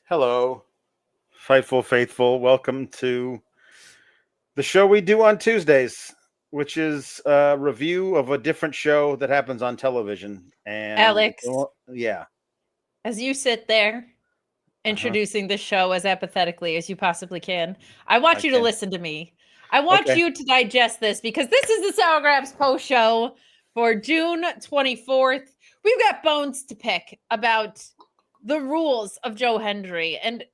Hello, Fightful Faithful. Welcome to the show we do on Tuesdays, which is a review of a different show that happens on television. And Alex, yeah, as you sit there introducing the show as apathetically as you possibly can, I want you to listen to me. I want you to digest this because this is the Sour Grabs post show for June 24th. We've got bones to pick about the rules of Joe Hendry and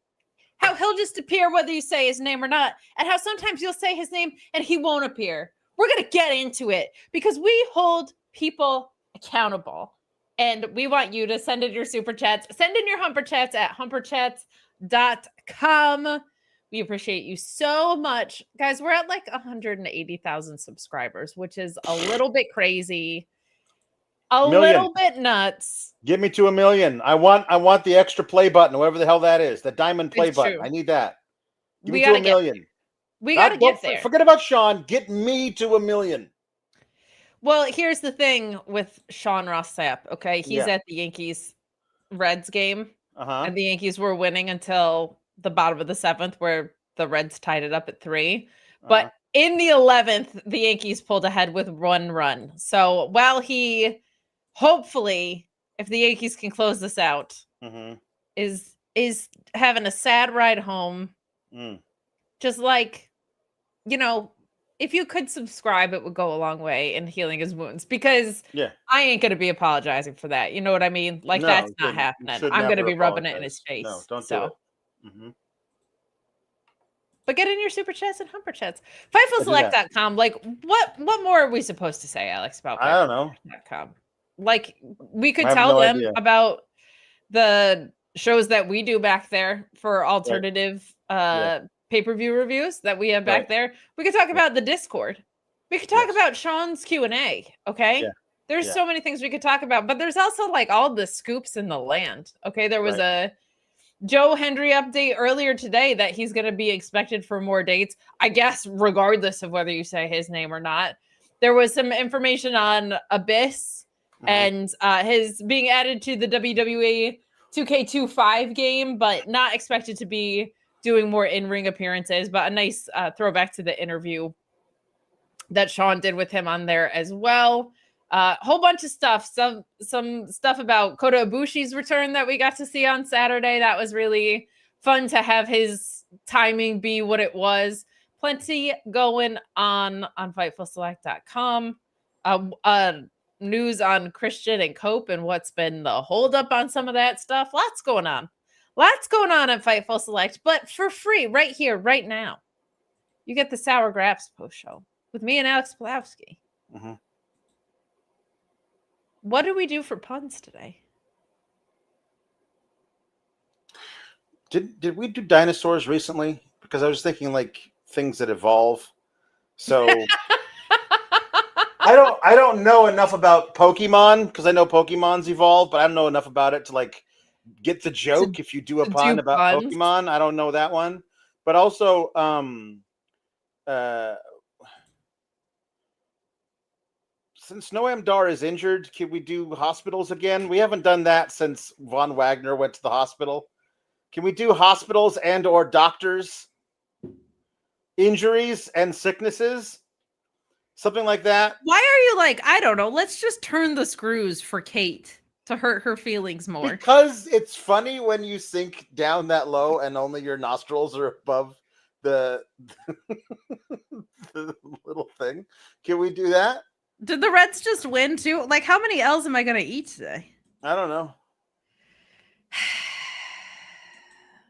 how he'll just appear whether you say his name or not, and how sometimes you'll say his name and he won't appear. We're going to get into it because we hold people accountable. And we want you to send in your super chats. Send in your humper chats at humperchats.com. We appreciate you so much. Guys, we're at like 180,000 subscribers, which is a little bit crazy. Little bit nuts. Get me to 1 million. I want the extra play button, whatever the hell that is. The diamond play button. True. I need that. Give me to 1 million. We got to get there. Forget about Sean. Get me to 1 million. Well, here's the thing with Sean Ross Sapp, okay? He's at the Yankees-Reds game, and the Yankees were winning until the bottom of the 7th, where the Reds tied it up at 3. But in the 11th, the Yankees pulled ahead with 1 run. So while he, hopefully, if the Yankees can close this out, is having a sad ride home, just like, you know, if you could subscribe, it would go a long way in healing his wounds, because I ain't going to be apologizing for that. You know what I mean? Like, that's not happening. I'm going to be rubbing it in his face. No, don't do it. But get in your super chats and humper chats. FightfulSelect.com. Like, what more are we supposed to say, Alex, about I don't know. Like, we could tell them about the shows that we do back there for alternative pay-per-view reviews that we have back there. We could talk about the Discord. We could talk about Sean's Q&A, okay? There's so many things we could talk about, but there's also like all the scoops in the land, okay? There was a Joe Hendry update earlier today that he's going to be expected for more dates, I guess, regardless of whether you say his name or not. There was some information on Abyss and his being added to the WWE 2K25 game, but not expected to be doing more in-ring appearances, but a nice throwback to the interview that Sean did with him on there as well. Whole bunch of stuff. Some stuff about Kota Ibushi's return that we got to see on Saturday. That was really fun to have his timing be what it was. Plenty going on FightfulSelect.com. News on Christian and Cope and what's been the holdup on some of that stuff. Lots going on. Lots going on at Fightful Select, but for free right here, right now. You get the Sour Grabs post show with me and Alex Pulowski. What do we do for puns today? Did we do dinosaurs recently? Because I was thinking like things that evolve. So I don't know enough about Pokemon, because I know Pokemon's evolved, but I don't know enough about it to like get the joke if you do a pun about Pokemon. I don't know that one. But also since Noam Dar is injured, can we do hospitals again? We haven't done that since Von Wagner went to the hospital. Can we do hospitals and or doctors, injuries and sicknesses? Something like that. Why are you like, I don't know, let's just turn the screws for Kate to hurt her feelings more? Because it's funny when you sink down that low and only your nostrils are above the little thing. Can we do that? Did the Reds just win too? Like, how many L's am I going to eat today? I don't know.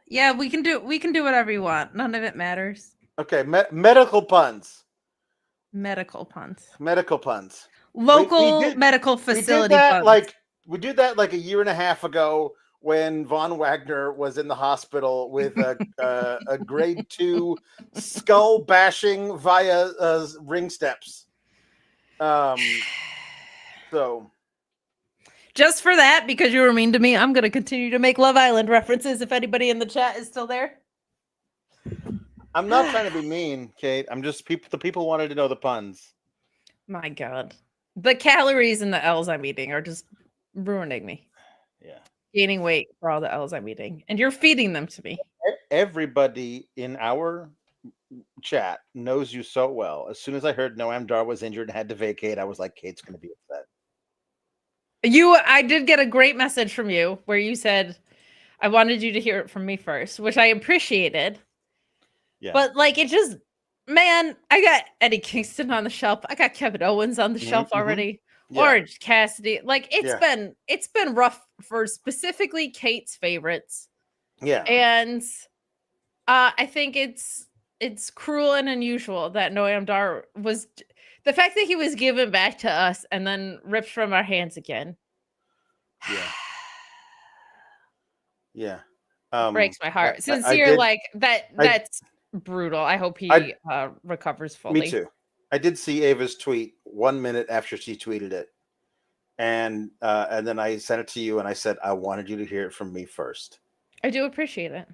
Yeah, we can do whatever you want. None of it matters. Okay, medical puns. Medical puns. Medical puns. Local medical facility puns. We did that like a year and a half ago when Von Wagner was in the hospital with a grade 2 skull bashing via ring steps. So just for that, because you were mean to me, I'm going to continue to make Love Island references if anybody in the chat is still there. I'm not trying to be mean, Kate. I'm just the people wanted to know the puns. My God. The calories and the L's I'm eating are just ruining me. Yeah. gaining weight for all the L's I'm eating, and you're feeding them to me. Everybody in our chat knows you so well. As soon as I heard Noam Dar was injured and had to vacate, I was like, Kate's going to be upset. I did get a great message from you where you said, I wanted you to hear it from me first, which I appreciated. Yeah. But like, it just, man, I got Eddie Kingston on the shelf. I got Kevin Owens on the shelf already. Yeah. Orange Cassidy. Like, it's been rough for specifically Kate's favorites. Yeah. And I think it's cruel and unusual that Noam Dar was, the fact that he was given back to us and then ripped from our hands again. Yeah. Breaks my heart. Sincere, that's brutal. I hope he recovers fully. Me too. I did see Ava's tweet 1 minute after she tweeted it. And then I sent it to you and I said, I wanted you to hear it from me first. I do appreciate it.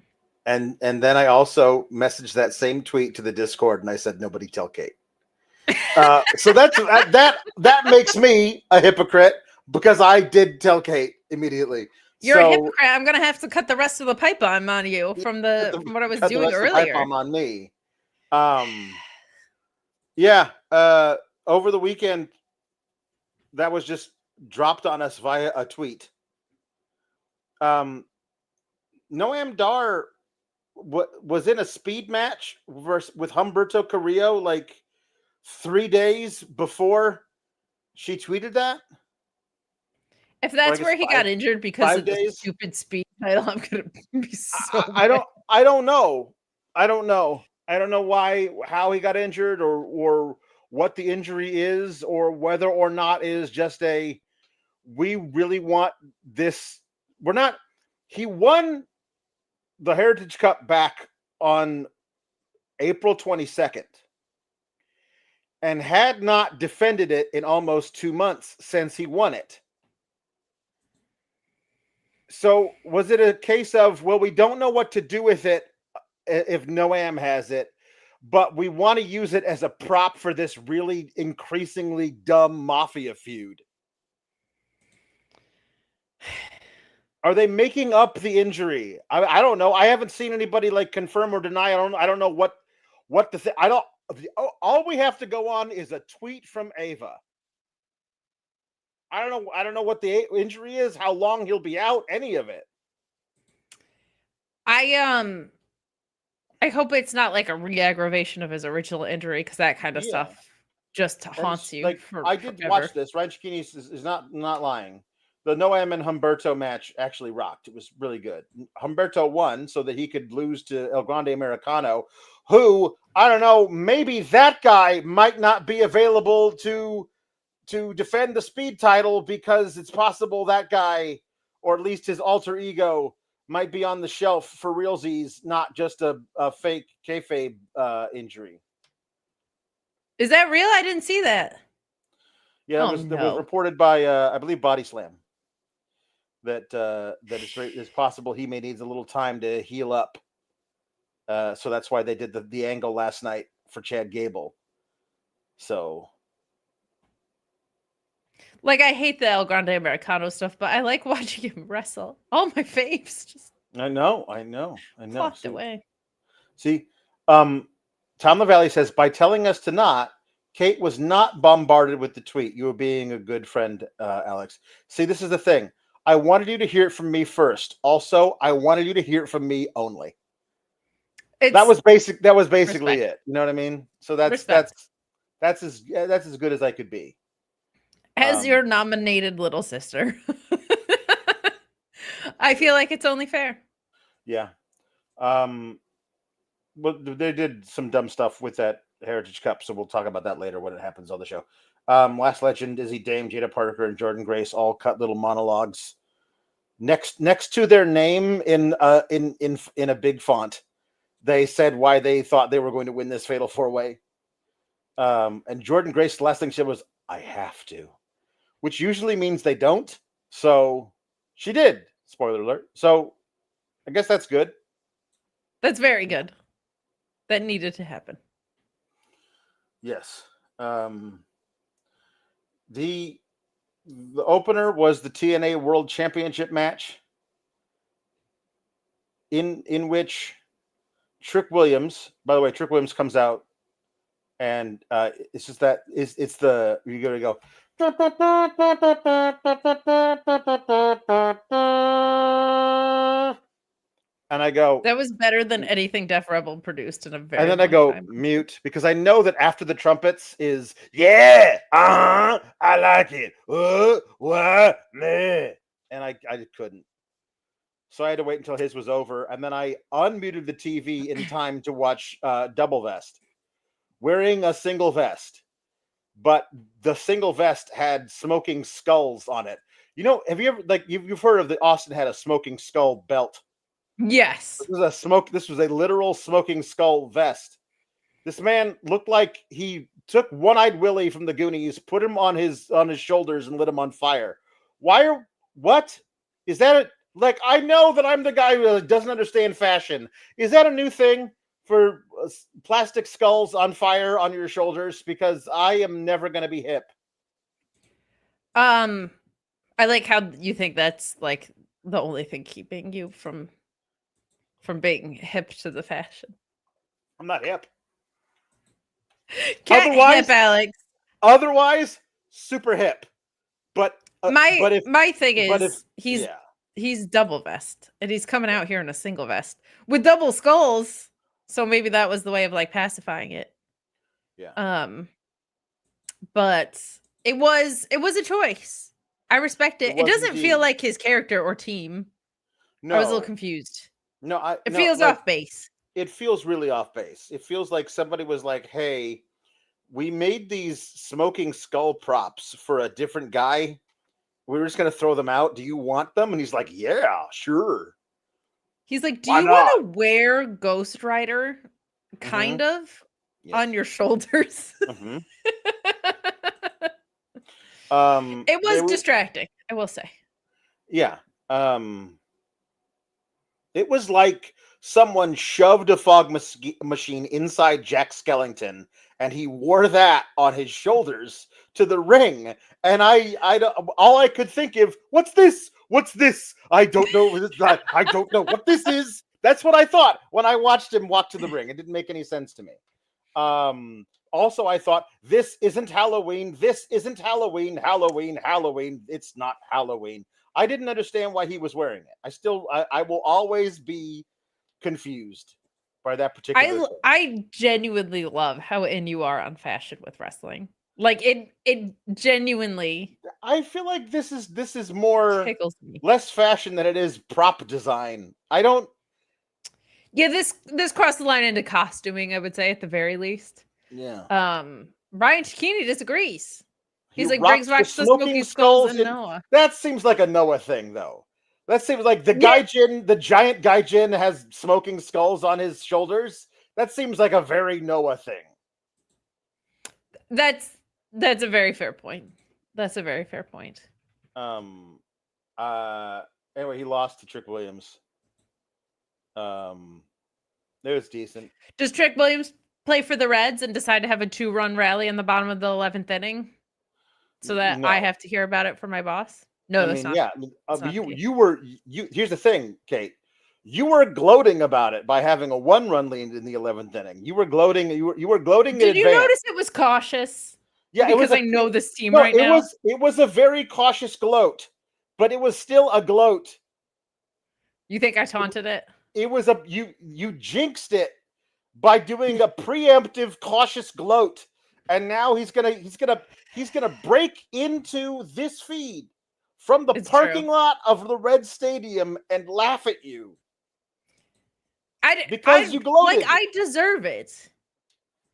And then I also messaged that same tweet to the Discord and I said, nobody tell Kate. So that makes me a hypocrite because I did tell Kate immediately. You're a hypocrite. I'm gonna have to cut the rest of the pipe bomb on you from what I was doing earlier. Pipe bomb on me. Over the weekend, that was just dropped on us via a tweet. Noam Dar was in a speed match with Humberto Carrillo like 3 days before she tweeted that. If that's where he got injured because of the stupid speed title, I'm gonna be so. I don't know. I don't know how he got injured or what the injury is or whether or not it is just we really want this. He won the Heritage Cup back on April 22nd and had not defended it in almost 2 months since he won it. So was it a case of, well, we don't know what to do with it if Noam has it, but we want to use it as a prop for this really increasingly dumb mafia feud? Are they making up the injury? I don't know. I haven't seen anybody like confirm or deny. I don't know what the thing. All we have to go on is a tweet from Ava. I don't know what the injury is, how long he'll be out, any of it. I hope it's not like a re-aggravation of his original injury because that kind of stuff just haunts you. Like I did watch this. Ryan Chikini is not lying. The Noam and Humberto match actually rocked. It was really good. Humberto won so that he could lose to El Grande Americano, who, I don't know, maybe that guy might not be available to defend the speed title because it's possible that guy, or at least his alter ego, might be on the shelf for realsies, not just a fake kayfabe injury. Is that real? I didn't see that. Yeah, it was reported by, I believe, Body Slam. That it's possible he may need a little time to heal up. So that's why they did the angle last night for Chad Gable. So, like, I hate the El Grande Americano stuff, but I like watching him wrestle. All my faves just. I know. Walked away. See, Tom LaValle says, by telling us to not, Kate was not bombarded with the tweet. You were being a good friend, Alex. See, this is the thing. I wanted you to hear it from me first. Also, I wanted you to hear it from me only. That was basically respect. It. You know what I mean? So that's as good as I could be. As your nominated little sister. I feel like it's only fair. Yeah. But they did some dumb stuff with that Heritage Cup, so we'll talk about that later when it happens on the show. Last Legend, Izzy, Dame, Jaida Parker, and Jordynne Grace all cut little monologues next to their name in a big font. They said why they thought they were going to win this Fatal 4-Way. And Jordynne Grace, the last thing she said was, I have to, which usually means they don't. So she did. Spoiler alert. So I guess that's good. That's very good. That needed to happen. Yes. The opener was the TNA World Championship match. in which Trick Williams, by the way, Trick Williams comes out, and it's just that it's the you gotta go. And I go, that was better than anything Def Rebel produced in a very long time. And then I go mute because I know that after the trumpets is I like it. What, meh. And I couldn't. So I had to wait until his was over, and then I unmuted the TV in time to watch Double Vest, wearing a single vest, but the single vest had smoking skulls on it. You know, have you ever you've heard of the Austin had a smoking skull belt? Yes. This was a literal smoking skull vest. This man looked like he took One-Eyed Willie from the Goonies, put him on his shoulders, and lit him on fire. What is that? I know that I'm the guy who doesn't understand fashion. Is that a new thing for plastic skulls on fire on your shoulders? Because I am never going to be hip. I like how you think that's like the only thing keeping you from being hip to the fashion. I'm not hip. Hip, Alex. Otherwise, super hip. But my thing is he's double vest, and he's coming out here in a single vest with double skulls. So maybe that was the way of like pacifying it. Yeah. But it was a choice. I respect it. It doesn't feel like his character or team. No. I was a little confused. No, it feels off base. It feels really off base. It feels like somebody was like, "Hey, we made these smoking skull props for a different guy. We were just going to throw them out. Do you want them?" And he's like, "Yeah, sure." He's like, "Do you want to wear Ghost Rider kind of on your shoulders?" Mm-hmm. It was distracting, I will say. Yeah. It was like someone shoved a fog machine inside Jack Skellington, and he wore that on his shoulders to the ring. And all I could think of, what's this? What's this? I don't know. I don't know what this is. That's what I thought when I watched him walk to the ring. It didn't make any sense to me. Also, I thought, this isn't Halloween. This isn't Halloween. Halloween. It's not Halloween. I didn't understand why he was wearing it. I will always be confused by that particular thing. I genuinely love how in you are on fashion with wrestling. Like it genuinely. I feel like this is more tickles me. Less fashion than it is prop design. I don't. Yeah, this crossed the line into costuming, I would say, at the very least. Yeah. Brian Chikini disagrees. He's like, Briggs rocks the smoking skulls in Noah. That seems like a Noah thing, though. That seems like the Gaijin, the giant Gaijin has smoking skulls on his shoulders. That seems like a very Noah thing. That's a very fair point. That's a very fair point. Anyway, he lost to Trick Williams. It was decent. Does Trick Williams play for the Reds and decide to have a 2-run rally in the bottom of the 11th inning so that I have to hear about it from my boss? No, that's not. Yeah, here's the thing, Kate. You were gloating about it by having a 1-run lead in the 11th inning. You were gloating. You were gloating. Did you notice it was cautious? Yeah, because I know this team right now. It was a very cautious gloat, but it was still a gloat. You think I taunted it? It was you jinxed it by doing a preemptive cautious gloat, and now he's gonna break into this feed from the parking lot of the Red Stadium and laugh at you. Because you gloated. Like, I deserve it.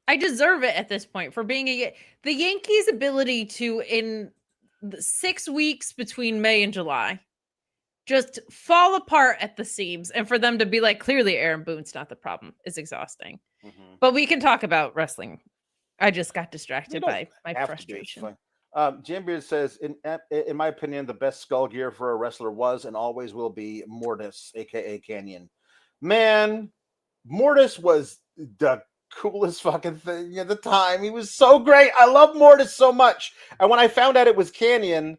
I deserve it at this point for being the Yankees' ability to, in the 6 weeks between May and July, just fall apart at the seams, and for them to be like, clearly Aaron Boone's not the problem, is exhausting. Mm-hmm. But we can talk about wrestling. I just got distracted by my frustration. Jambeard says, in my opinion, the best skull gear for a wrestler was and always will be Mortis, aka Canyon. Man, Mortis was the coolest fucking thing at the time. He was so great. I love Mortis so much. And when I found out it was Canyon,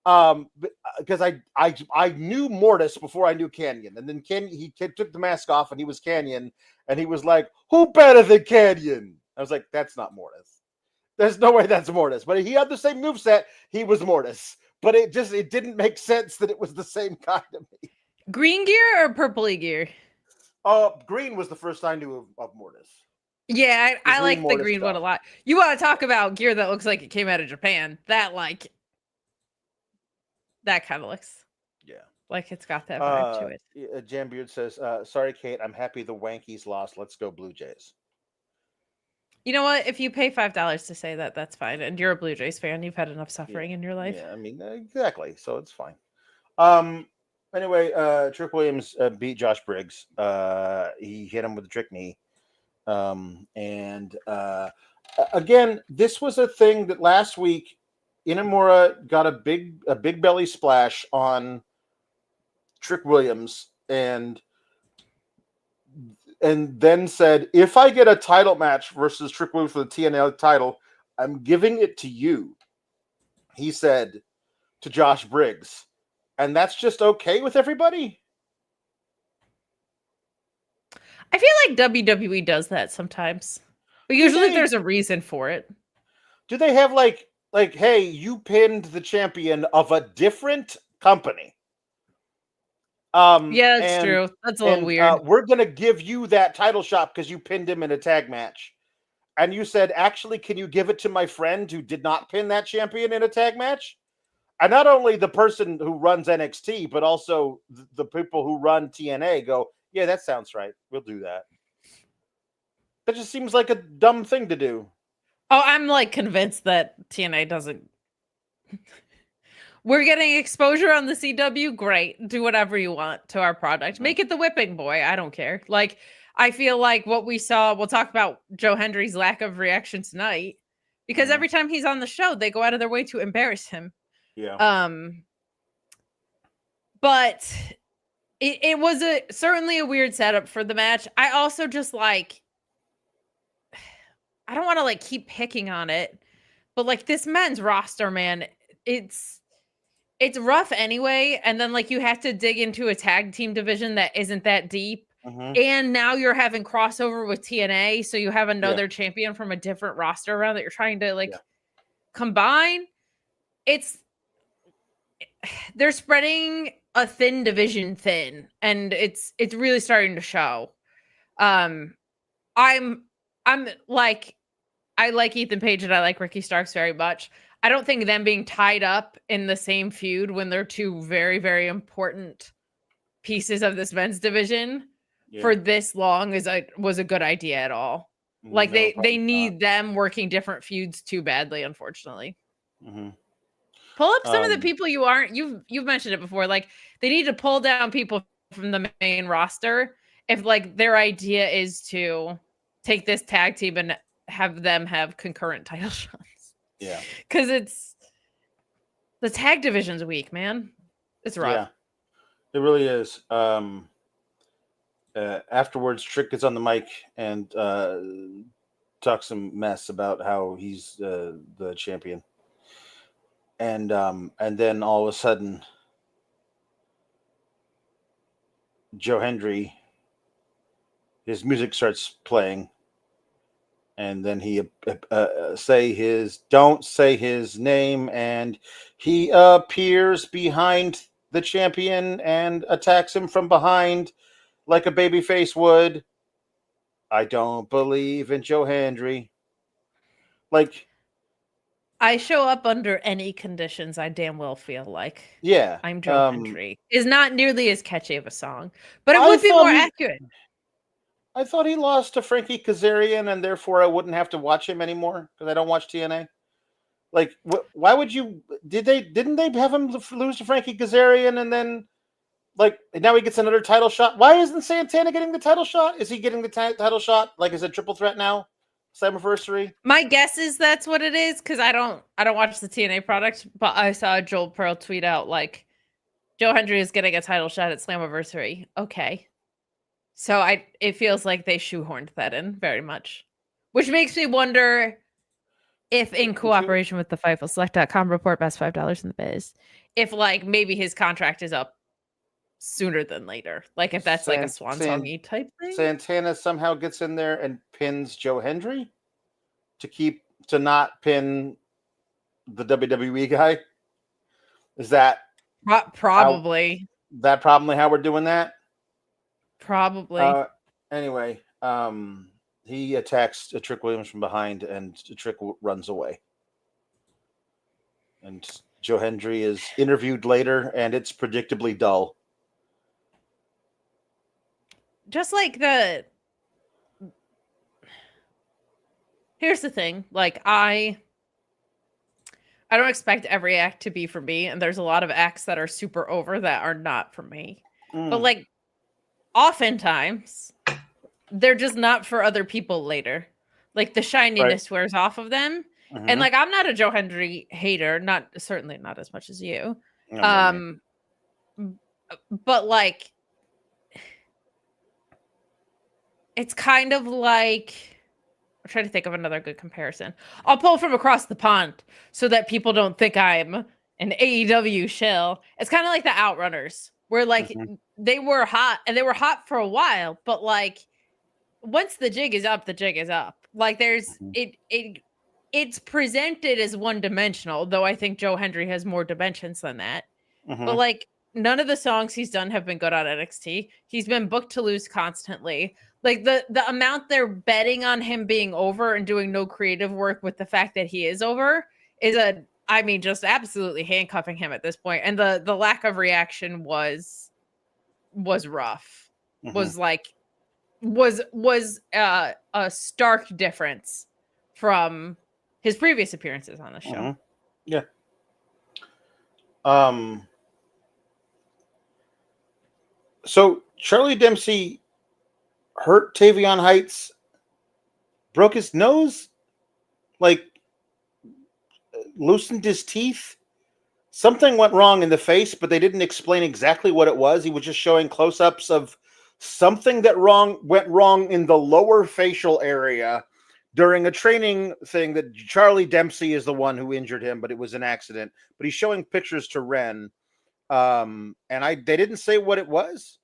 Because I knew Mortis before I knew Canyon, and then he took the mask off and he was Canyon, and he was like, "Who better than Canyon?" I was like, "That's not Mortis. There's no way that's Mortis." But he had the same moveset. He was Mortis, but it didn't make sense that it was the same guy to me. Green gear or purpley gear? Green was the first I knew of Mortis. Yeah, I like the green one a lot. You want to talk about gear that looks like it came out of Japan? That kind of looks, like it's got that vibe to it. Jambeard says, "Sorry, Kate. I'm happy the Wankies lost. Let's go Blue Jays." You know what? If you pay $5 to say that, that's fine. And you're a Blue Jays fan. You've had enough suffering in your life. Yeah, I mean, exactly. So it's fine. Anyway, Trick Williams beat Josh Briggs. He hit him with a trick knee. And again, this was a thing that last week Inamura got a big belly splash on Trick Williams and then said, "If I get a title match versus Trick Williams for the TNA title, I'm giving it to you," he said to Josh Briggs. And that's just okay with everybody? I feel like WWE does that sometimes. But usually there's a reason for it. Do they have like, hey, you pinned the champion of a different company? Yeah, that's true. That's a little weird. We're going to give you that title shot because you pinned him in a tag match. And you said, actually, can you give it to my friend who did not pin that champion in a tag match? And not only the person who runs NXT, but also the people who run TNA go, yeah, that sounds right. We'll do that. That just seems like a dumb thing to do. Oh, I'm like convinced that TNA doesn't. We're getting exposure on the CW. Great. Do whatever you want to our product. Make it the whipping boy. I don't care. Like, I feel like what we saw, we'll talk about Joe Hendry's lack of reaction tonight, because every time he's on the show, they go out of their way to embarrass him. Yeah. But it was certainly a weird setup for the match. I also just like, I don't want to like keep picking on it, but like this men's roster, man, it's rough anyway. And then like you have to dig into a tag team division that isn't that deep. And now you're having crossover with TNA. So you have another champion from a different roster around that you're trying to like combine. They're spreading a thin division thin, and it's really starting to show. I'm like, I like Ethan Page and I like Ricky Starks very much. I don't think them being tied up in the same feud when they're two very, very important pieces of this men's division for this long was a good idea at all. Like they need them working different feuds too badly, unfortunately. Pull up some of the people you've mentioned it before. Like they need to pull down people from the main roster if like their idea is to take this tag team and have them have concurrent title shots. Yeah. Because it's the tag division's weak, man. It's rough. Yeah. It really is. Afterwards, Trick gets on the mic and talks some mess about how he's the champion. And then all of a sudden, Joe Hendry, his music starts playing, and then he don't say his name, and he appears behind the champion and attacks him from behind like a babyface would. I don't believe in Joe Hendry. Like, I show up under any conditions. I damn well feel like I'm Joe Hendry. Is not nearly as catchy of a song, but it would be more accurate. I thought he lost to Frankie Kazarian, and therefore I wouldn't have to watch him anymore because I don't watch TNA. Like, why would you? Didn't they have him lose to Frankie Kazarian, and then like now he gets another title shot? Why isn't Santana getting the title shot? Is he getting the title shot? Like, is it triple threat now? Slammiversary? My guess is that's what it is because I don't watch the TNA product, but I saw Joel Pearl tweet out like Joe Hendry is getting a title shot at Slammiversary. Okay. So it feels like they shoehorned that in very much, which makes me wonder if in cooperation with the FightfulSelect.com report best $5 in the biz, if like maybe his contract is up sooner than later, like if that's like a swan songy type thing. Santana somehow gets in there and pins Joe Hendry to not pin the WWE guy. Is that probably how we're doing that? Probably. Anyway, he attacks Trick Williams from behind, and Trick runs away. And Joe Hendry is interviewed later, and it's predictably dull. Just like here's the thing, like I don't expect every act to be for me, and there's a lot of acts that are super over that are not for me. But like oftentimes they're just not for other people later. Like the shininess wears off of them. Mm-hmm. And like I'm not a Joe Hendry hater, certainly not as much as you. But like it's kind of like, I'm trying to think of another good comparison. I'll pull from across the pond so that people don't think I'm an AEW shill. It's kind of like the Outrunners, where like they were hot, and they were hot for a while, but like once the jig is up, the jig is up. Like there's it's presented as one dimensional, though I think Joe Hendry has more dimensions than that. But like none of the songs he's done have been good on NXT. He's been booked to lose constantly. Like the amount they're betting on him being over and doing no creative work with the fact that he is over is just absolutely handcuffing him at this point. And the lack of reaction was rough. Was a stark difference from his previous appearances on the show. Yeah. So Charlie Dempsey hurt Tavian Heights, broke his nose, like loosened his teeth. Something went wrong in the face, but they didn't explain exactly what it was. He was just showing close-ups of something that went wrong in the lower facial area during a training thing that Charlie Dempsey is the one who injured him, but it was an accident. But he's showing pictures to Ren. And they didn't say what it was.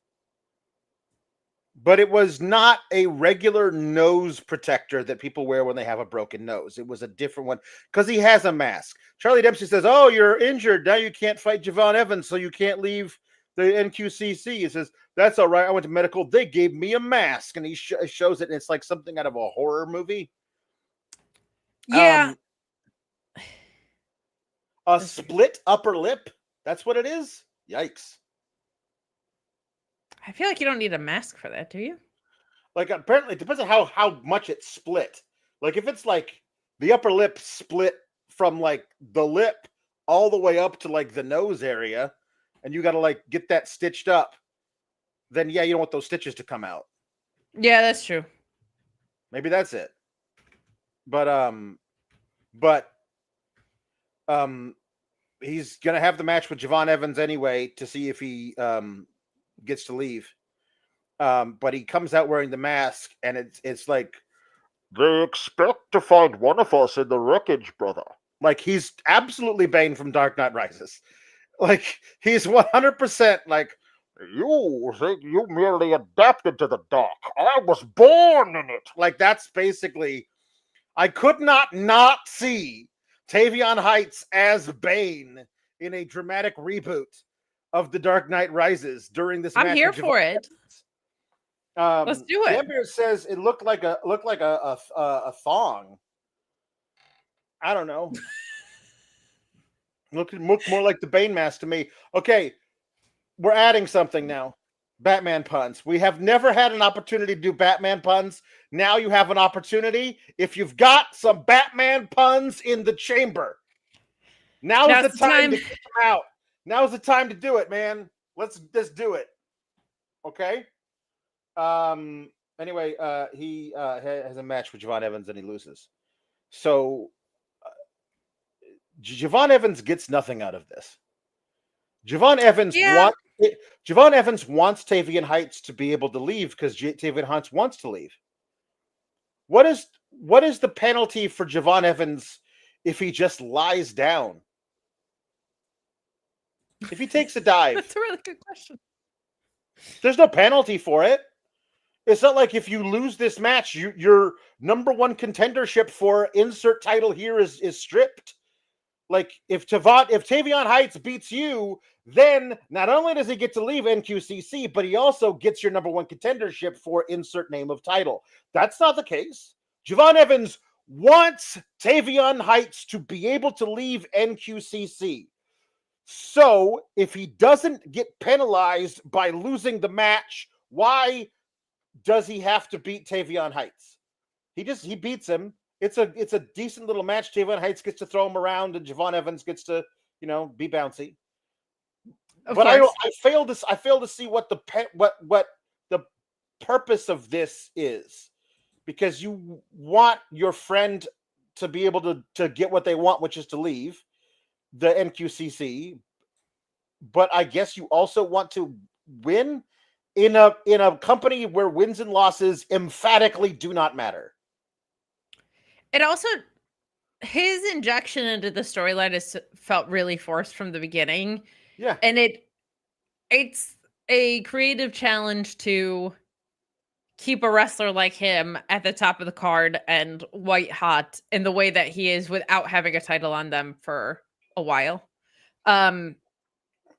But it was not a regular nose protector that people wear when they have a broken nose. It was a different one because he has a mask. Charlie Dempsey says, "Oh, you're injured. Now you can't fight Javon Evans, so you can't leave the NQCC." He says, "That's all right. I went to medical. They gave me a mask." And he shows it, and it's like something out of a horror movie. Yeah. A split upper lip. That's what it is. Yikes. I feel like you don't need a mask for that, do you? Like apparently it depends on how much it's split. Like if it's like the upper lip split from like the lip all the way up to like the nose area, and you got to like get that stitched up, then yeah, you don't want those stitches to come out. Yeah, that's true. Maybe that's it. But he's gonna have the match with Javon Evans anyway to see if he gets to leave. But he comes out wearing the mask, and it's like they expect to find one of us in the wreckage, brother. Like he's absolutely Bane from Dark Knight Rises. Like he's 100% like, you think you merely adapted to the dark. I was born in it. Like that's basically, I could not see Tavian Heights as Bane in a dramatic reboot of The Dark Knight Rises during this match. I'm here for it. Let's do it. Amber says it looked like a thong. I don't know. Looked more like the Bane mask to me. Okay, we're adding something now. Batman puns. We have never had an opportunity to do Batman puns. Now you have an opportunity. If you've got some Batman puns in the chamber, now's the time to get them out. Now's the time to do it, man. Let's do it. Okay? Anyway, he has a match with Javon Evans and he loses. So Javon Evans gets nothing out of this. Javon Evans wants Tavian Heights to be able to leave because Tavian Heights wants to leave. What is the penalty for Javon Evans if he just lies down? If he takes a dive? That's a really good question. There's no penalty for it. It's not like if you lose this match, your number one contendership for insert title here is stripped. Like if Tavian Heights beats you, then not only does he get to leave NQCC, but he also gets your number one contendership for insert name of title. That's not the case. Javon Evans wants Tavian Heights to be able to leave NQCC. So if he doesn't get penalized by losing the match, why does he have to beat Tavian Heights? He beats him. It's a decent little match. Tavian Heights gets to throw him around, and Javon Evans gets to, be bouncy. But I fail to see what the purpose of this is, because you want your friend to be able to get what they want, which is to leave the NQCC. But I guess you also want to win in a company where wins and losses emphatically do not matter. It also, his injection into the storyline has felt really forced from the beginning. Yeah. And it's a creative challenge to keep a wrestler like him at the top of the card and white hot in the way that he is without having a title on them for a while. And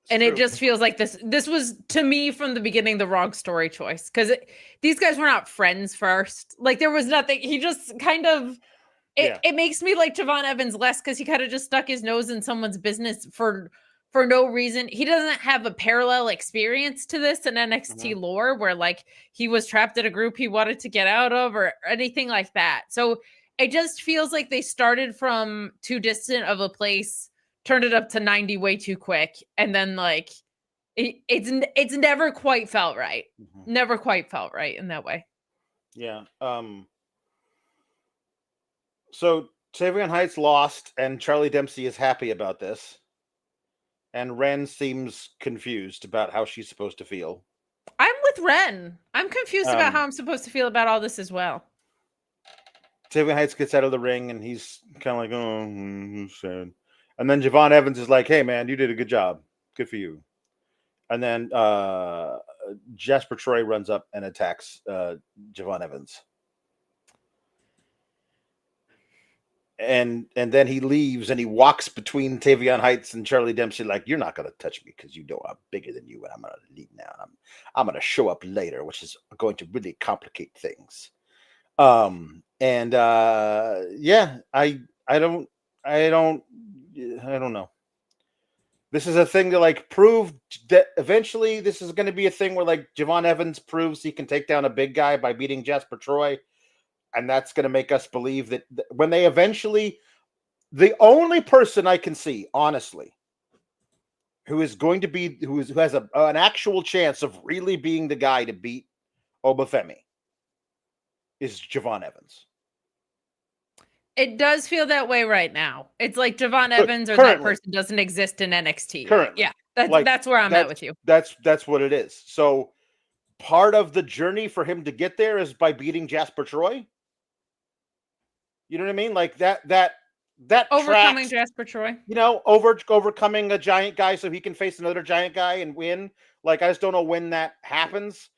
it just feels like this was, to me, from the beginning, the wrong story choice. Because these guys were not friends first. Like, there was nothing. He just kind of... It makes me like Javon Evans less, because he kind of just stuck his nose in someone's business for no reason. He doesn't have a parallel experience to this in NXT lore, where, like, he was trapped in a group he wanted to get out of or anything like that. So it just feels like they started from too distant of a place, turned it up to 90 way too quick, and then like it's never quite felt right. Never quite felt right in that way. Yeah. So Tavian Heights lost, and Charlie Dempsey is happy about this, and Ren seems confused about how she's supposed to feel. I'm with Ren. I'm confused about how I'm supposed to feel about all this as well. Tavian Heights gets out of the ring, and he's kind of like, oh, sad. And then Javon Evans is like, hey, man, you did a good job. Good for you. And then Jasper Troy runs up and attacks Javon Evans. And then he leaves, and he walks between Tavian Heights and Charlie Dempsey like, you're not going to touch me because you know I'm bigger than you, and I'm going to leave now. I'm going to show up later, which is going to really complicate things. I don't know. This is a thing to like prove that eventually this is going to be a thing where like Javon Evans proves he can take down a big guy by beating Jasper Troy. And that's going to make us believe that when they eventually, the only person I can see, honestly, who is going to be, who has an actual chance of really being the guy to beat Oba Femi is Javon Evans. It does feel that way right now. It's like Javon Evans or that person doesn't exist in NXT. Currently. Yeah, that's where I'm at with you. That's what it is. So part of the journey for him to get there is by beating Jasper Troy. You know what I mean? Like that overcoming Jasper Troy. Overcoming a giant guy so he can face another giant guy and win. Like, I just don't know when that happens.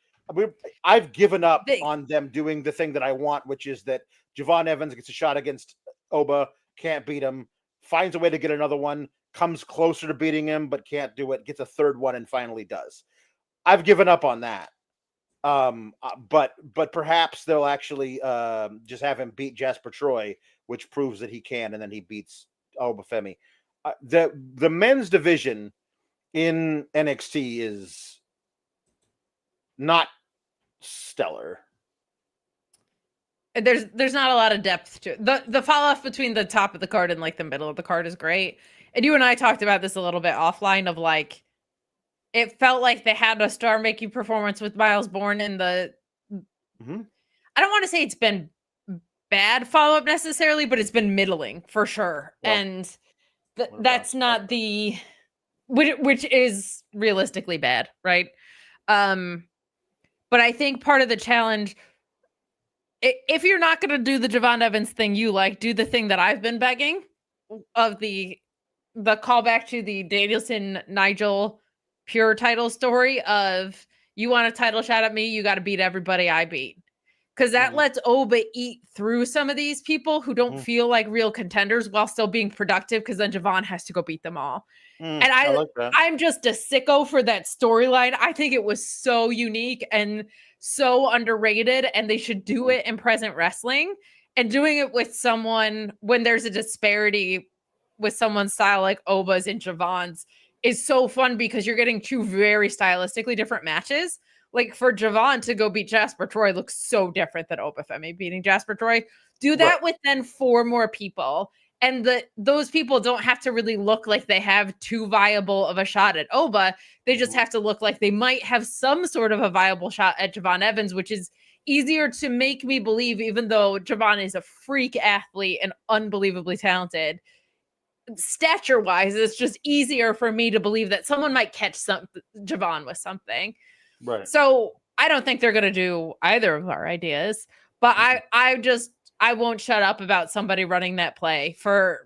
I've given up on them doing the thing that I want, which is that Javon Evans gets a shot against Oba, can't beat him, finds a way to get another one, comes closer to beating him, but can't do it, gets a third one and finally does. I've given up on that. But perhaps they'll actually just have him beat Jasper Troy, which proves that he can, and then he beats Oba Femi. The men's division in NXT is not stellar. There's not a lot of depth to it. The fall off between the top of the card and like the middle of the card is great. And you and I talked about this a little bit offline of like, it felt like they had a star-making performance with Miles Bourne in the... I don't want to say it's been bad follow-up necessarily, but it's been middling for sure. Well, and that's not the... Which is realistically bad, right? But I think part of the challenge... If you're not going to do the Javon Evans thing you like, do the thing that I've been begging, of the callback to the Danielson Nigel pure title story of, you want a title shot at me, you got to beat everybody I beat. Because that lets Oba eat through some of these people who don't feel like real contenders while still being productive, because then Javon has to go beat them all. And I like that. I'm just a sicko for that storyline. I think it was so unique and so underrated, and they should do it in present wrestling. And doing it with someone when there's a disparity with someone's style like Oba's and Javon's is so fun, because you're getting two very stylistically different matches. Like for Javon to go beat Jasper Troy looks so different than Oba Femi beating Jasper Troy. Do that with then 4 more people. And those people don't have to really look like they have too viable of a shot at Oba. They just have to look like they might have some sort of a viable shot at Javon Evans, which is easier to make me believe, even though Javon is a freak athlete and unbelievably talented. Stature-wise, it's just easier for me to believe that someone might catch Javon with something. Right. So I don't think they're going to do either of our ideas, but I won't shut up about somebody running that play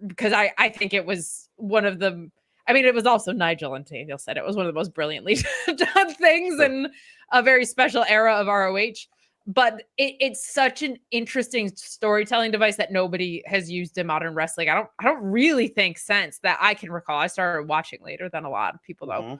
because I think it was one of the, I mean, it was also Nigel and Daniel said it was one of the most brilliantly done things in a very special era of ROH. But it's such an interesting storytelling device that nobody has used in modern wrestling. I don't really think since that I can recall. I started watching later than a lot of people though.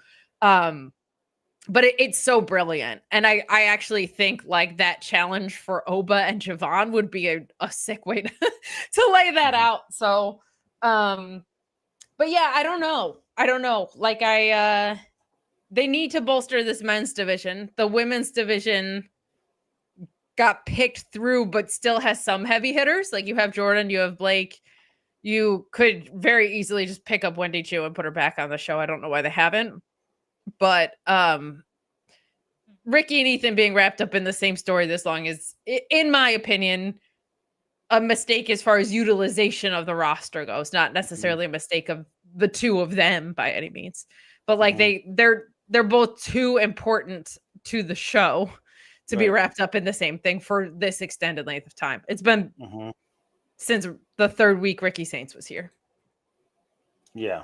But it's so brilliant. And I actually think like that challenge for Oba and Javon would be a sick way to lay that out. So, but yeah, I don't know. Like they need to bolster this men's division. The women's division got picked through, but still has some heavy hitters. Like you have Jordynne, you have Blake. You could very easily just pick up Wendy Chu and put her back on the show. I don't know why they haven't. But Ricky and Ethan being wrapped up in the same story this long is, in my opinion, a mistake as far as utilization of the roster goes. Not necessarily a mistake of the two of them by any means, but like they're both too important to the show to be wrapped up in the same thing for this extended length of time. It's been since the 3rd week Ricky Saints was here. Yeah.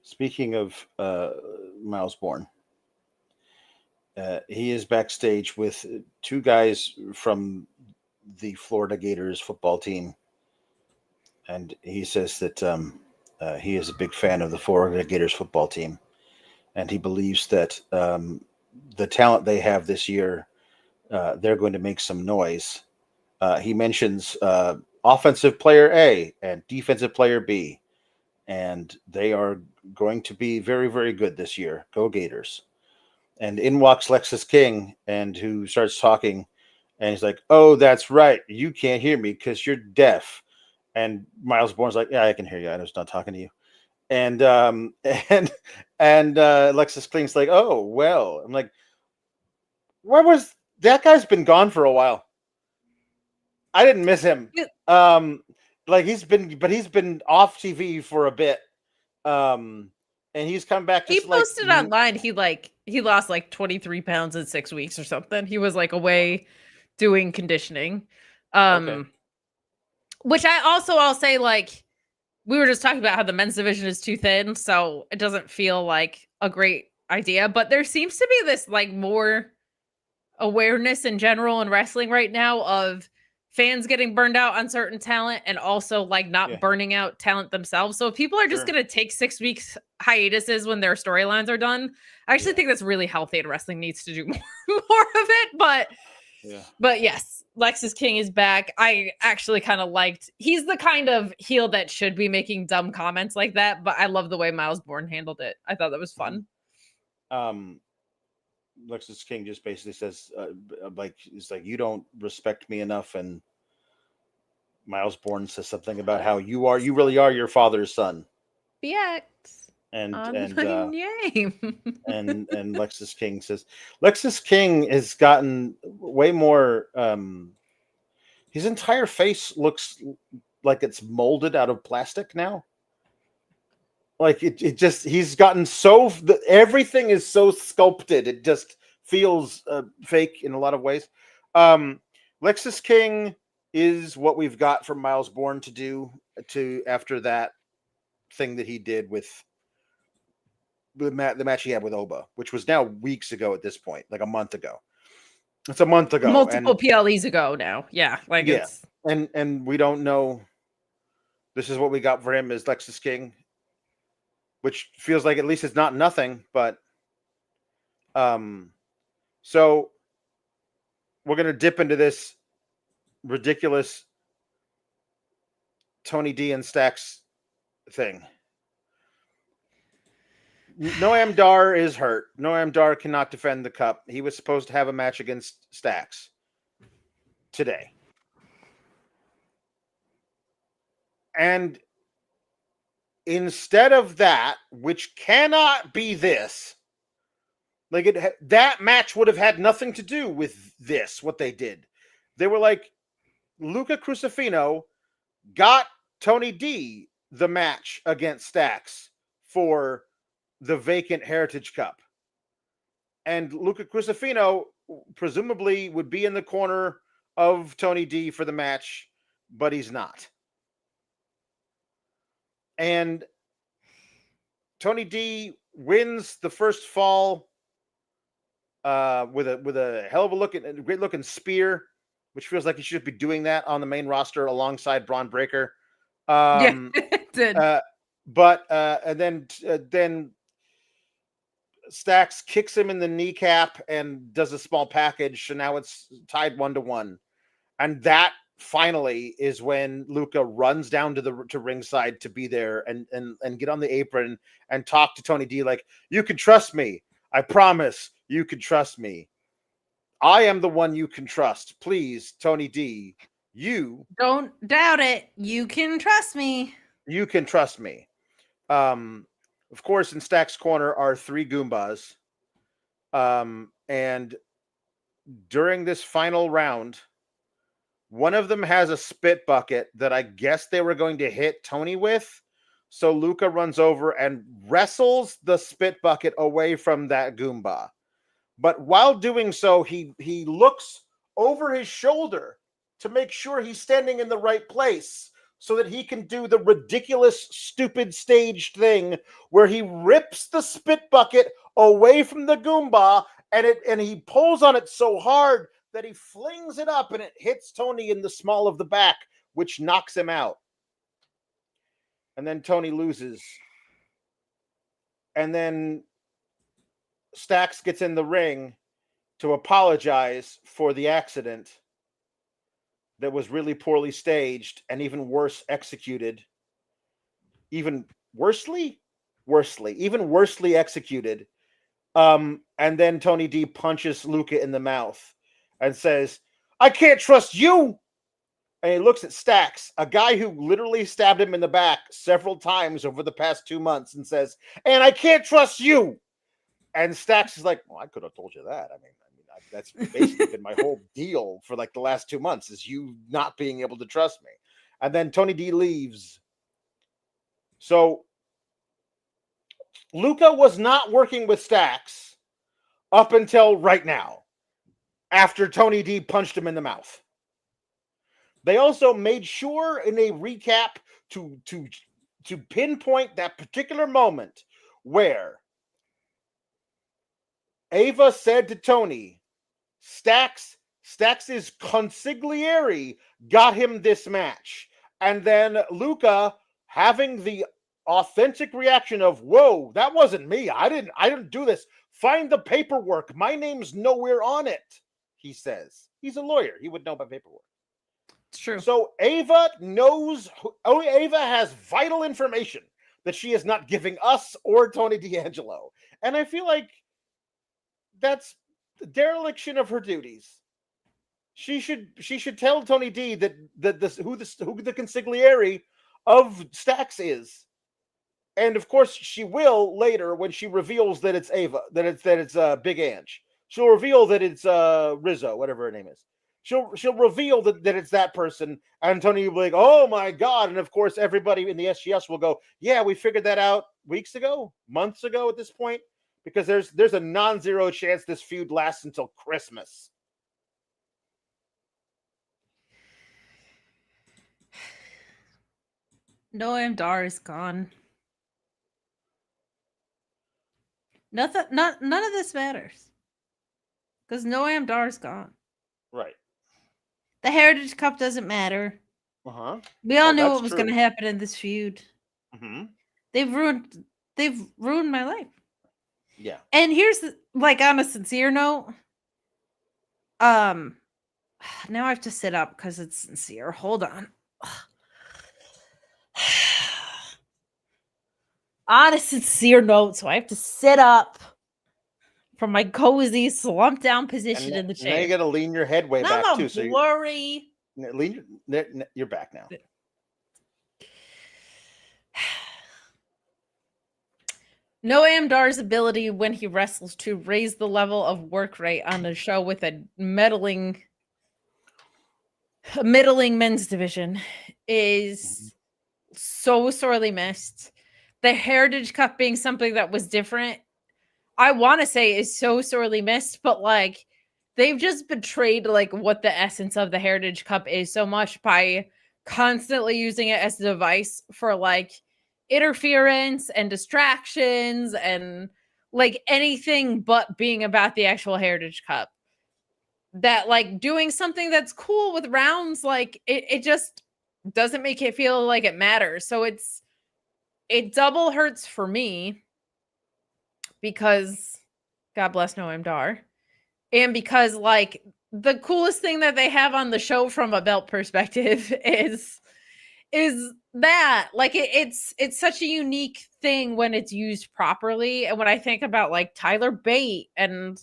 Speaking of Miles Bourne, he is backstage with 2 guys from the Florida Gators football team. And he says that he is a big fan of the Florida Gators football team. And he believes that the talent they have this year, they're going to make some noise. He mentions offensive player A and defensive player B. And they are going to be very, very good this year. Go Gators. And in walks Lexis King, and who starts talking. And he's like, oh, that's right. You can't hear me because you're deaf. And Miles Bourne's like, yeah, I can hear you. I was not talking to you. And Lexis King's like, oh, well. I'm like, where was that guy's been gone for a while? I didn't miss him. Like he's been off TV for a bit. And he's come back. He posted online. He lost like 23 pounds in 6 weeks or something. He was like away doing conditioning. Which I'll say, like, we were just talking about how the men's division is too thin, so it doesn't feel like a great idea. But there seems to be this like more awareness in general in wrestling right now of fans getting burned out on certain talent and also like not burning out talent themselves. So if people are just going to take 6 weeks hiatuses when their storylines are done, I actually think that's really healthy, and wrestling needs to do more of it. But yes, Lexis King is back. I actually kind of he's the kind of heel that should be making dumb comments like that, but I love the way Miles Bourne handled it. I thought that was fun. Lexis King just basically says, it's like, you don't respect me enough. And Miles Bourne says something about how you really are your father's son. BX. And my name. and Lexis King says, Lexis King has gotten way more. His entire face looks like it's molded out of plastic now. Like it just, he's gotten everything is so sculpted. It just feels fake in a lot of ways. Lexis King is what we've got from Miles Bourne to do after that thing that he did with the match he had with Oba, which was now weeks ago at this point, like a month ago. It's a month ago. Multiple PLEs ago now. Yeah. It's... And we don't know. This is what we got for him as Lexis King, which feels like at least it's not nothing, but so we're going to dip into this ridiculous Tony D and Stacks thing. Noam Dar is hurt. Noam Dar cannot defend the cup. He was supposed to have a match against Stacks today. And instead of that, which cannot be this, that match would have had nothing to do with this, what they did. They were like, Luca Crucifino got Tony D the match against Stacks for the vacant Heritage Cup. And Luca Crucifino presumably would be in the corner of Tony D for the match, but he's not. And Tony D wins the first fall with a hell of a great looking spear, which feels like he should be doing that on the main roster alongside Braun Breaker. It did. And then Stacks kicks him in the kneecap and does a small package, so now it's tied 1-1. And that finally is when Luca runs down to ringside to be there and get on the apron and talk to Tony D like, you can trust me. I promise you can trust me. I am the one you can trust. Please, Tony D, you don't doubt it. You can trust me. You can trust me. Of course, in Stacks' corner are 3 Goombas. And during this final round, one of them has a spit bucket that I guess they were going to hit Tony with. So Luca runs over and wrestles the spit bucket away from that Goomba. But while doing so, he looks over his shoulder to make sure he's standing in the right place so that he can do the ridiculous, stupid staged thing where he rips the spit bucket away from the Goomba and he pulls on it so hard that he flings it up and it hits Tony in the small of the back, which knocks him out. And then Tony loses. And then Stacks gets in the ring to apologize for the accident that was really poorly staged and even worse executed. Even worsely executed. And then Tony D punches Luca in the mouth and says, I can't trust you. And he looks at Stacks, a guy who literally stabbed him in the back several times over the past 2 months, and says, and I can't trust you. And Stacks is like, well, I could have told you that. I mean, that's basically been my whole deal for like the last 2 months is you not being able to trust me. And then Tony D leaves. So Luca was not working with Stacks up until right now, after Tony D punched him in the mouth. They also made sure in a recap to pinpoint that particular moment where Ava said to Tony, Stacks' consigliere got him this match. And then Luca having the authentic reaction of, whoa, that wasn't me. I didn't do this. Find the paperwork. My name's nowhere on it, he says. He's a lawyer. He would know about paperwork. It's true. So Ava has vital information that she is not giving us or Tony D'Angelo. And I feel like that's the dereliction of her duties. She should tell Tony D who the consigliere of Stacks is. And of course she will later when she reveals that it's Ava, that it's Big Ange. She'll reveal that it's Rizzo, whatever her name is. She'll reveal that it's that person, and Tony will be like, oh my God. And of course, everybody in the SGS will go, yeah, we figured that out weeks ago, months ago at this point, because there's a non-zero chance this feud lasts until Christmas. Noam Dar is gone. None of this matters. Because Noam Dar is gone. Right. The Heritage Cup doesn't matter. Uh-huh. We all knew what was going to happen in this feud. Mm-hmm. They've ruined my life. Yeah. And here's on a sincere note, now I have to sit up because it's sincere. Hold on. On a sincere note, so I have to sit up from my cozy slump down position in the chair. Now you got to lean your head way back too. So blurry. You're back now. Noam Dar's ability when he wrestles to raise the level of work rate on the show with a middling men's division is so sorely missed. The Heritage Cup being something that was different, I want to say is so sorely missed, but like they've just betrayed like what the essence of the Heritage Cup is so much by constantly using it as a device for like interference and distractions and like anything but being about the actual Heritage Cup. That like doing something that's cool with rounds, like it just doesn't make it feel like it matters. So it double hurts for me because God bless Noam Dar. And because like the coolest thing that they have on the show from a belt perspective is that like it's such a unique thing when it's used properly. And when I think about like Tyler Bate and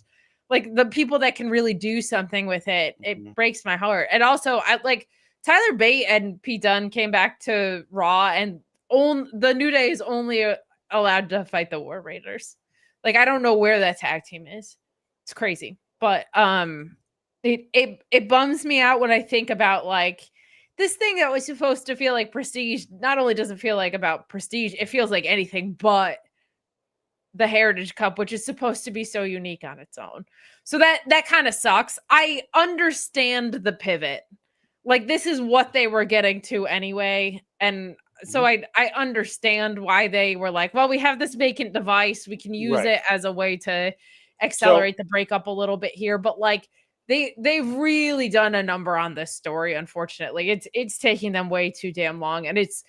like the people that can really do something with it, it breaks my heart. And also I like Tyler Bate and Pete Dunne came back to Raw, and the New Day is only allowed to fight the War Raiders. Like I don't know where that tag team is. It's crazy. But it bums me out when I think about like this thing that was supposed to feel like prestige. Not only does it feel like about prestige, it feels like anything but the Heritage Cup, which is supposed to be so unique on its own. So that kind of sucks. I understand the pivot. Like this is what they were getting to anyway. And so I understand why they were like, well, we have this vacant device. We can use it as a way to accelerate the breakup a little bit here. But like they've really done a number on this story. Unfortunately, it's taking them way too damn long. And it's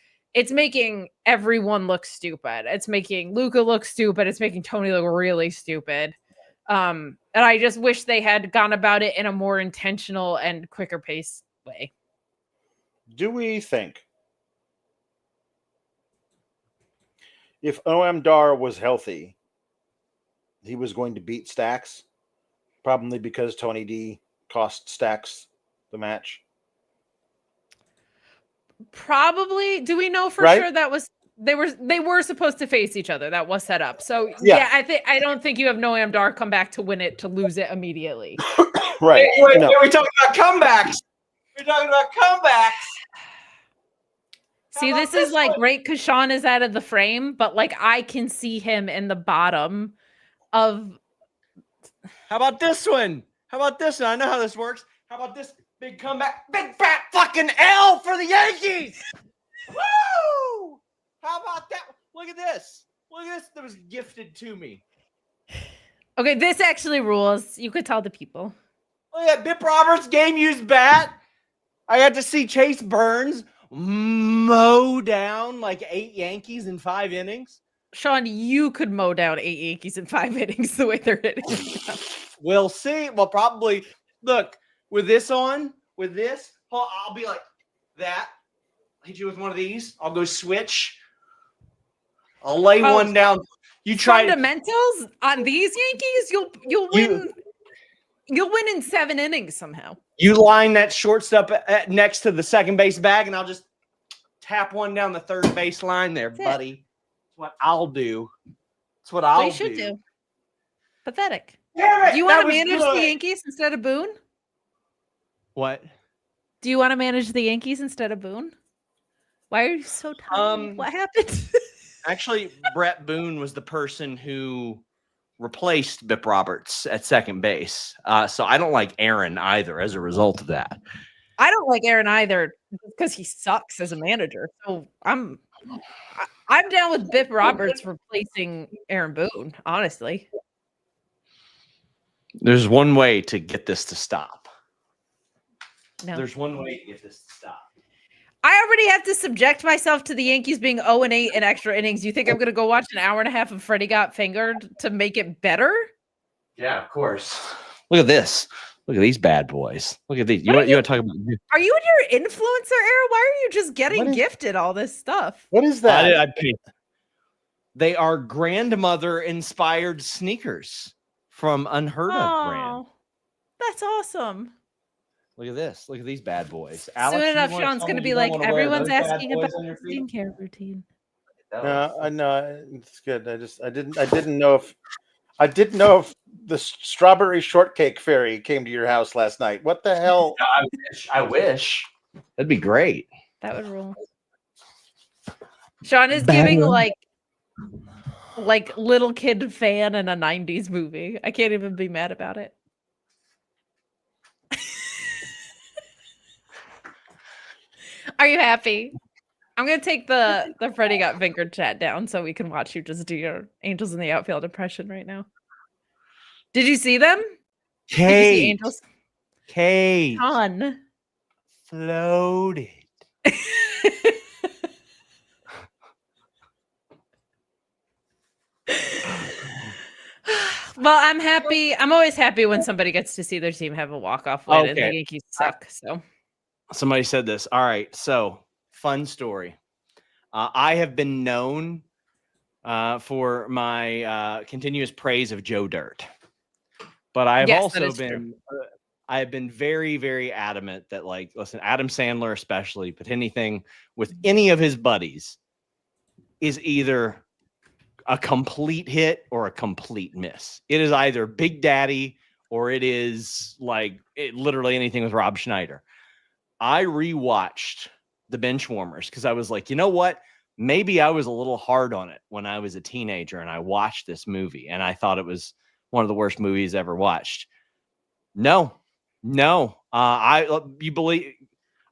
making everyone look stupid. It's making Luca look stupid. It's making Tony look really stupid. And I just wish they had gone about it in a more intentional and quicker pace way. Do we think if Noam Dar was healthy, he was going to beat Stacks? Probably because Tony D cost Stacks the match. Probably. Do we know for sure that was they were supposed to face each other? That was set up. So yeah, I don't think you have Noam Dar come back to win it to lose it immediately. Right. Wait, no. We're talking about comebacks. We're talking about comebacks. See, this is like great because Sean is out of the frame, but like I can see him in the bottom of. How about this one? How about this one? I know how this works. How about this big comeback? Big fat fucking L for the Yankees. Woo! How about that? Look at this. Look at this that was gifted to me. Okay, this actually rules. You could tell the people. Look at Bip Roberts' game-used bat. I got to see Chase Burns mow down like 8 Yankees in 5 innings. Sean, you could mow down 8 Yankees in 5 innings the way they're hitting. We'll see. Well, probably. Look, with this on, with this, I'll be like that. Hit you with one of these. I'll go switch. I'll lay one down. You try fundamentals on these Yankees. You'll win. You'll win in 7 innings somehow. You line that shortstop next to the second base bag, and I'll just tap one down the third base line there, buddy. That's what I'll do. That's what I'll do. You should do. Pathetic. Damn it, do you want to manage the Yankees instead of Boone? What? Do you want to manage the Yankees instead of Boone? Why are you so tired? What happened? Actually, Brett Boone was the person who replaced Bip Roberts at second base. So I don't like Aaron either as a result of that. I don't like Aaron either because he sucks as a manager. So I'm I'm down with Bip Roberts replacing Aaron Boone, honestly. There's one way to get this to stop. No. There's one way to get this to stop. I already have to subject myself to the Yankees being 0-8 in extra innings. You think I'm going to go watch an hour and a half of Freddie Got Fingered to make it better? Yeah, of course. Look at this. Look at these bad boys. Look at these. You want to talk about? Are you in your influencer era? Why are you just getting gifted all this stuff? What is that? They are grandmother-inspired sneakers from Unheard of brand. That's awesome. Look at this. Look at these bad boys. Soon enough, Sean's going to be like, everyone's asking about the skincare routine. No, I know it's good. I didn't know if the strawberry shortcake fairy came to your house last night. What the hell? I wish. That'd be great. That would rule. Sean is giving like little kid fan in a 90s movie. I can't even be mad about it. Are you happy? I'm gonna take the Freddie Got Fingered chat down so we can watch you just do your Angels in the Outfield impression right now. Did you see them? Kate. Did you see Angels? Kate. Ton. Floated. Well, I'm happy. I'm always happy when somebody gets to see their team have a walk-off win and the Yankees suck. So somebody said this. All right. So fun story. I have been known for my continuous praise of Joe Dirt. But I have also been I have been very, very adamant that, like, listen, Adam Sandler especially, but anything with any of his buddies is either a complete hit or a complete miss. It is either Big Daddy or it is literally anything with Rob Schneider. I rewatched The Benchwarmers because I was like, you know what? Maybe I was a little hard on it when I was a teenager and I watched this movie and I thought it was one of the worst movies ever watched. No. You believe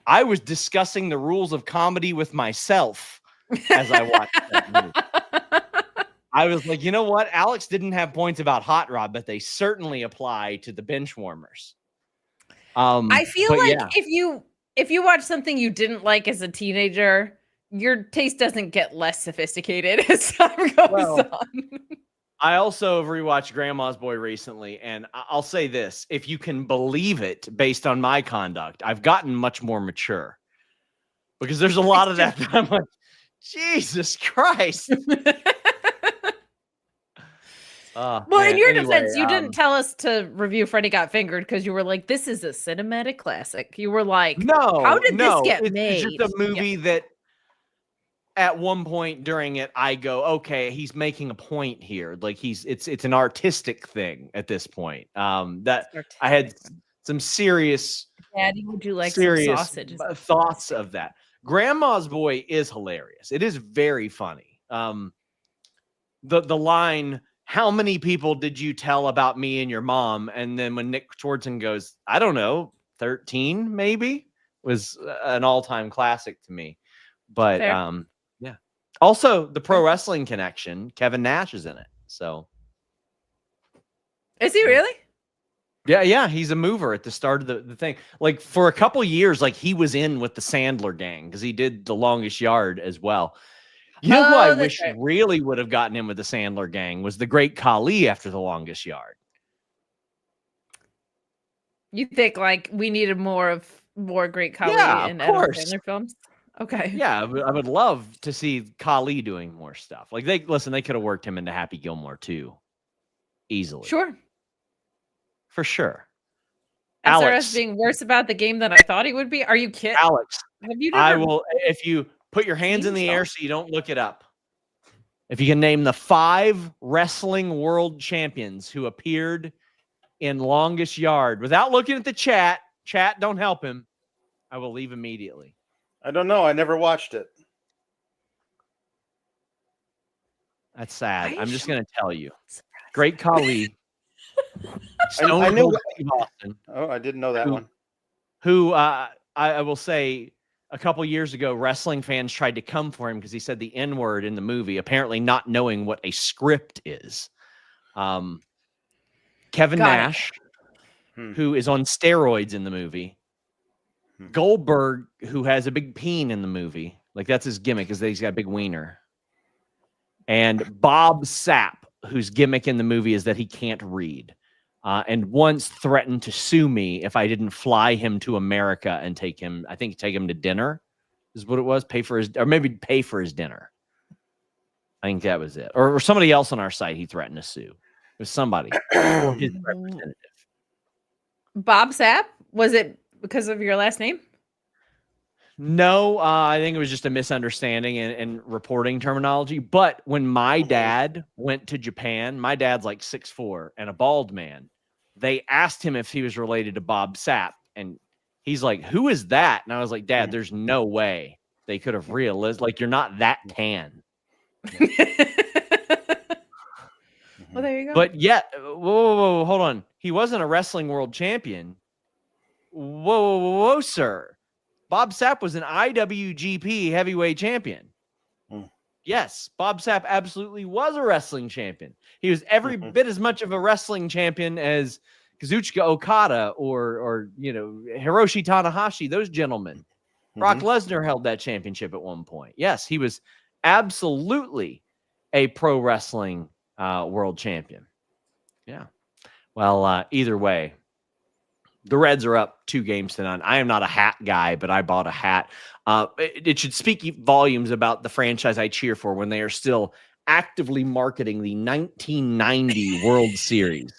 I was discussing the rules of comedy with myself as I watched that movie. I was like, you know what? Alex didn't have points about Hot Rod, but they certainly apply to The Benchwarmers. I feel like if you watch something you didn't like as a teenager, your taste doesn't get less sophisticated as time goes on. I also have rewatched Grandma's Boy recently, and I'll say this. If you can believe it, based on my conduct, I've gotten much more mature. Because there's a lot of that I'm like, Jesus Christ. In your defense, you didn't tell us to review Freddie Got Fingered because you were like, this is a cinematic classic. You were like, no, how did this get made? It's just a movie that at one point during it, I go, okay, he's making a point here. Like it's an artistic thing at this point. That I had some serious, Daddy, would you like some sausage? Thoughts of that. Grandma's Boy is hilarious. It is very funny. The line, how many people did you tell about me and your mom? And then when Nick Swardson goes, I don't know, 13 maybe, was an all-time classic to me. But yeah. Also, the Pro Wrestling Connection, Kevin Nash is in it. So is he really? Yeah, he's a mover at the start of the thing. Like for a couple years, like he was in with the Sandler gang because he did The Longest Yard as well. You know who I wish really would have gotten in with the Sandler gang was the Great Khali after The Longest Yard. You think like we needed more Great Khali in Adam Sandler films? Okay. Yeah, I would love to see Khali doing more stuff. Like they could have worked him into Happy Gilmore too, easily. Sure. For sure. SRS Alex, being worse about the game than I thought he would be. Are you kidding? Alex, I will if you put your hands in the air so you don't look it up. If you can name the 5 wrestling world champions who appeared in Longest Yard without looking at the chat, don't help him. I will leave immediately. I don't know. I never watched it. That's sad. I'm just going to tell you. Great Khali. I knew Austin. Oh, I didn't know that one. Who I will say a couple years ago, wrestling fans tried to come for him because he said the N-word in the movie, apparently not knowing what a script is. Kevin Nash, who is on steroids in the movie. Goldberg, who has a big peen in the movie. Like, that's his gimmick, is that he's got a big wiener. And Bob Sapp, whose gimmick in the movie is that he can't read. And once threatened to sue me if I didn't fly him to America and take him to dinner, is what it was. Pay for his dinner. I think that was it. Or somebody else on our site he threatened to sue. It was somebody. His representative. Bob Sapp? Was it because of your last name? No, I think it was just a misunderstanding in reporting terminology. But when my dad went to Japan, my dad's like 6'4" and a bald man. They asked him if he was related to Bob Sapp, and he's like, "Who is that?" And I was like, "Dad, there's no way they could have realized. Like, you're not that tan." Well, there you go. But yet, whoa, hold on. He wasn't a wrestling world champion. Whoa, sir. Bob Sapp was an IWGP heavyweight champion. Yes, Bob Sapp absolutely was a wrestling champion. He was every bit as much of a wrestling champion as Kazuchika Okada or Hiroshi Tanahashi, those gentlemen. Brock Lesnar held that championship at one point. Yes, he was absolutely a pro wrestling world champion. Yeah. Well, either way, the Reds are up 2-0. I am not a hat guy, but I bought a hat. It should speak volumes about the franchise I cheer for when they are still actively marketing the 1990 World Series.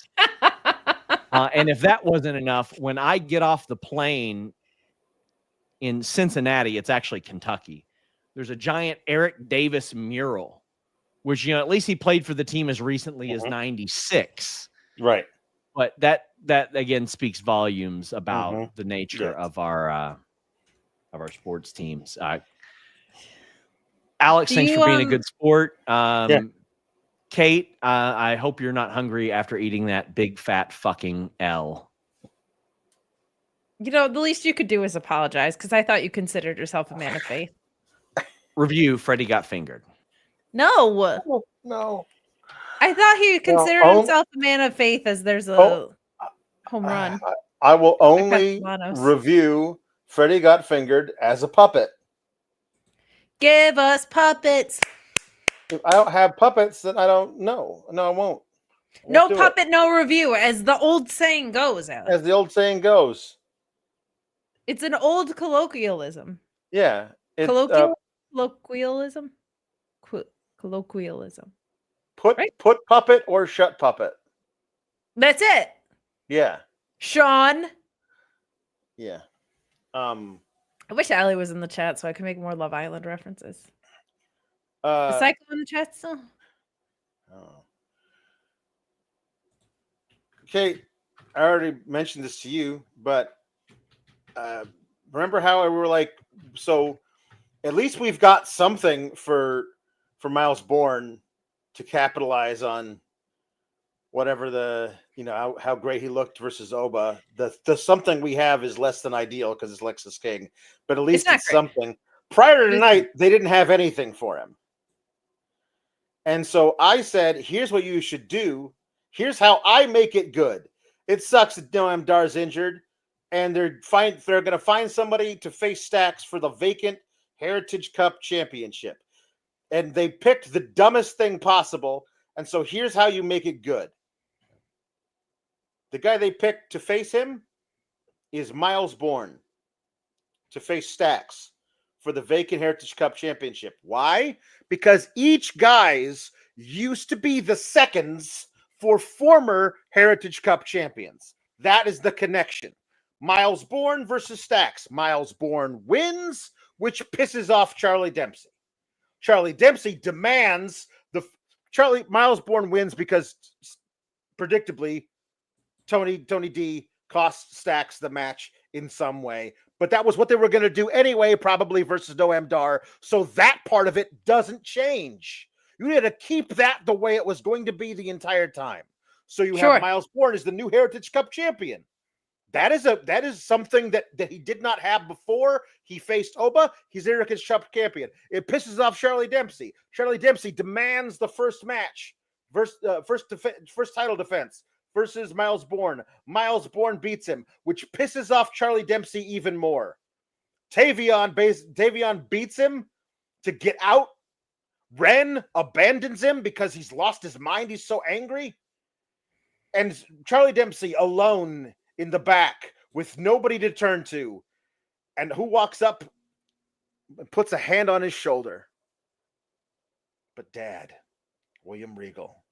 And if that wasn't enough, when I get off the plane in Cincinnati, it's actually Kentucky, there's a giant Eric Davis mural, which, at least he played for the team as recently as 96. Right. But that again speaks volumes about the nature of our sports teams. Alex, thanks for being a good sport. Kate, I hope you're not hungry after eating that big fat fucking L. The least you could do is apologize, because I thought you considered yourself a man of faith. Review: Freddie got fingered. No. I thought he considered himself a man of faith, as there's a home run. I will only review Freddie got fingered as a puppet. Give us puppets. If I don't have puppets, then I don't know. No, I won't. No puppet, no review, as the old saying goes, Alex. As the old saying goes. It's an old colloquialism. Yeah. Colloquialism? Colloquialism. Put puppet or shut puppet. That's it. Yeah. Sean. Yeah. I wish Allie was in the chat so I could make more Love Island references. Is Psycho in the chat still? Oh. Kate, I already mentioned this to you, but remember how we were like, so at least we've got something for Miles Bourne to capitalize on whatever how great he looked versus Oba. The something we have is less than ideal because it's Lexis King, but at least it's something. Prior to tonight, they didn't have anything for him. And so I said, here's what you should do. Here's how I make it good. It sucks that Noam Dar's injured, and they're going to find somebody to face Stacks for the vacant Heritage Cup Championship. And they picked the dumbest thing possible. And so here's how you make it good. The guy they picked to face him is Miles Bourne to face Stacks for the vacant Heritage Cup Championship. Why? Because each guy's used to be the seconds for former Heritage Cup champions. That is the connection. Miles Bourne versus Stacks. Miles Bourne wins, which pisses off Charlie Dempsey. Charlie Dempsey demands Miles Bourne wins because predictably Tony D cost Stacks the match in some way. But that was what they were going to do anyway, probably versus Noam Dar. So that part of it doesn't change. You need to keep that the way it was going to be the entire time. So you have Miles Bourne as the new Heritage Cup champion. That is something that he did not have before he faced Oba. He's America's champion. It pisses off Charlie Dempsey. Charlie Dempsey demands the first match, first title defense versus Miles Bourne. Miles Bourne beats him, which pisses off Charlie Dempsey even more. Tavian beats him to get out. Ren abandons him because he's lost his mind. He's so angry. And Charlie Dempsey alone in the back with nobody to turn to. And who walks up and puts a hand on his shoulder? But Dad, William Regal,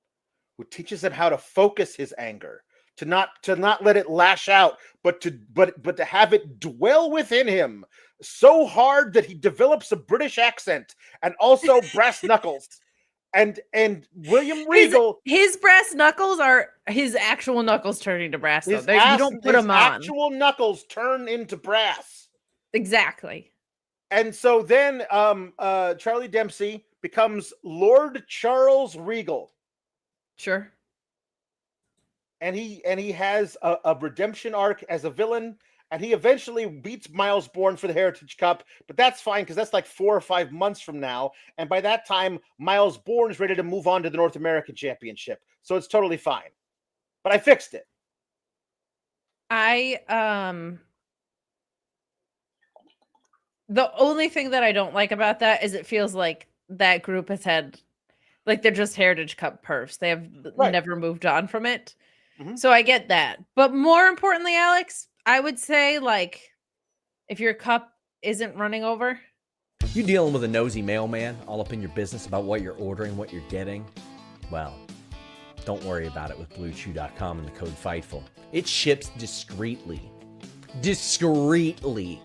who teaches him how to focus his anger, to not let it lash out, but to have it dwell within him so hard that he develops a British accent and also brass knuckles. And William Regal, his brass knuckles are his actual knuckles turning to brass. You don't put them on. Actual knuckles turn into brass. Exactly. And so then Charlie Dempsey becomes Lord Charles Regal. Sure. And he has a redemption arc as a villain. And he eventually beats Miles Bourne for the Heritage Cup, but that's fine because that's like 4 or 5 months from now. And by that time, Miles Bourne is ready to move on to the North American Championship. So it's totally fine. But I fixed it. The only thing that I don't like about that is it feels like that group has had, like, they're just Heritage Cup perfs. They have never moved on from it. Mm-hmm. So I get that. But more importantly, Alex, I would say, like, if your cup isn't running over. You dealing with a nosy mailman all up in your business about what you're ordering, what you're getting? Well, don't worry about it with BlueChew.com and the code FIGHTFUL. It ships discreetly. Discreetly.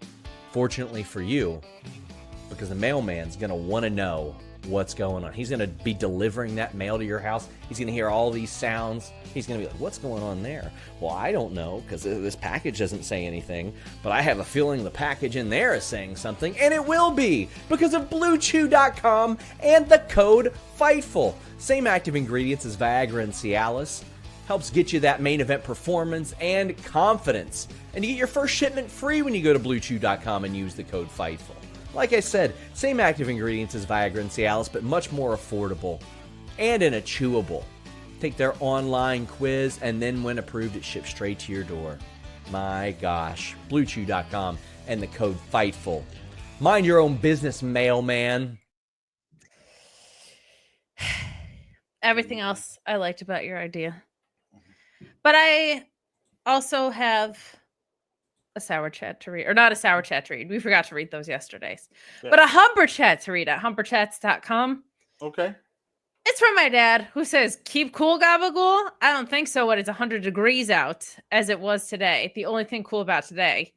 Fortunately for you, because the mailman's going to want to know what's going on. He's going to be delivering that mail to your house. He's going to hear all these sounds. He's going to be like, what's going on there? Well, I don't know because this package doesn't say anything, but I have a feeling the package in there is saying something, and it will be because of BlueChew.com and the code FIGHTFUL. Same active ingredients as Viagra and Cialis. Helps get you that main event performance and confidence. And you get your first shipment free when you go to BlueChew.com and use the code FIGHTFUL. Like I said, same active ingredients as Viagra and Cialis, but much more affordable and in a chewable. Take their online quiz, and then when approved, it ships straight to your door. My gosh. BlueChew.com and the code FIGHTFUL. Mind your own business, mailman. Everything else I liked about your idea. But I also have a sour chat to read, or not a sour chat to read. We forgot to read those yesterday's, but a humper chat to read at humperchats.com. Okay. It's from my dad, who says, keep cool, Gabagool. I don't think so when it's 100 degrees out as it was today. The only thing cool about today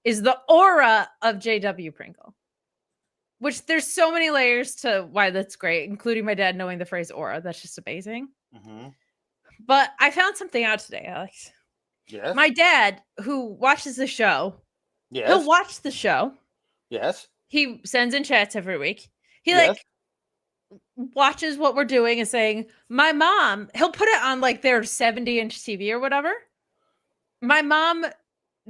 is the aura of JW Pringle, which there's so many layers to why that's great, including my dad knowing the phrase aura. That's just amazing. Mm-hmm. But I found something out today, Alex. Yes. My dad, who watches the show, yes, he'll watch the show. Yes. He sends in chats every week. He like watches what we're doing and saying, my mom, he'll put it on like their 70-inch TV or whatever. My mom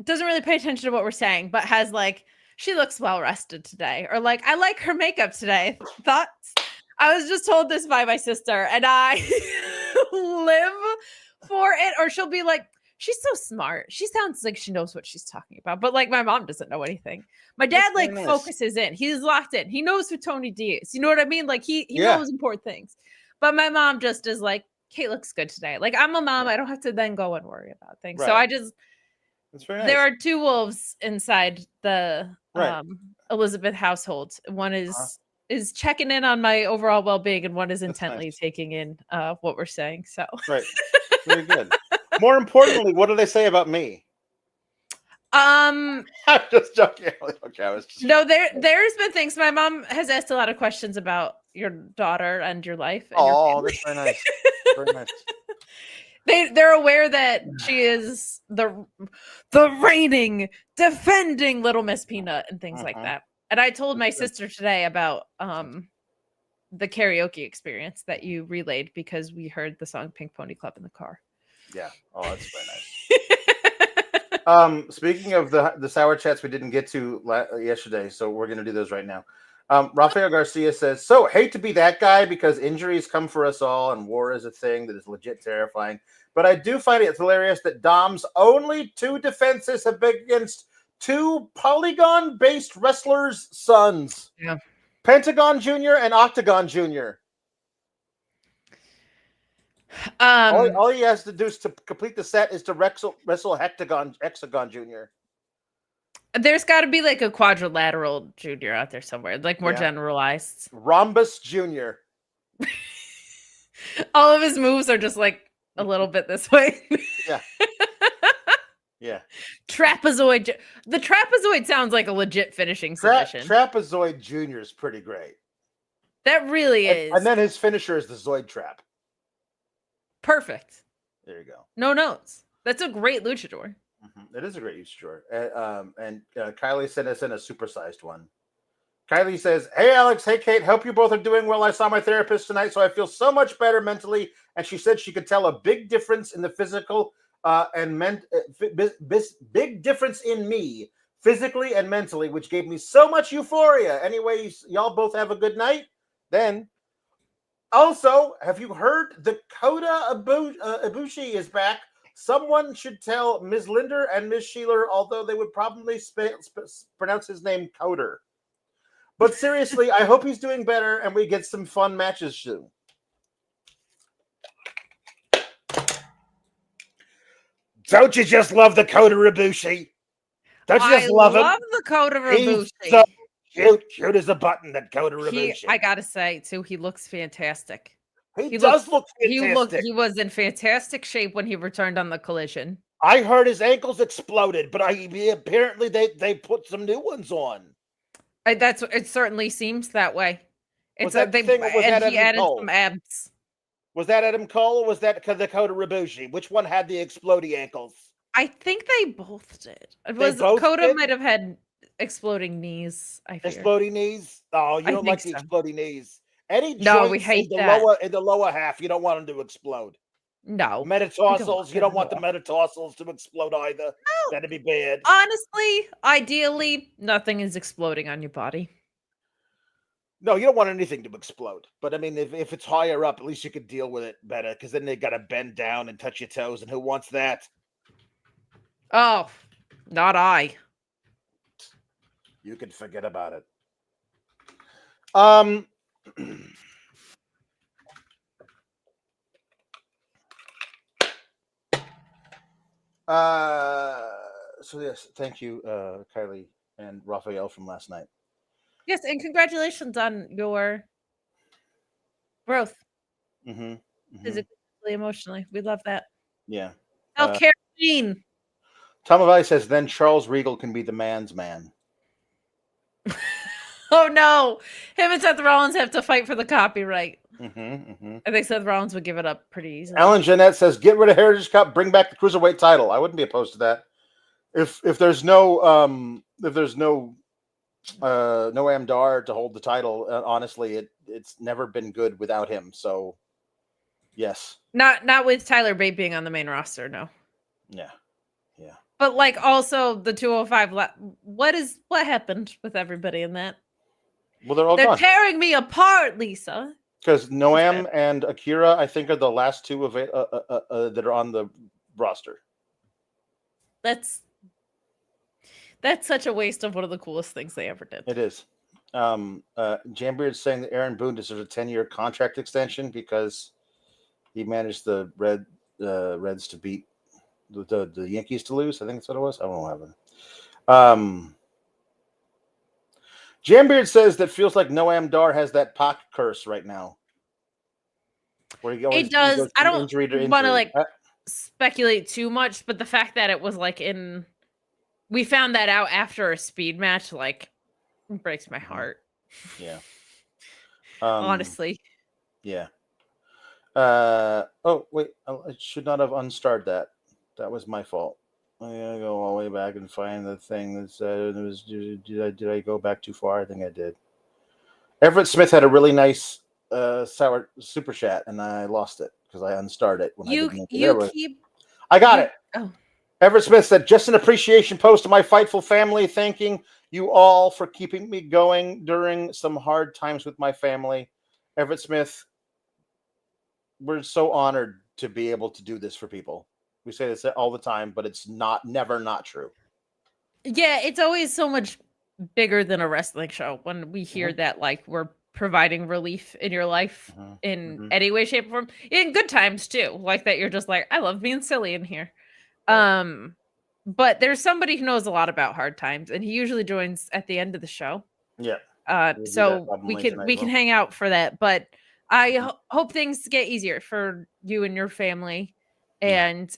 doesn't really pay attention to what we're saying, but has like, she looks well rested today. Or like, I like her makeup today. Thoughts? I was just told this by my sister and I live for it. Or she'll be like, she's so smart. She sounds like she knows what she's talking about. But like my mom doesn't know anything. My dad like focuses in. He's locked in. He knows who Tony D is. You know what I mean? Like he knows important things. But my mom just is like, Kate looks good today. Like I'm a mom. I don't have to then go and worry about things. Right. So I just, that's very nice. There are two wolves inside the Elizabeth household. One is checking in on my overall well-being, and one is intently taking in what we're saying. So right. Very good. More importantly, what do they say about me? I'm just joking. Okay, no, there's been things. My mom has asked a lot of questions about your daughter and your life. And that's very nice. Very nice. They're aware that she is the reigning, defending Little Miss Peanut and things like that. And I told my sister today about the karaoke experience that you relayed because we heard the song Pink Pony Club in the car. Yeah. Oh, that's very nice. Speaking of the sour chats we didn't get to yesterday, so we're going to do those right now. Rafael Garcia says, so hate to be that guy because injuries come for us all and war is a thing that is legit terrifying. But I do find it hilarious that Dom's only 2 defenses have been against 2 Polygon-based wrestlers' sons. Yeah. Pentagon Jr. and Octagon Jr. All he has to do is to complete the set is to wrestle Hexagon Jr. There's got to be like a quadrilateral junior out there somewhere, like more generalized. Rhombus Jr. All of his moves are just like a little bit this way. Yeah. Yeah. Trapezoid. The trapezoid sounds like a legit finishing submission. Trapezoid Jr. is pretty great. That really is. And then his finisher is the Zoid Trap. Perfect. There you go. No notes. That's a great luchador. It is a great luchador. And Kylie sent us in a supersized one. Kylie says, hey, Alex. Hey, Kate. Hope you both are doing well. I saw my therapist tonight, so I feel so much better mentally. And she said she could tell a big difference in the physical big difference in me physically and mentally, which gave me so much euphoria. Anyway, y'all both have a good night. Then, also, have you heard the Kota Ibushi is back? Someone should tell Ms. Linder and Ms. Sheeler, although they would probably pronounce his name Coder. But seriously, I hope he's doing better and we get some fun matches soon. Don't you just love the Kota Ibushi? Don't you just love him? I love the Kota Ibushi. He's so cute as a button, that Kota Ibushi. I gotta say, too, he looks fantastic. He does look fantastic. He was in fantastic shape when he returned on the Collision. I heard his ankles exploded, but apparently they put some new ones on. It certainly seems that way. He added some abs. Was that Adam Cole or was that the Kota Ibushi? Which one had the exploding ankles? I think they both did. Kota might have had exploding knees. I fear. Exploding knees? Oh, you don't like the exploding knees. Any we hate that. In the lower half, you don't want them to explode. No. Metatarsals, you don't want the metatarsals to explode either. No. That'd be bad. Honestly, ideally, nothing is exploding on your body. No, you don't want anything to explode. But I mean, if it's higher up, at least you could deal with it better, because then they got to bend down and touch your toes, and who wants that? Oh, not I. You can forget about it. So yes, thank you, Kylie and Raphael from last night. Yes, and congratulations on your growth. Physically, emotionally. We love that. Yeah. Carolyn. Tom Avai says, then Charles Regal can be the man's man. Oh no. Him and Seth Rollins have to fight for the copyright. I think Seth Rollins would give it up pretty easily. Alan Jeanette says, get rid of Heritage Cup, bring back the Cruiserweight title. I wouldn't be opposed to that. If there's no Noam Dar to hold the title, honestly, it's never been good without him. So, yes. Not with Tyler Bate being on the main roster, no. Yeah. But like also the 205, what happened with everybody in that? Well, they're all They're gone. tearing me apart, Lisa. Because Noam and Akira, I think, are the last two that are on the roster. That's such a waste of one of the coolest things they ever did. It is. Jambeard's saying that Aaron Boone deserves a 10-year contract extension because he managed the Reds to beat the Yankees to lose. I think that's what it was. I don't know what happened. Jambeard says that feels like Noam Dar has that Pac curse right now. Where he always, it does. He goes I don't want to speculate too much, but the fact that it was like we found that out after a speed match, like, breaks my heart. Yeah. Honestly. Yeah. Oh wait, I should not have unstarred that. That was my fault. I gotta go all the way back and find the thing that said it was. Did I go back too far? I think I did. Everett Smith had a really nice sour super chat, and I lost it because I unstarred it when I didn't. I got it. Oh. Everett Smith said, just an appreciation post to my Fightful family, thanking you all for keeping me going during some hard times with my family. Everett Smith, we're so honored to be able to do this for people. We say this all the time, but it's never not true. Yeah, it's always so much bigger than a wrestling show when we hear that, like, we're providing relief in your life in any way, shape, or form. In good times too, like that you're just like, I love being silly in here. But there's somebody who knows a lot about hard times, and he usually joins at the end of the show. Yeah. So we can hang out for that. But I hope things get easier for you and your family. And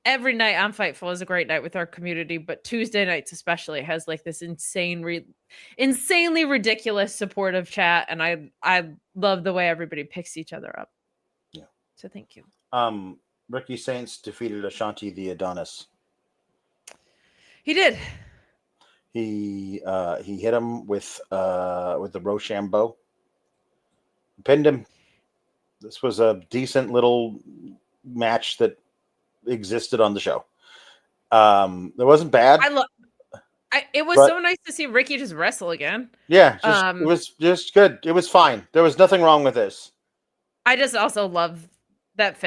every night on Fightful is a great night with our community, but Tuesday nights especially has like this insanely ridiculous supportive chat, and I love the way everybody picks each other up. Yeah. So thank you. Ricky Saints defeated Ashanti the Adonis. He did. He hit him with the Rochambeau. Pinned him. This was a decent little match that existed on the show. It wasn't bad. It was so nice to see Ricky just wrestle again. Yeah, it was just good. It was fine. There was nothing wrong with this. I just also love that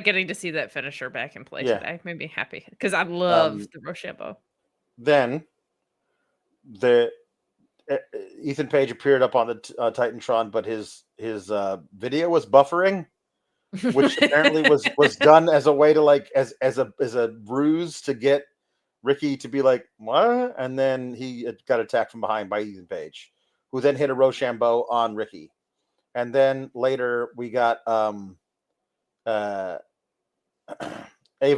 getting to see that finisher back in play today made me happy because I love the Rochambeau. Then Ethan Page appeared up on the Titantron, but his video was buffering, which apparently was done as a way to like as a ruse to get Ricky to be like, what? And then he got attacked from behind by Ethan Page, who then hit a Rochambeau on Ricky. And then later we got Ava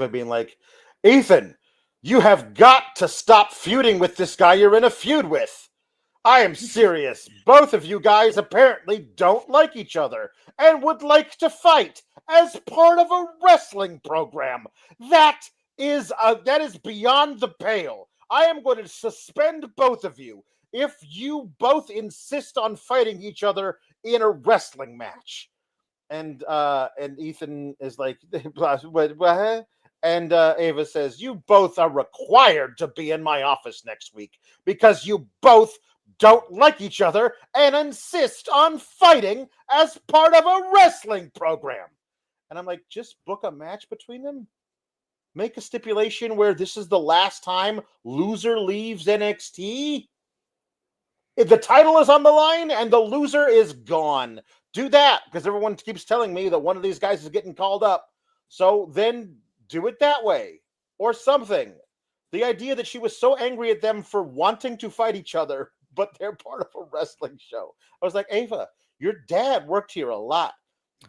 being like, Ethan, you have got to stop feuding with this guy you're in a feud with. I am serious. Both of you guys apparently don't like each other and would like to fight as part of a wrestling program. That is beyond the pale. I am going to suspend both of you if you both insist on fighting each other in a wrestling match. And Ethan is like, and Ava says, you both are required to be in my office next week because you both don't like each other and insist on fighting as part of a wrestling program. And I'm like, just book a match between them. Make a stipulation where this is the last time loser leaves NXT. If the title is on the line and the loser is gone, do that, because everyone keeps telling me that one of these guys is getting called up. So then do it that way or something. The idea that she was so angry at them for wanting to fight each other, but they're part of a wrestling show. I was like, Ava, your dad worked here a lot.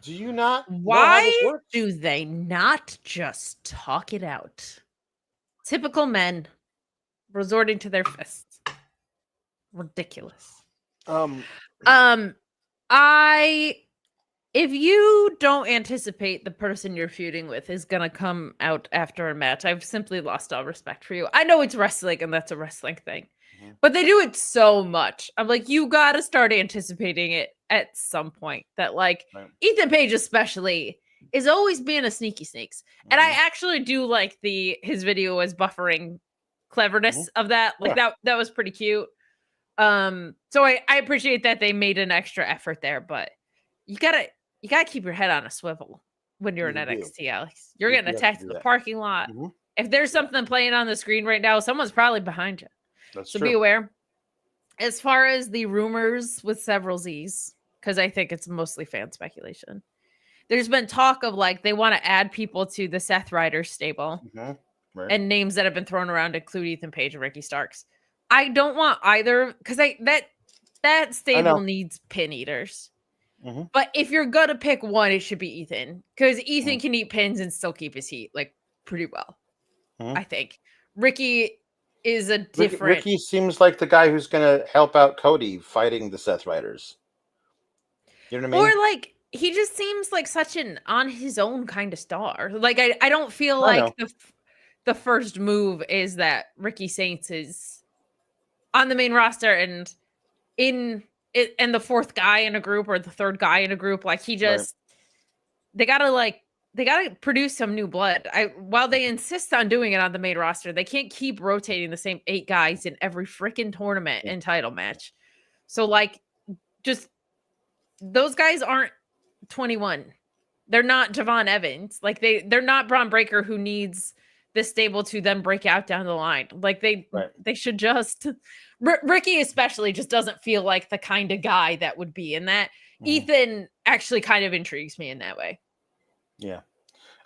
Do you not know how this works? Do they not just talk it out? Typical men resorting to their fists. Ridiculous. If you don't anticipate the person you're feuding with is gonna come out after a match, I've simply lost all respect for you. I know it's wrestling and that's a wrestling thing, but they do it so much. I'm like, you gotta start anticipating it at some point. That like Ethan Page especially is always being a sneaky snakes, and I actually do like his video as buffering cleverness of that. Like that was pretty cute. So I appreciate that they made an extra effort there, but you gotta keep your head on a swivel when you're in NXT, Alex. You're getting attacked in the parking lot. If there's something playing on the screen right now, someone's probably behind you. That's so true. Be aware. As far as the rumors with several Z's, because I think it's mostly fan speculation, there's been talk of like they want to add people to the Seth Ryder stable, and names that have been thrown around include Ethan Page and Ricky Starks. I don't want either because that stable needs pin eaters. But if you're gonna pick one, it should be Ethan, because Ethan can eat pins and still keep his heat like pretty well. I think Ricky is a different. Ricky seems like the guy who's gonna help out Cody fighting the Seth Riders. You know what I mean? Or like he just seems like such an on his own kind of star. Like I don't feel like the first move is that Ricky Saints is on the main roster and in it and the fourth guy in a group or the third guy in a group. Like he just they gotta like to produce some new blood. While they insist on doing it on the main roster, they can't keep rotating the same 8 guys in every freaking tournament and title match. So like, just those guys aren't 21. They're not Javon Evans. Like they're not Braun Breaker who needs this stable to then break out down the line. Like they should just Ricky especially just doesn't feel like the kind of guy that would be in that. Ethan actually kind of intrigues me in that way. Yeah.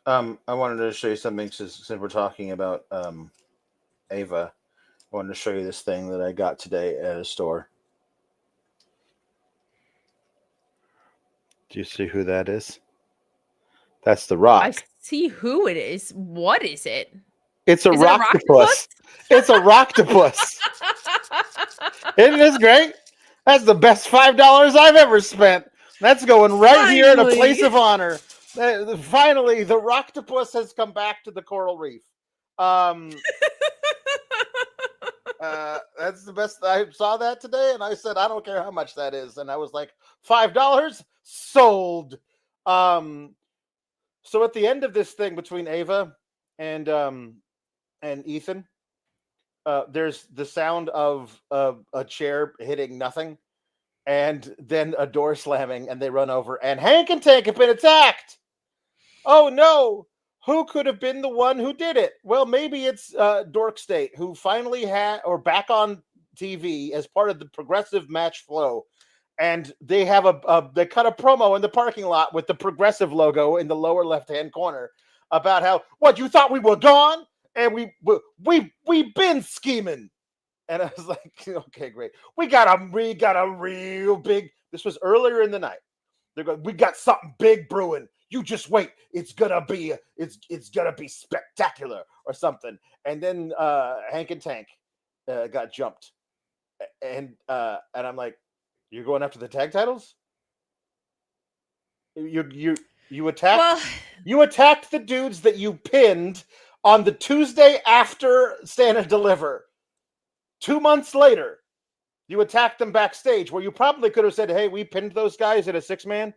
I wanted to show you something since we're talking about Ava. I wanted to show you this thing that I got today at a store. Do you see who that is? That's the Rock. I see who it is. What is it? It's a rocktopus. It's a rocktopus. Isn't this great? That's the best $5 I've ever spent. That's going right here in a place of honor. Finally, the rocktopus has come back to the coral reef. That's the best. I saw that today, and I said, I don't care how much that is. And I was like, $5 sold. So at the end of this thing between Ava and Ethan, there's the sound of a chair hitting nothing, and then a door slamming, and they run over, and Hank and Tank have been attacked. Oh no! Who could have been the one who did it? Well, maybe it's Dork State, who finally back on TV as part of the progressive match flow. And they have they cut a promo in the parking lot with the Progressive logo in the lower left-hand corner about how, what, you thought we were gone? And we've been scheming. And I was like, okay, great. We got a real big, this was earlier in the night. They're going, we got something big brewing. You just wait. It's gonna be spectacular or something. And then Hank and Tank got jumped. And I'm like, you're going after the tag titles? You attacked the dudes that you pinned on the Tuesday after Stand and Deliver. 2 months later, you attacked them backstage, where you probably could have said, hey, we pinned those guys in a 6-man,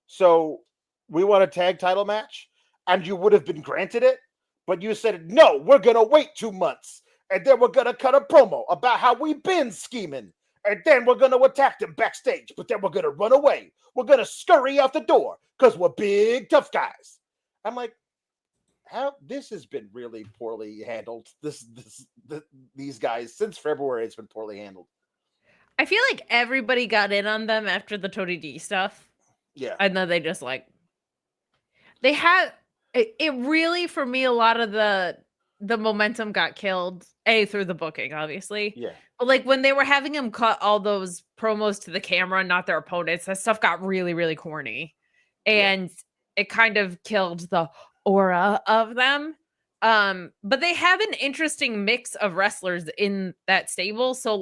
so we want a tag title match, and you would have been granted it. But you said, no, we're going to wait 2 months, and then we're going to cut a promo about how we've been scheming. And then we're going to attack them backstage, but then we're going to run away. We're going to scurry out the door because we're big, tough guys. I'm like, this has been really poorly handled. These guys, since February, it's been poorly handled. I feel like everybody got in on them after the Tony D stuff. Yeah. And then they just they had it really, for me, a lot of the momentum got killed, through the booking, obviously. Yeah. But when they were having them cut all those promos to the camera, not their opponents, that stuff got really, really corny. And it kind of killed the aura of them. But they have an interesting mix of wrestlers in that stable. So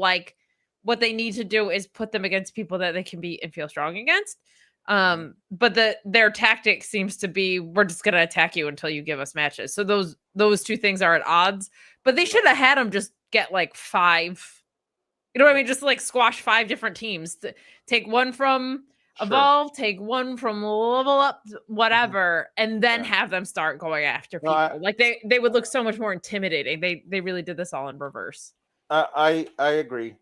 what they need to do is put them against people that they can beat and feel strong against. But their tactic seems to be, we're just going to attack you until you give us matches. So those two things are at odds, but they should have had them just get 5, you know what I mean? Just squash 5 different teams. Take one from Evolve, take one from Level Up, whatever, and then have them start going after people. They would look so much more intimidating. They really did this all in reverse. I agree.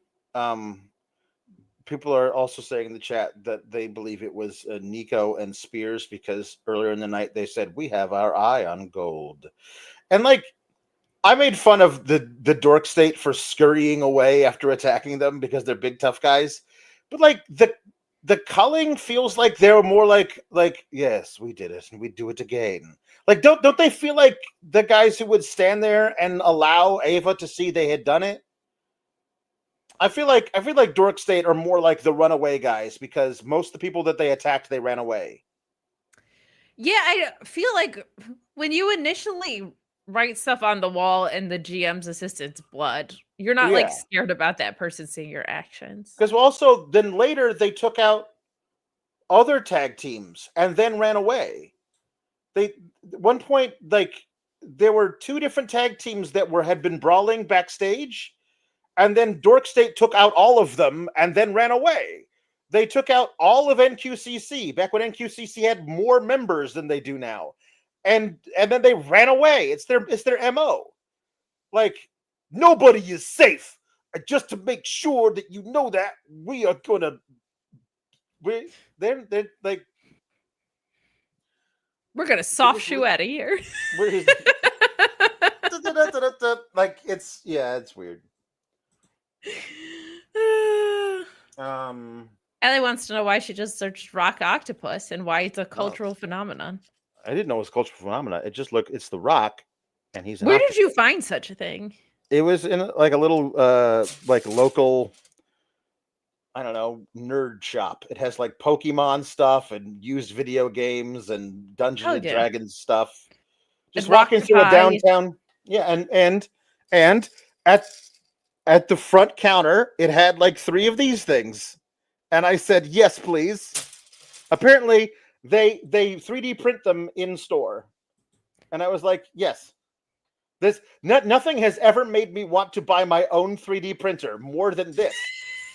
People are also saying in the chat that they believe it was Nico and Spears, because earlier in the night they said, we have our eye on gold. And I made fun of the Dork State for scurrying away after attacking them because they're big, tough guys. But the culling feels like they're more like, yes, we did it and we do it again. Don't they feel like the guys who would stand there and allow Ava to see they had done it? I feel like Dork State are more like the runaway guys, because most of the people that they attacked, they ran away. Yeah, I feel like when you initially write stuff on the wall in the GM's assistant's blood, you're not scared about that person seeing your actions. Because also then later they took out other tag teams and then ran away. At one point, there were 2 different tag teams that had been brawling backstage. And then Dork State took out all of them and then ran away. They took out all of NQCC back when NQCC had more members than they do now. and then they ran away. It's their MO. Like, nobody is safe. And just to make sure that you know that, we are gonna they're like, we're gonna soft shoe out of here. Like, it's weird. Ellie wants to know why she just searched Rock Octopus and why it's a cultural phenomenon. I didn't know it was a cultural phenomenon. It's The Rock, and he's Where did you find such a thing? It was in like a little like local, I don't know, nerd shop. It has like Pokemon stuff and used video games and Dungeons and Dragons stuff. Just walking through a downtown. Yeah, and at the front counter, it had like 3 of these things. And I said, yes, please. Apparently, they 3D print them in store. And I was like, yes. Nothing has ever made me want to buy my own 3D printer more than this.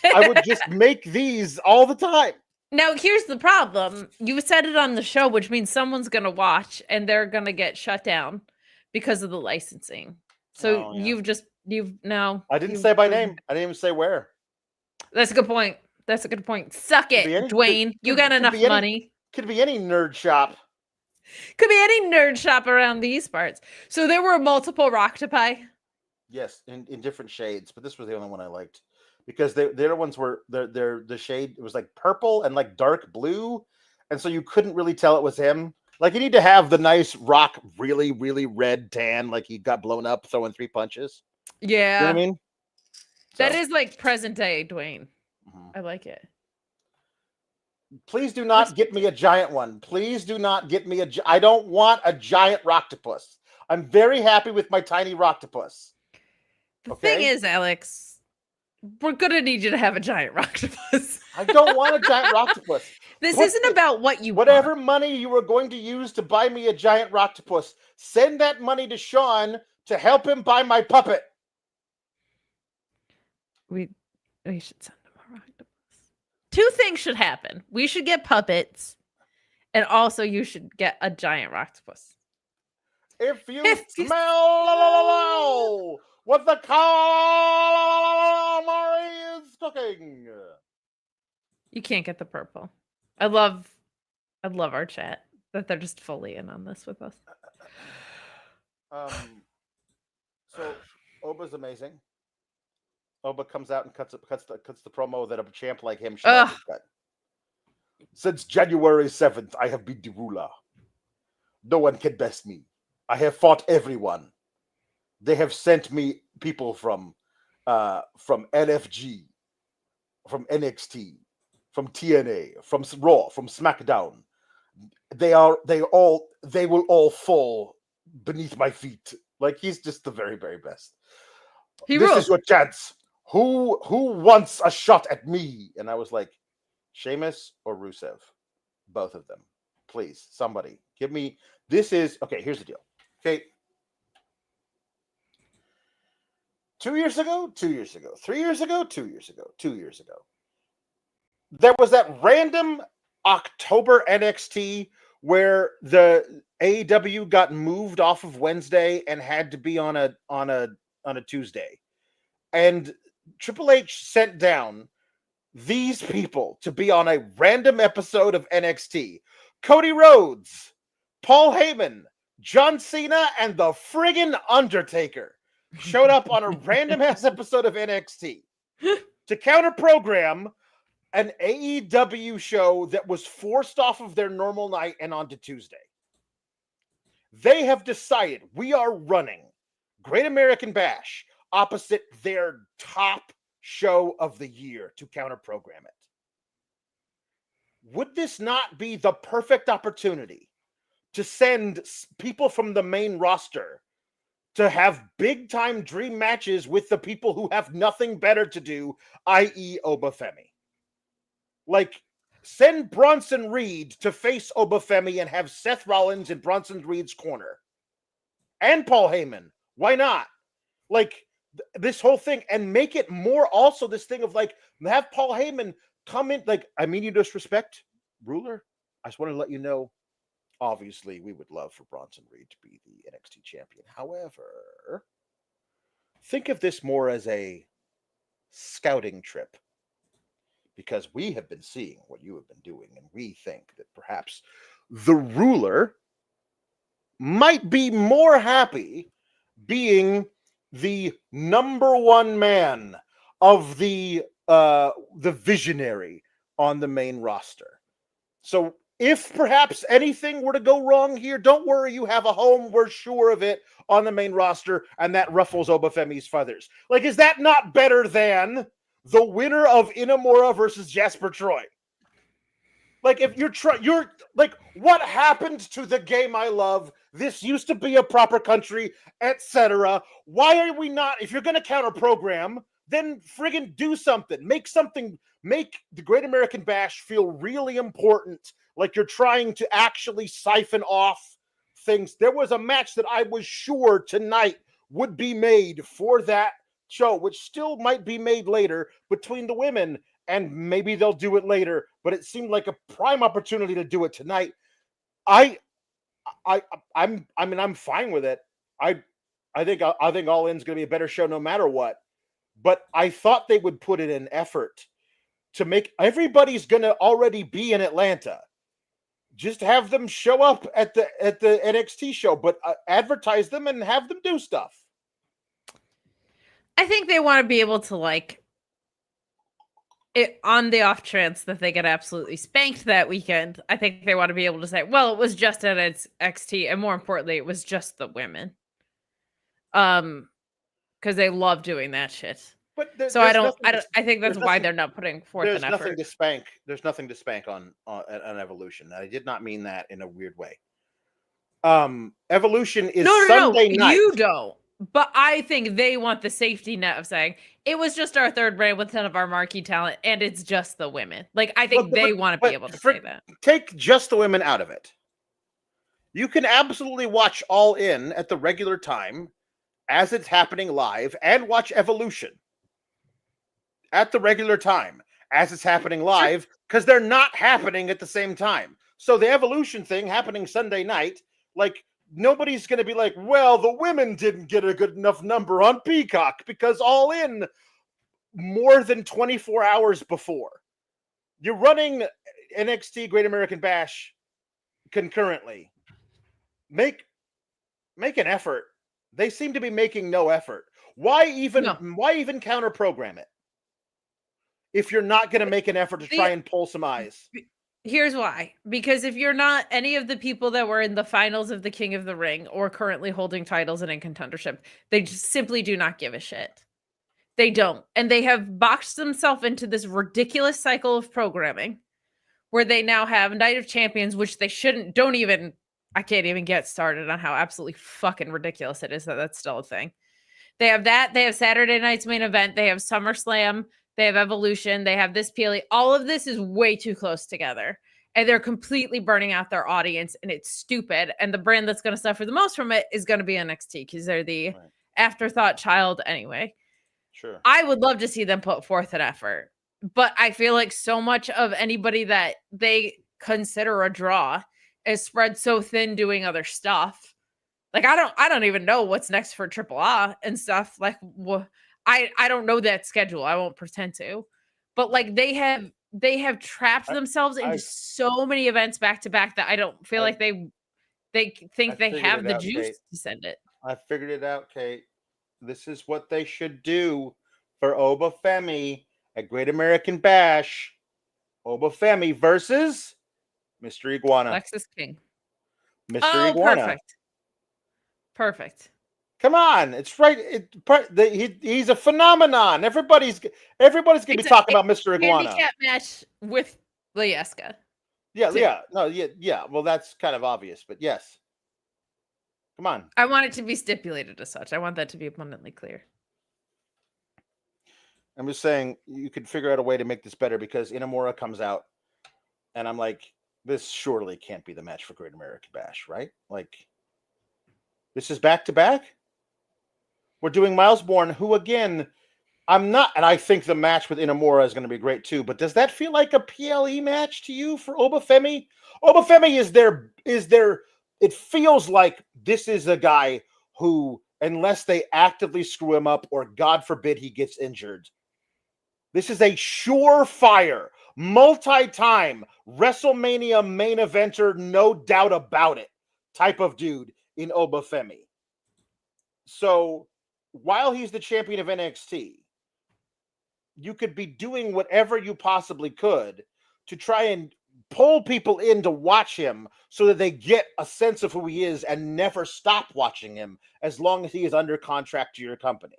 I would just make these all the time. Now, here's the problem. You said it on the show, which means someone's going to watch and they're going to get shut down because of the licensing. So I didn't say by name. I didn't even say where. That's a good point. Suck it, Dwayne. You got enough money. Could be any nerd shop. Could be any nerd shop around these parts. So there were multiple Roctopi. Yes, in different shades, but this was the only one I liked because the other ones were the shade. It was like purple and like dark blue, and so you couldn't really tell it was him. Like, you need to have the nice Rock, really, really red tan, like he got blown up throwing 3 punches. Yeah, you know what I mean. That is like present day Dwayne. I like it. Please do not get me a giant one. Please do not get me I don't want a giant Roctopus. I'm very happy with my tiny Roctopus. The thing is, Alex, we're going to need you to have a giant Roctopus. I don't want a giant Roctopus. This isn't about what you Whatever want. money you are going to use to buy me a giant Roctopus, send that money to Sean to help him buy my puppet. We should send him a Roctopus. 2 things should happen. We should get puppets, and also you should get a giant Roctopus. If you smell what the calamari is cooking. You can't get the purple. I love our chat that they're just fully in on this with us. So Oba's amazing. Oba comes out and cuts the promo that a champ like him should have cut. Since January 7th, I have been the ruler. No one can best me. I have fought everyone. They have sent me people from LFG, from NXT, from TNA, from Raw, from SmackDown. They will all fall beneath my feet. Like, he's just the very, very best. This is your chance. Who wants a shot at me? And I was like, Sheamus or Rusev? Both of them. Please, somebody. Give me... This is... Okay, here's the deal. Okay. 2 years ago, 3 years ago, 2 years ago, 2 years ago. There was that random October NXT where the AEW got moved off of Wednesday and had to be on a Tuesday. And Triple H sent down these people to be on a random episode of NXT. Cody Rhodes, Paul Heyman, John Cena, and the friggin' Undertaker showed up on a random ass episode of NXT to counter program an AEW show that was forced off of their normal night and onto Tuesday. They have decided we are running Great American Bash opposite their top show of the year to counter program it. Would this not be the perfect opportunity to send people from the main roster to have big time dream matches with the people who have nothing better to do, i.e. Oba Femi? Like, send Bronson Reed to face Oba Femi and have Seth Rollins in Bronson Reed's corner. And Paul Heyman. Why not? Like, this whole thing, and make it more also this thing of like, have Paul Heyman come in. Like, I mean, you disrespect, ruler. I just want to let you know obviously we would love for Bronson Reed to be the NXT champion. However, think of this more as a scouting trip, because we have been seeing what you have been doing, and we think that perhaps the ruler might be more happy being the number one man of the visionary on the main roster. So if perhaps anything were to go wrong here, don't worry, you have a home, we're sure of it, on the main roster, and that ruffles Oba Femi's feathers. Like, is that not better than the winner of Inamura versus Jasper Troy? Like, if you're like, what happened to the game I love? This used to be a proper country, etc. Why are we not? If you're going to counter program, then friggin' do something. Make the Great American Bash feel really important. Like you're trying to actually siphon off things. There was a match that I was sure tonight would be made for that show, which still might be made later, between the women, and maybe they'll do it later, but it seemed like a prime opportunity to do it tonight. I'm fine with it. I think All In's going to be a better show no matter what. But I thought they would put in an effort to make everybody's going to already be in Atlanta. Just have them show up at the NXT show, but advertise them and have them do stuff. I think they want to be able to, like, it on the off chance that they get absolutely spanked that weekend. I think they want to be able to say, well, it was just at NXT, and more importantly, it was just the women. Because they love doing that shit. But so I think that's why they're not putting forth an effort. There's nothing to spank on Evolution. I did not mean that in a weird way. Evolution is Sunday night. You don't. But I think they want the safety net of saying it was just our third brand with 10 of our marquee talent, and it's just the women. Like, I think they want to be able to say that. Take just the women out of it. You can absolutely watch All In at the regular time as it's happening live, and watch Evolution at the regular time as it's happening live, because they're not happening at the same time. So the Evolution thing happening Sunday night, like, nobody's going to be like, well, the women didn't get a good enough number on Peacock because All In more than 24 hours before. You're running NXT Great American Bash concurrently. Make an effort. They seem to be making no effort. Why even counter program it if you're not going to make an effort to try and pull some eyes? Here's why. Because if you're not any of the people that were in the finals of the King of the Ring or currently holding titles and in contendership, they just simply do not give a shit. They don't. And they have boxed themselves into this ridiculous cycle of programming where they now have Night of Champions, which they I can't even get started on how absolutely fucking ridiculous it is that that's still a thing. They have that. They have Saturday night's main event. They have SummerSlam. They have Evolution. They have this PLE. All of this is way too close together. And they're completely burning out their audience. And it's stupid. And the brand that's going to suffer the most from it is going to be NXT because they're the afterthought child anyway. Sure. I would love to see them put forth an effort. But I feel like so much of anybody that they consider a draw is spread so thin doing other stuff. Like, I don't even know what's next for AAA and stuff. Like, I don't know that schedule. I won't pretend to. But like, they have trapped themselves into so many events back to back that I don't feel like they think they have the juice Kate. To send it. I figured it out, Kate. This is what they should do for Oba Femi at Great American Bash. Oba Femi versus Mr. Iguana. Lexis King. Mr. Iguana. Perfect. Come on, it's right. He's a phenomenon. Everybody's gonna be talking about Mr. Iguana. Handicap match with Lieska. Yeah. Well, that's kind of obvious, but yes. Come on. I want it to be stipulated as such. I want that to be abundantly clear. I'm just saying you could figure out a way to make this better because Inamura comes out, and I'm like, this surely can't be the match for Great American Bash, right? Like, this is back to back. We're doing Miles Bourne, who again, I'm not, and I think the match with Inamura is going to be great too. But does that feel like a PLE match to you for Oba Femi? Oba Femi is there. It feels like this is a guy who, unless they actively screw him up or God forbid he gets injured, this is a surefire, multi-time WrestleMania main eventer, no doubt about it, type of dude in Oba Femi. So while he's the champion of NXT, you could be doing whatever you possibly could to try and pull people in to watch him so that they get a sense of who he is and never stop watching him as long as he is under contract to your company.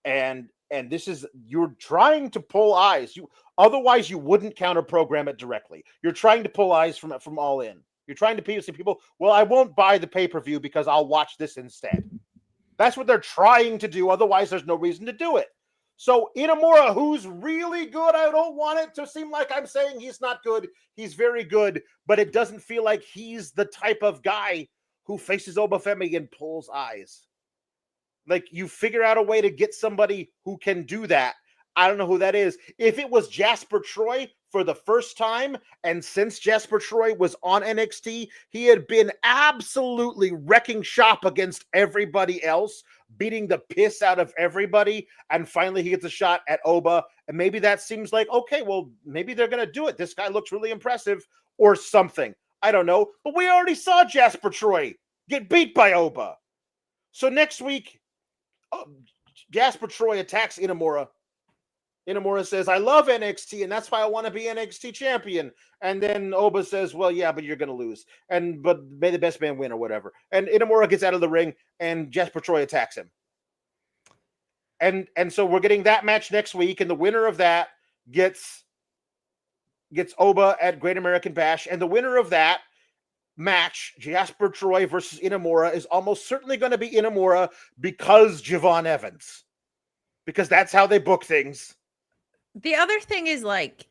And this is, you're trying to pull eyes. Otherwise you wouldn't counter program it directly. You're trying to pull eyes from All In. You're trying to say people, well, I won't buy the pay-per-view because I'll watch this instead. That's what they're trying to do. Otherwise there's no reason to do it. So Inamura, who's really good, I don't want it to seem like I'm saying he's not good. He's very good, but it doesn't feel like he's the type of guy who faces Oba Femi and pulls eyes. Like, you figure out a way to get somebody who can do that. I don't know who that is. If it was Jasper Troy for the first time, and since Jasper Troy was on NXT, he had been absolutely wrecking shop against everybody else, beating the piss out of everybody, and finally he gets a shot at Oba, and maybe that seems like, okay, well, maybe they're going to do it. This guy looks really impressive, or something. I don't know, but we already saw Jasper Troy get beat by Oba. So next week, Jasper Troy attacks Inamura. Inamura says, I love NXT, and that's why I want to be NXT champion. And then Oba says, well, yeah, but you're going to lose. But may the best man win or whatever. And Inamura gets out of the ring, and Jasper Troy attacks him. And so we're getting that match next week, and the winner of that gets Oba at Great American Bash. And the winner of that match, Jasper Troy versus Inamura, is almost certainly going to be Inamura because Javon Evans. Because that's how they book things. The other thing is, like,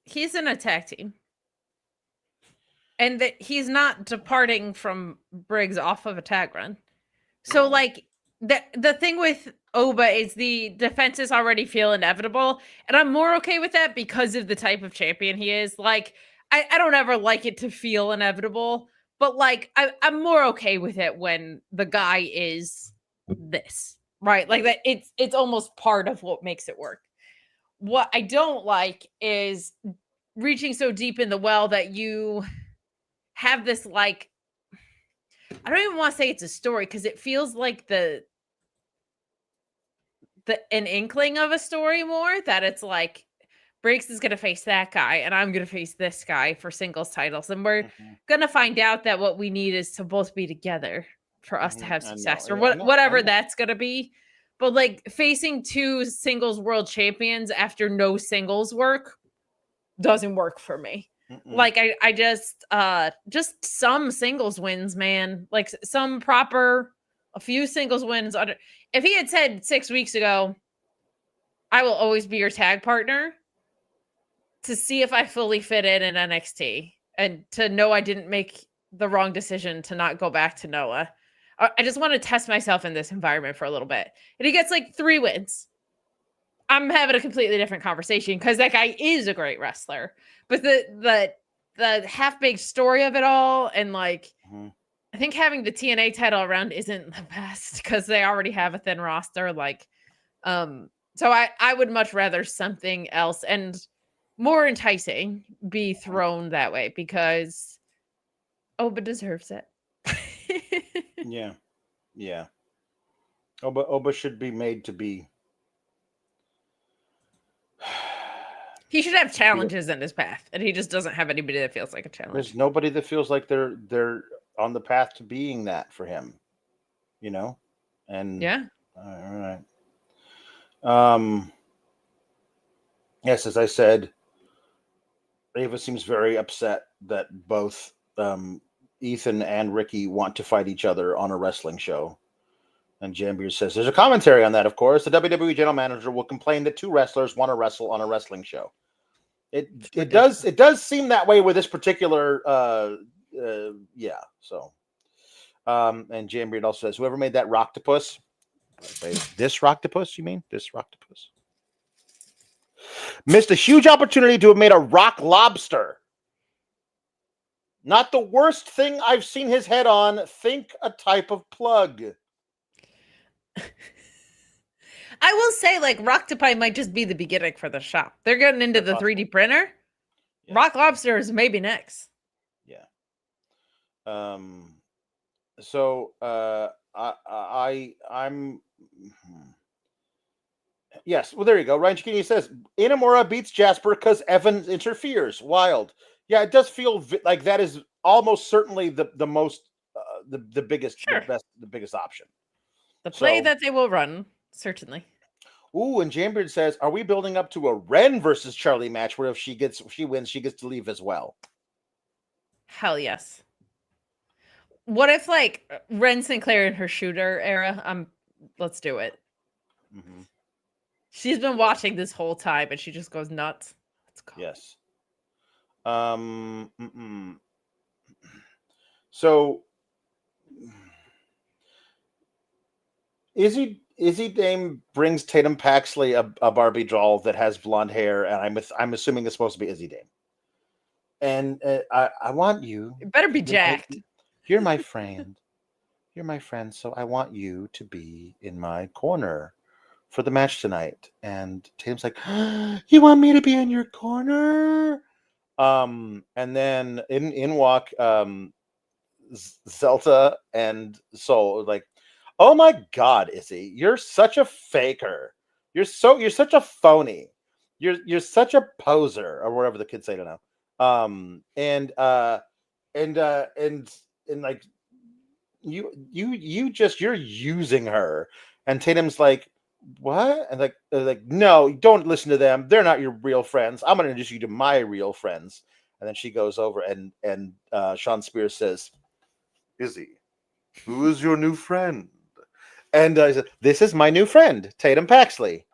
he's in a tag team. And that he's not departing from Briggs off of a tag run. So, like, the thing with Oba is the defenses already feel inevitable. And I'm more okay with that because of the type of champion he is. Like, I don't ever like it to feel inevitable. But, like, I'm more okay with it when the guy is this. Right? Like, that it's almost part of what makes it work. What I don't like is reaching so deep in the well that you have this, like, I don't even want to say it's a story because it feels like an inkling of a story more, that it's like Briggs is going to face that guy and I'm going to face this guy for singles titles. And we're going to find out that what we need is to both be together for us to have success or whatever that's going to be. But, like, facing two singles world champions after no singles work doesn't work for me. Like, I just some singles wins, man. Like, a few singles wins. If he had said 6 weeks ago, I will always be your tag partner, to see if I fully fit in NXT and to know I didn't make the wrong decision to not go back to Noah. I just want to test myself in this environment for a little bit. And he gets like 3 wins. I'm having a completely different conversation because that guy is a great wrestler. But the half-baked story of it all, and like, I think having the TNA title around isn't the best because they already have a thin roster. Like, so I would much rather something else and more enticing be thrown that way because Oba deserves it. Yeah. Oba should be made to be. He should have challenges in his path, and he just doesn't have anybody that feels like a challenge. There's nobody that feels like they're on the path to being that for him, you know. And yeah, all right. Yes, as I said, Ava seems very upset that both Ethan and Ricky want to fight each other on a wrestling show. And Jambier says, there's a commentary on that, of course. The WWE general manager will complain that 2 wrestlers want to wrestle on a wrestling show. It does seem that way with this particular yeah. So and Jambier also says, whoever made that Rocktopus, this Rocktopus, you mean? This Rocktopus? Missed a huge opportunity to have made a rock lobster. Not the worst thing I've seen his head on. Think a type of plug. I will say, like, Roctopi might just be the beginning for the shop. They're getting into the 3D printer. Yeah. Rock Lobster is maybe next. Yeah. So I'm yes. Well, there you go. Ryan Chiquini says Inamura beats Jasper because Evans interferes. Wild. Yeah, it does feel like that is almost certainly the most the biggest, sure. the biggest option. The play that they will run, certainly. Ooh, and Jambeard says, "Are we building up to a Ren versus Charlie match where if she wins, she gets to leave as well?" Hell yes. What if like Ren Sinclair in her shooter era? Let's do it. Mm-hmm. She's been watching this whole time, and she just goes nuts. Let's go. Yes. So, Izzi Dame brings Tatum Paxley a Barbie doll that has blonde hair, and I'm assuming it's supposed to be Izzi Dame. And I want you. It better be jacked. You're my friend. You're my friend, so I want you to be in my corner for the match tonight. And Tatum's like, "You want me to be in your corner?" And then in walk Zelta and Soul, like, "Oh my God, Izzy, you're such a faker. You're such a phony. You're such a poser," or whatever the kids say to now. And like you're using her. And Tatum's like, "What?" And like, "No, don't listen to them. They're not your real friends. I'm going to introduce you to my real friends." And then she goes over and Sean Spears says, "Izzy, who is your new friend?" And I said, "This is my new friend, Tatum Paxley.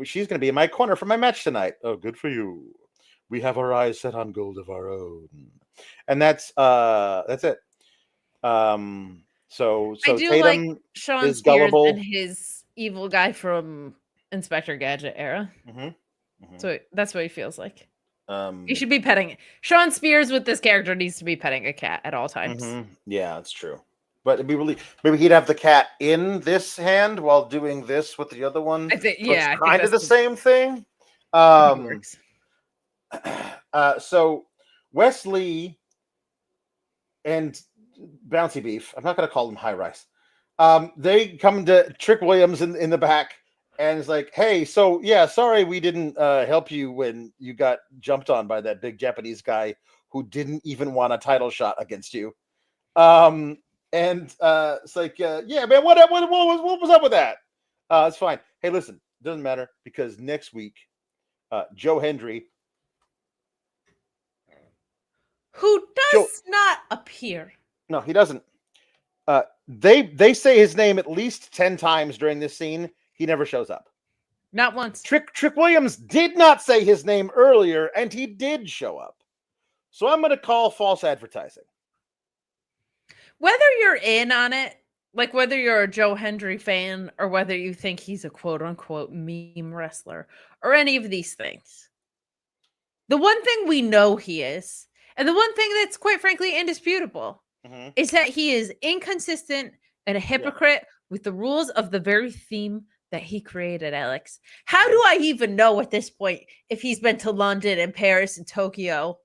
She's gonna be in my corner for my match tonight." "Oh, good for you. We have our eyes set on gold of our own." And that's it. So I do Tatum like Sean Spears and his evil guy from Inspector Gadget era. Mm-hmm. Mm-hmm. So that's what he feels like. He should be petting it. Sean Spears with this character needs to be petting a cat at all times. Mm-hmm. Yeah, that's true. But it'd be maybe he'd have the cat in this hand while doing this with the other one. I think, yeah, it's kind of the same thing. So Wesley and Bouncy Beef, I'm not going to call them High Rise. They come to Trick Williams in the back, and it's like, "Hey, so yeah, sorry we didn't help you when you got jumped on by that big Japanese guy who didn't even want a title shot against you." And it's like, "Yeah, man, what was up with that?" It's fine. Hey, listen, doesn't matter because next week, Joe Hendry, who does not appear. No, he doesn't. They say his name at least 10 times during this scene. He never shows up. Not once. Trick Williams did not say his name earlier, and he did show up. So I'm going to call false advertising. Whether you're in on it, like whether you're a Joe Hendry fan or whether you think he's a quote-unquote meme wrestler or any of these things, the one thing we know he is, and the one thing that's quite frankly indisputable, is that he is inconsistent and a hypocrite with the rules of the very theme that he created, Alex. How do I even know at this point if he's been to London and Paris and Tokyo,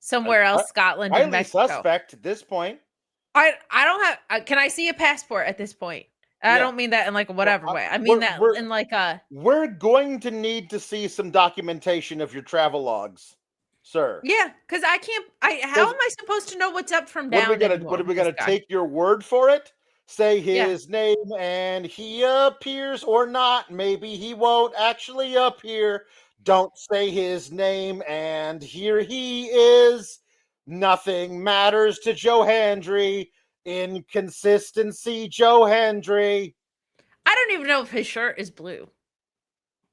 somewhere else, Scotland and Mexico? Suspect at this point. I don't have. Can I see a passport at this point? I don't mean that in like a whatever way. I mean that in like a. We're going to need to see some documentation of your travel logs, sir. Yeah, because I can't. How am I supposed to know what's up from down? What are we gonna take your word for it? Say his name and he appears or not. Maybe he won't actually appear. Don't say his name and here he is. Nothing matters to Joe Hendry. Inconsistency, Joe Hendry. I don't even know if his shirt is blue.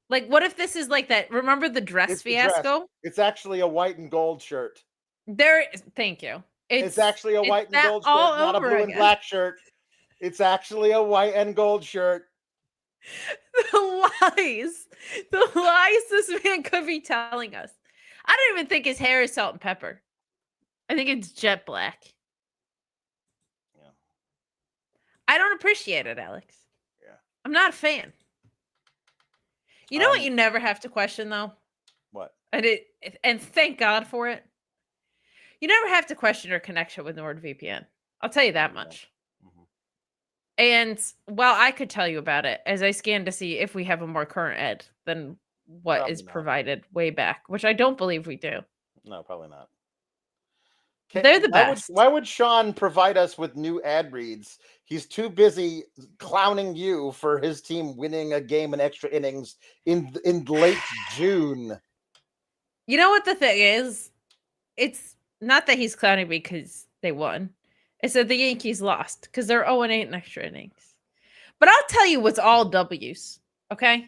Like, what if this is like that? Remember the dress fiasco? It's actually a white and gold shirt. Thank you. It's actually a white and gold shirt, not a blue and black shirt. It's actually a white and gold shirt. The lies this man could be telling us. I don't even think his hair is salt and pepper. I think it's jet black. Yeah. I don't appreciate it, Alex. Yeah. I'm not a fan. You know what you never have to question, though? What? And thank God for it. You never have to question your connection with NordVPN. I'll tell you that much. Mm-hmm. And while I could tell you about it, as I scan to see if we have a more current ed than what probably is provided way back, which I don't believe we do. No, probably not. They're the best. Why would Sean provide us with new ad reads? He's too busy clowning you for his team winning a game in extra innings in late June. You know what the thing is? It's not that he's clowning me because they won. It's that the Yankees lost because they're 0-8 in extra innings. But I'll tell you what's all W's, okay?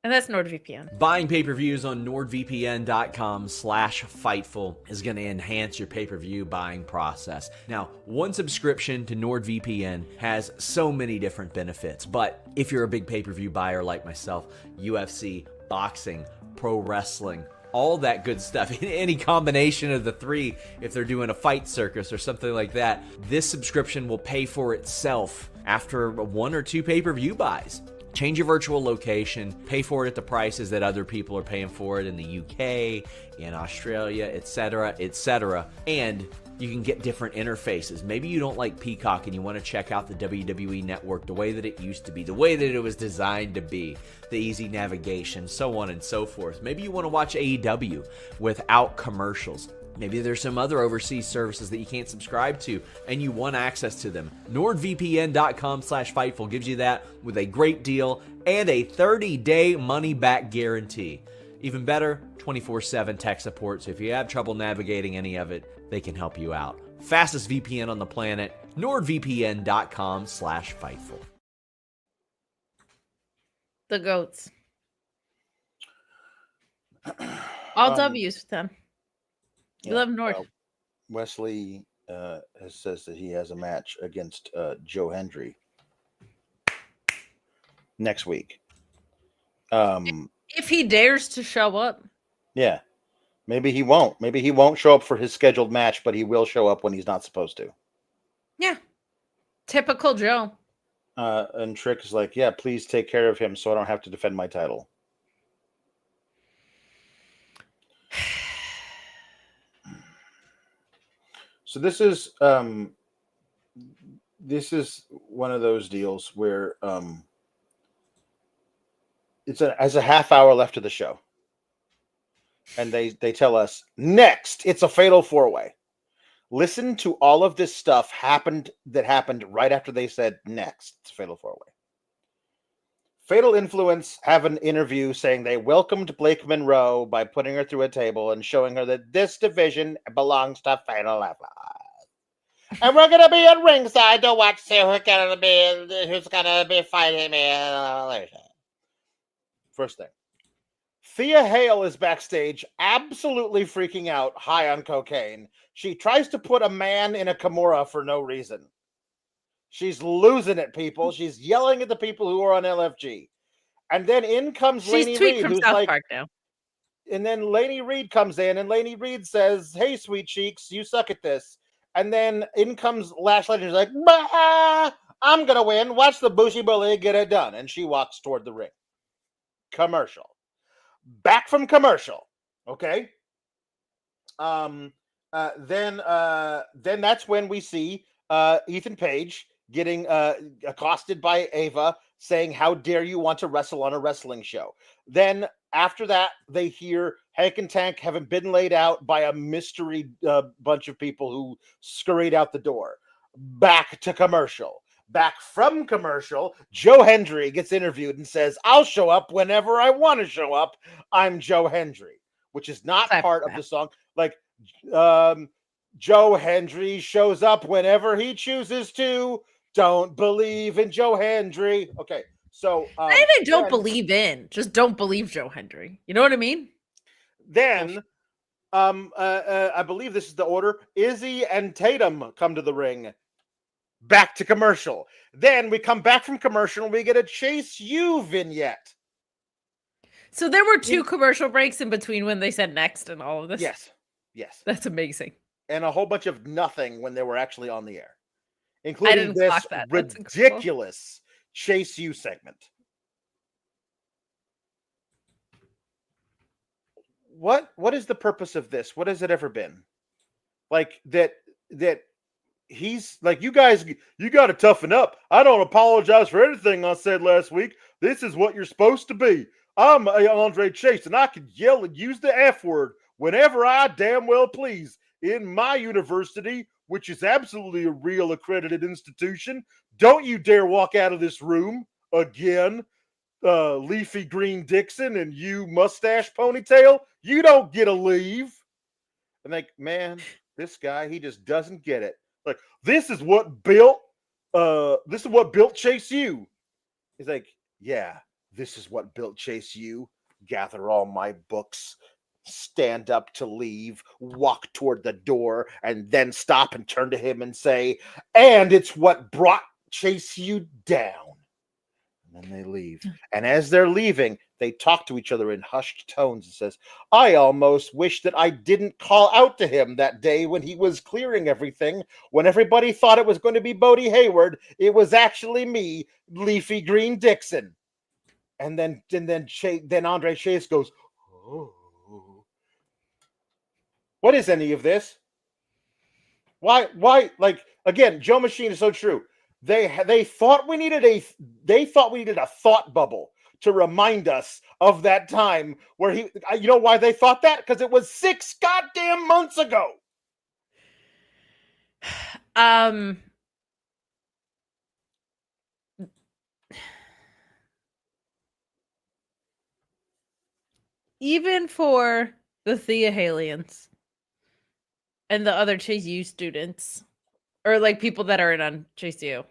And that's NordVPN. Buying pay-per-views on NordVPN.com/Fightful is going to enhance your pay-per-view buying process. Now, one subscription to NordVPN has so many different benefits, but if you're a big pay-per-view buyer like myself, UFC, boxing, pro wrestling, all that good stuff, any combination of the three, if they're doing a fight circus or something like that, this subscription will pay for itself after 1 or 2 pay-per-view buys. Change your virtual location, pay for it at the prices that other people are paying for it in the UK, in Australia, etc., etc. And you can get different interfaces. Maybe you don't like Peacock and you want to check out the WWE Network the way that it used to be, the way that it was designed to be, the easy navigation, so on and so forth. Maybe you want to watch AEW without commercials. Maybe there's some other overseas services that you can't subscribe to and you want access to them. NordVPN.com/Fightful gives you that with a great deal and a 30-day money-back guarantee. Even better, 24/7 tech support, so if you have trouble navigating any of it, they can help you out. Fastest VPN on the planet, NordVPN.com/Fightful. The GOATs. All W's with them. You love Nord. Wesley says that he has a match against Joe Hendry next week. If he dares to show up. Yeah. Maybe he won't. Maybe he won't show up for his scheduled match, but he will show up when he's not supposed to. Yeah. Typical Joe. And Trick is like, yeah, please take care of him so I don't have to defend my title. So this is one of those deals where it's as a half hour left of the show. And they tell us, next, it's a fatal 4-way. Listen to all of this stuff that happened right after they said next, it's a fatal 4-way. Fatal Influence have an interview saying they welcomed Blake Monroe by putting her through a table and showing her that this division belongs to Fatal Influence. And we're going to be at ringside to watch who's going to be fighting me. First thing. Thea Hale is backstage, absolutely freaking out, high on cocaine. She tries to put a man in a Kimura for no reason. She's losing it, people. She's yelling at the people who are on LFG. And then in comes Lainey Reed, who's South Park now. And then Lainey Reed comes in, and Lainey Reed says, hey, sweet cheeks, you suck at this. And then in comes Lash Legend. She's like, bah, I'm going to win. Watch the Bushi Bully get it done. And she walks toward the ring. Commercial. Back from commercial. Okay. Then that's when we see Ethan Page getting accosted by Ava saying, how dare you want to wrestle on a wrestling show? Then after that, they hear Hank and Tank having been laid out by a mystery bunch of people who scurried out the door. Back to commercial. Back from commercial, Joe Hendry gets interviewed and says, I'll show up whenever I want to show up. I'm Joe Hendry, which is not part of the song. Like, Joe Hendry shows up whenever he chooses to. Don't believe in Joe Hendry. Okay, so I don't believe in, just don't believe Joe Hendry. You know what I mean? Then, I believe this is the order. Izzi and Tatum come to the ring. Back to commercial. Then we come back from commercial and we get a Chase U vignette. So there were 2 commercial breaks in between when they said next and all of this? Yes. Yes. That's amazing. And a whole bunch of nothing when they were actually on the air. Including this ridiculous Chase U segment. What is the purpose of this? What has it ever been? Like that he's like, you guys, you got to toughen up. I don't apologize for anything I said last week. This is what you're supposed to be. I'm Andre Chase, and I can yell and use the F word whenever I damn well please in my university, which is absolutely a real accredited institution. Don't you dare walk out of this room again, Leafy Green Dixon and you mustache ponytail. You don't get a leave. And like, man, this guy, he just doesn't get it. Like, this is what built Chase U. He's like, yeah, this is what built Chase U. Gather all my books, stand up to leave, walk toward the door, and then stop and turn to him and say, and it's what brought Chase U down. And then they leave. And as they're leaving, they talk to each other in hushed tones and says, I almost wish that I didn't call out to him that day when he was clearing everything, when everybody thought it was going to be Bodie Hayward. It was actually me, Leafy Green Dixon. And then Andre Chase goes, oh. What is any of this? Why? Like, again, Joe Machine is so true. They thought we needed a thought bubble to remind us of that time where he. You know why they thought that? Because it was 6 goddamn months ago. Even for the Thea Halians and the other Chase U students, or like people that are in on Chase U,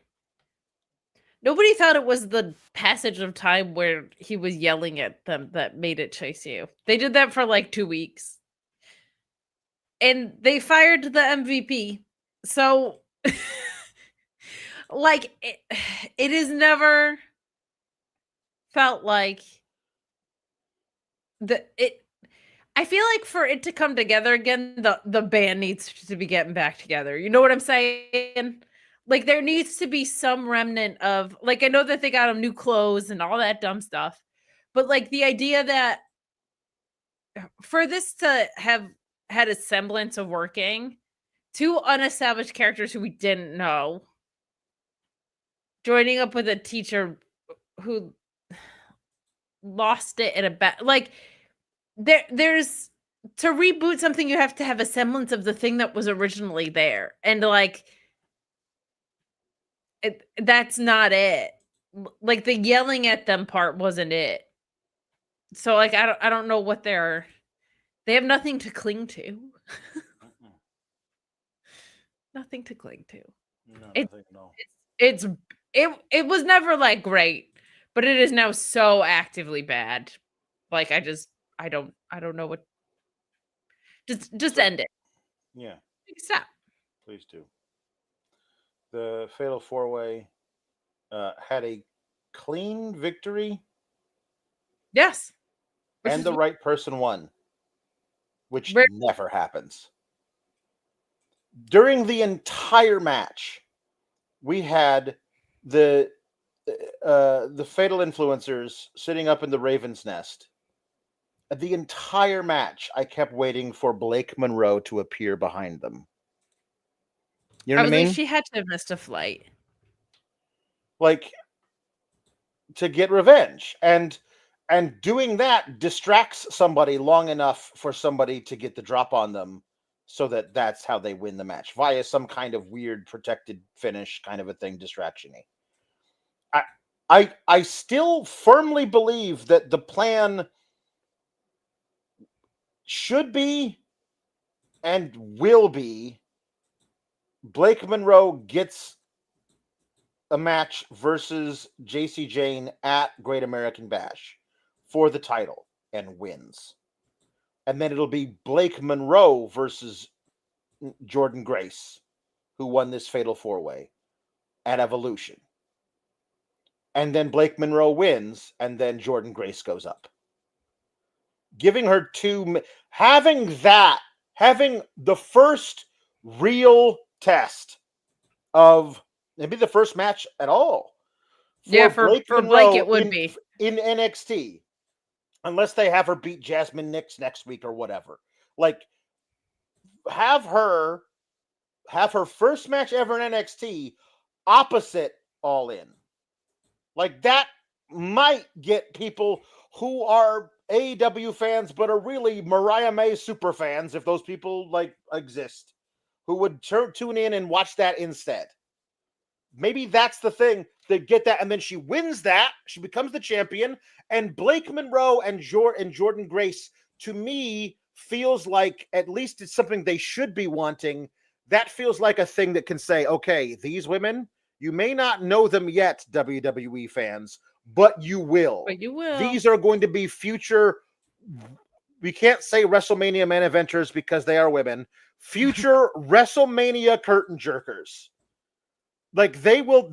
nobody thought it was the passage of time where he was yelling at them that made it Chase U. They did that for like 2 weeks. And they fired the MVP. So, like, it has never felt like I feel like for it to come together again, the band needs to be getting back together. You know what I'm saying? Like, there needs to be some remnant of, like, I know that they got them new clothes and all that dumb stuff, but like the idea that for this to have had a semblance of working, 2 unestablished characters who we didn't know joining up with a teacher who lost it in a bad, like, there's to reboot something, you have to have a semblance of the thing that was originally there, and like that's not it. Like, the yelling at them part wasn't it. So like I don't know what they have nothing to cling to. Nothing to cling to. No. It was never like great, but it is now so actively bad. Like, I don't know what. Just end it. Yeah. Stop. Please do. The Fatal 4-Way had a clean victory. Yes. And the right person won, which never happens. During the entire match, we had the Fatal Influencers sitting up in the Raven's Nest. The entire match, I kept waiting for Blake Monroe to appear behind them. You know what I mean? Like, she had to have missed a flight. Like, to get revenge. And doing that distracts somebody long enough for somebody to get the drop on them so that that's how they win the match, via some kind of weird protected finish kind of a thing, distraction-y. I still firmly believe that the plan should be and will be Blake Monroe gets a match versus JC Jane at Great American Bash for the title and wins. And then it'll be Blake Monroe versus Jordynne Grace, who won this Fatal 4-Way, at Evolution. And then Blake Monroe wins, and then Jordynne Grace goes up. Giving her having the first real test of maybe the first match at all. For Blake it would be in NXT, unless they have her beat Jasmine Nix next week or whatever. Like, have her first match ever in NXT opposite All In. Like, that might get people who are AEW fans but are really Mariah May super fans, if those people like exist, who would tune in and watch that instead. Maybe that's the thing. They get that, and then she wins that. She becomes the champion, and Blake Monroe and Jordynne Grace, to me, feels like, at least it's something they should be wanting. That feels like a thing that can say, okay, these women, you may not know them yet, WWE fans, but you will. But you will. These are going to be future, we can't say WrestleMania main eventers because they are women, future WrestleMania curtain jerkers. Like, they will,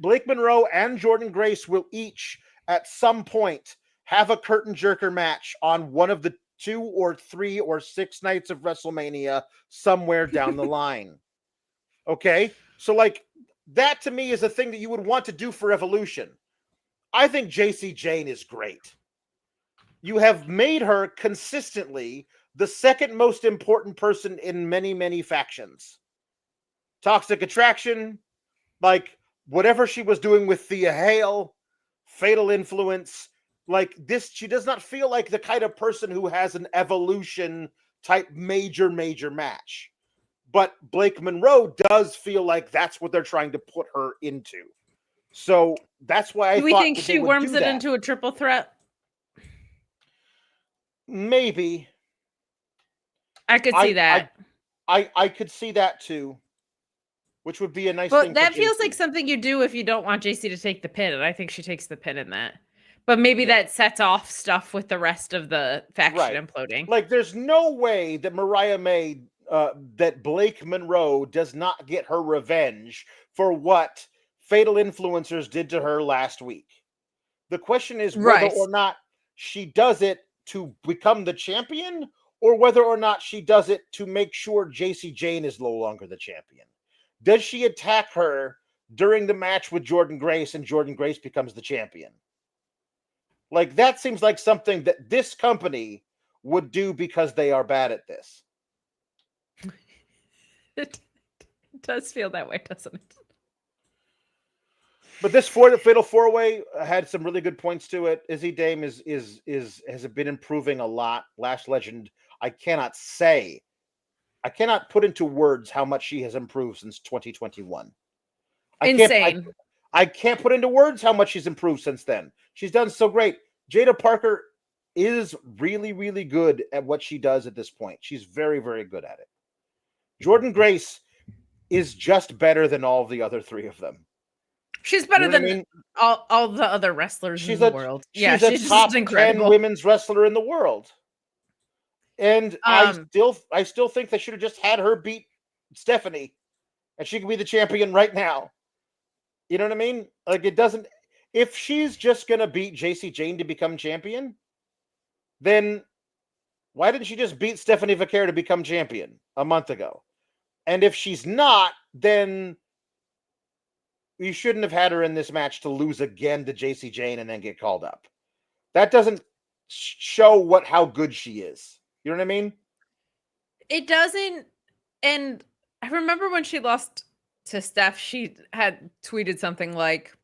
Blake Monroe and Jordynne Grace will each, at some point, have a curtain jerker match on one of the 2 or 3 or 6 nights of WrestleMania somewhere down the line. Okay? So, like, that to me is a thing that you would want to do for Evolution. I think JC Jane is great. You have made her consistently the second most important person in many, many factions. Toxic Attraction, like whatever she was doing with Thea Hale, Fatal Influence, like this, she does not feel like the kind of person who has an Evolution type major match. But Blake Monroe does feel like that's what they're trying to put her into. So that's why I thought. Do we think she worms it into a triple threat? Maybe. I could see that. I could see that too. Which would be a nice thing. But that feels like something you do if you don't want JC to take the pin, and I think she takes the pin in that. But maybe that sets off stuff with the rest of the faction imploding. Like, there's no way that Mariah May, that Blake Monroe does not get her revenge for what Fatal Influencers did to her last week. The question is whether or not she does it to become the champion, or whether or not she does it to make sure JC Jane is no longer the champion. Does she attack her during the match with Jordynne Grace and Jordynne Grace becomes the champion? Like, that seems like something that this company would do because they are bad at this. It does feel that way, doesn't it? But this Fatal 4-Way had some really good points to it. Izzy Dame has been improving a lot. Lash Legend, I cannot put into words how much she has improved since 2021. Insane. I can't put into words how much she's improved since then. She's done so great. Jaida Parker is really, really good at what she does at this point. She's very, very good at it. Jordynne Grace is just better than all the other 3 of them. She's better than all the other wrestlers in the world. She's a top 10 women's wrestler in the world. And I still think they should have just had her beat Stephanie, and she could be the champion right now. You know what I mean? Like, it doesn't. If she's just gonna beat JC Jane to become champion, then why didn't she just beat Stephanie Vaquer to become champion a month ago? And if she's not, then you shouldn't have had her in this match to lose again to JC Jane and then get called up. That doesn't show how good she is. You know what I mean? It doesn't. And I remember when she lost to Steph, she had tweeted something like,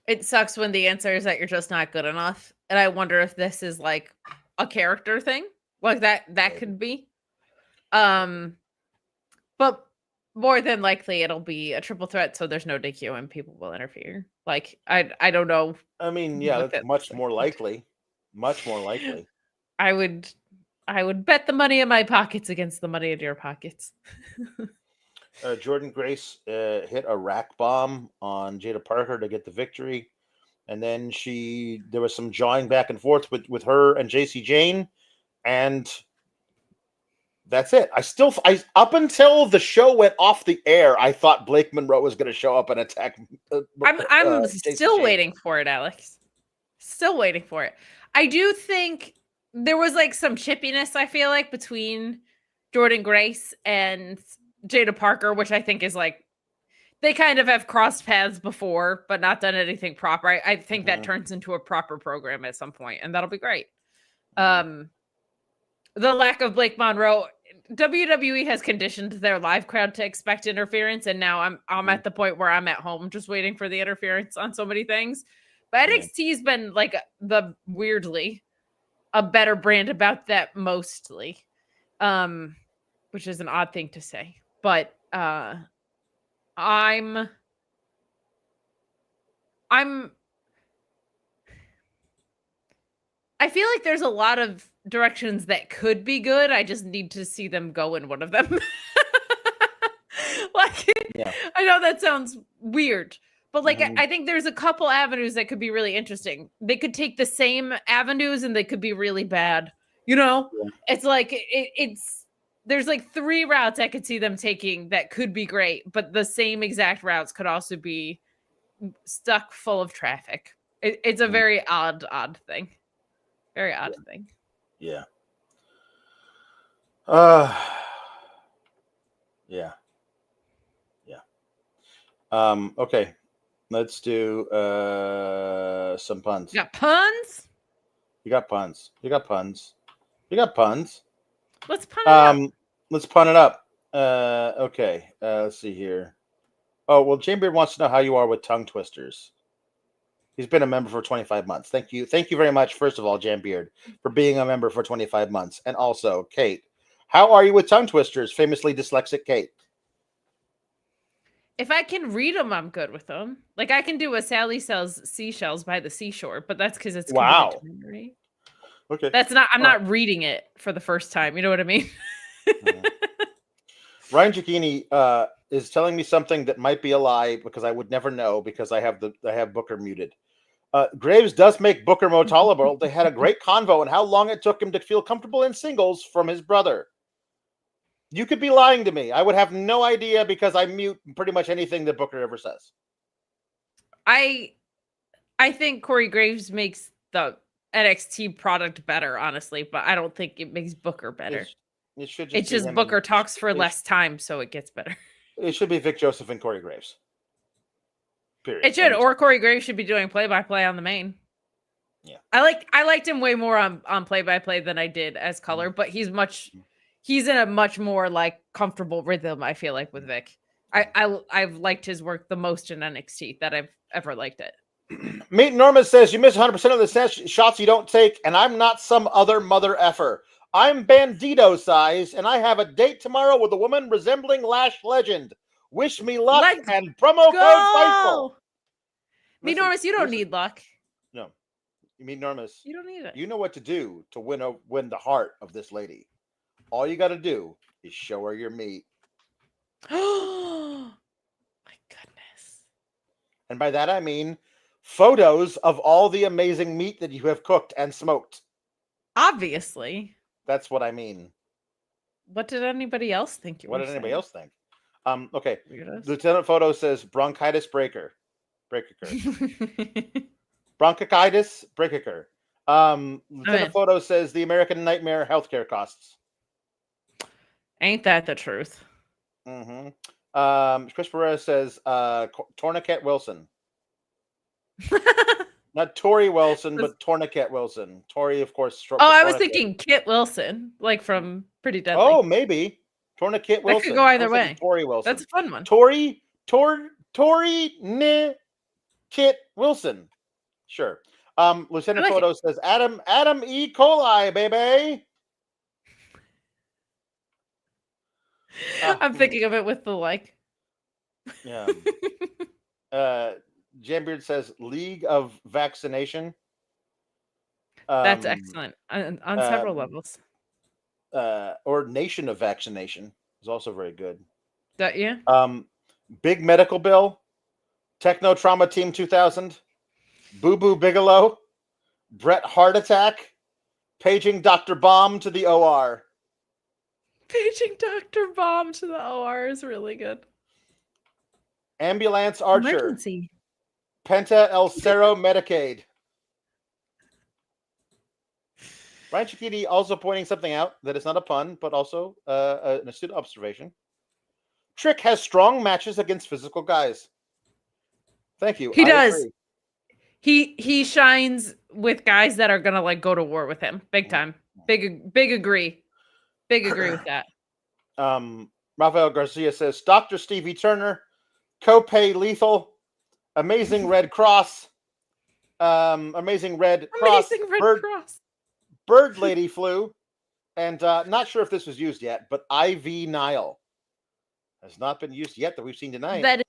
"It sucks when the answer is that you're just not good enough." And I wonder if this is like a character thing, like that could be. But more than likely it'll be a triple threat, so there's no DQ and people will interfere. Like, I don't know. I mean, yeah, that's much more likely. Much more likely. I would bet the money in my pockets against the money in your pockets. Jordynne Grace hit a rack bomb on Jaida Parker to get the victory. And then there was some jawing back and forth with her and JC Jane. And That's it. I up until the show went off the air, I thought Blake Monroe was going to show up and attack. I'm still waiting for it, Alex. Still waiting for it. I do think there was like some chippiness, I feel like, between Jordynne Grace and Jaida Parker, which I think is like, they kind of have crossed paths before, but not done anything proper. I think that turns into a proper program at some point, and that'll be great. The lack of Blake Monroe, WWE has conditioned their live crowd to expect interference, and now I'm at the point where I'm at home just waiting for the interference on so many things. But NXT's been like weirdly a better brand about that mostly, which is an odd thing to say. But I feel like there's a lot of directions that could be good. I just need to see them go in one of them. I know that sounds weird, but like I think there's a couple avenues that could be really interesting. They could take the same avenues and they could be really bad. It's like there's like 3 routes I could see them taking that could be great, but the same exact routes could also be stuck full of traffic. It's a very odd thing. Very odd thing. Yeah. Yeah. Okay. Let's do some puns. You got puns? You got puns. Let's pun it up. Let's pun it up. Okay. Let's see here. Oh, well, Jamebeard wants to know how you are with tongue twisters. He's been a member for 25 months. Thank you. Thank you very much, first of all, Jambeard, for being a member for 25 months. And also, Kate, how are you with tongue twisters? Famously dyslexic Kate. If I can read them, I'm good with them. Like, I can do a Sally sells seashells by the seashore, but that's because it's wow. Memory. Okay. That's not, I'm not reading it for the first time. You know what I mean? Ryan Giacchini is telling me something that might be a lie because I would never know because I have Booker muted. Graves does make Booker more tolerable. They had a great convo and how long it took him to feel comfortable in singles from his brother. You could be lying to me. I would have no idea because I mute pretty much anything that Booker ever says. I think Corey Graves makes the NXT product better, honestly, but I don't think it makes Booker better. It's just Booker talks for less time, so it gets better. It should be Vic Joseph and Corey Graves. Period. It should, or Corey Graves should be doing play-by-play on the main. Yeah, I liked him way more on play-by-play than I did as color, but he's in a much more like comfortable rhythm. I feel like with Vic, I've liked his work the most in NXT that I've ever liked it. Meet Norma says you miss 100% of the shots you don't take, and I'm not some other mother effer. I'm Bandito size, and I have a date tomorrow with a woman resembling Lash Legend. Wish me luck and promo code FIGHTFUL. Meet Normus, you don't need luck. No, you meet Normus. You don't need it. You know what to do to win the heart of this lady. All you got to do is show her your meat. Oh my goodness! And by that I mean photos of all the amazing meat that you have cooked and smoked. Obviously. That's what I mean. What did anybody else think you were saying? What did anybody else think? Okay. Lieutenant Photo says bronchitis breaker. Bronchitis breaker. Lieutenant Photo says the American Nightmare healthcare costs. Ain't that the truth? Mm-hmm. Chris Pereira says Tourniquet Wilson. Not Tori Wilson, but Tourniquet Wilson. Tori, of course. I was thinking Kit Wilson, like from Pretty Deadly. Oh, maybe. Tourniquet Wilson. That could go either way. Tori Wilson. That's a fun one. Tori, Kit Wilson. Sure. Lieutenant Photo says Adam E. coli, baby. I'm thinking of it with the like. Yeah. Jambeard says League of Vaccination. That's excellent on several levels. Or Nation of Vaccination is also very good. Yeah. Big Medical Bill, Techno Trauma Team 2000, Boo Boo Bigelow, Bret Heart Attack, paging Dr. Bomb to the OR. Paging Dr. Bomb to the OR is really good. Ambulance Archer. Emergency. Penta El Cerro Medicaid. Ryan Chiquiti also pointing something out that is not a pun, but also an astute observation. Trick has strong matches against physical guys. Thank you. He does. Agree. He shines with guys that are gonna like go to war with him. Big time. Big agree. Big agree with that. Rafael Garcia says Dr. Stevie Turner, Copay Lethal, Amazing Red Cross, Amazing Red Cross, Bird Lady Flu, and not sure if this was used yet, but IV Nile has not been used yet that we've seen tonight.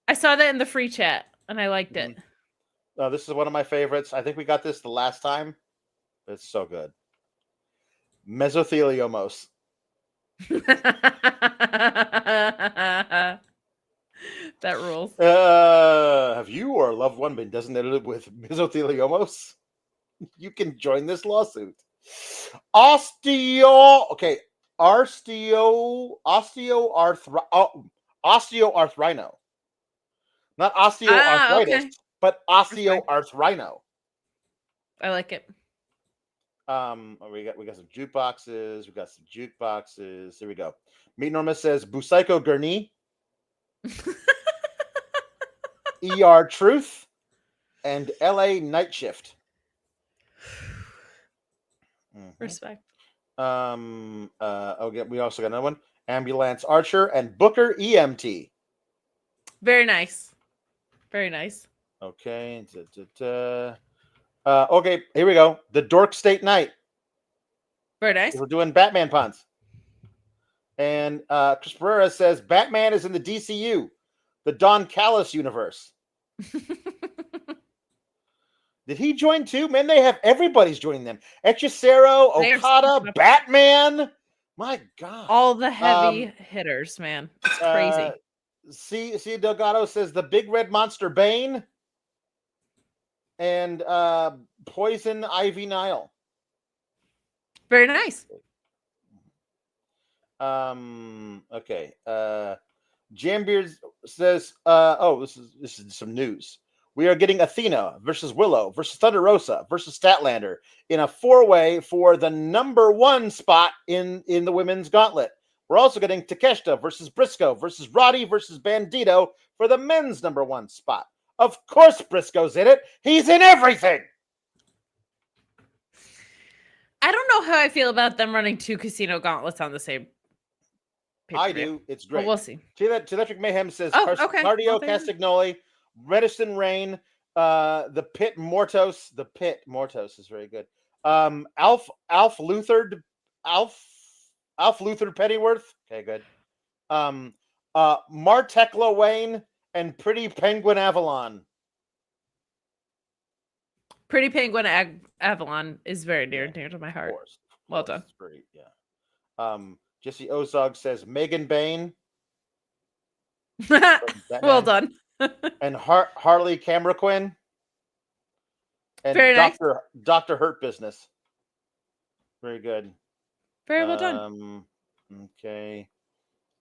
I saw that in the free chat and I liked it. This is one of my favorites. I think we got this the last time. It's so good. Mesotheliomos. That rules. Have you or a loved one been designated with mesotheliomos? You can join this lawsuit. Osteoarthrino. Not osteoarthritis, okay. but osteoarthrino. I like it. We got some jukeboxes. We got some jukeboxes. Here we go. Meet Norma says Busaiko Gurney. ER Truth and LA Night Shift. Respect. We also got another one. Ambulance Archer and Booker EMT. Very nice. Very nice. Okay. Okay, here we go. The Dork State Night. Very nice. We're doing Batman puns. And Chris Pereira says Batman is in the DCU, the Don Callis universe. Did he join too? Man, everybody's joining them. Hechicero, Okada, Batman. My God. All the heavy hitters, man. It's crazy. C. Delgado says the Big Red Monster Bane. And Poison Ivy Nile. Very nice. Okay. Jambeard says, this is some news. We are getting Athena versus Willow versus Thunder Rosa versus Statlander in a 4-way for the #1 spot in the women's gauntlet. We're also getting Takeshita versus Briscoe versus Roddy versus Bandito for the men's #1 spot. Of course Briscoe's in it. He's in everything. I don't know how I feel about them running 2 casino gauntlets on the same I do. It's great. Well, we'll see. Electric Mayhem says okay. Cardio Castagnoli, Redison Rain, the Pit Mortos. The Pit Mortos is very good. Alf Luthard Pennyworth. Okay, good. Martekla Wayne and Pretty Penguin Avalon. Pretty Penguin Avalon is very near and dear to my heart. Of course. Well done. It's great. Yeah. Jesse Ozog says Megan Bain. Well done. And Harley Cameraquin. And very Dr. Hurt Business. Very good. Very well done. Okay.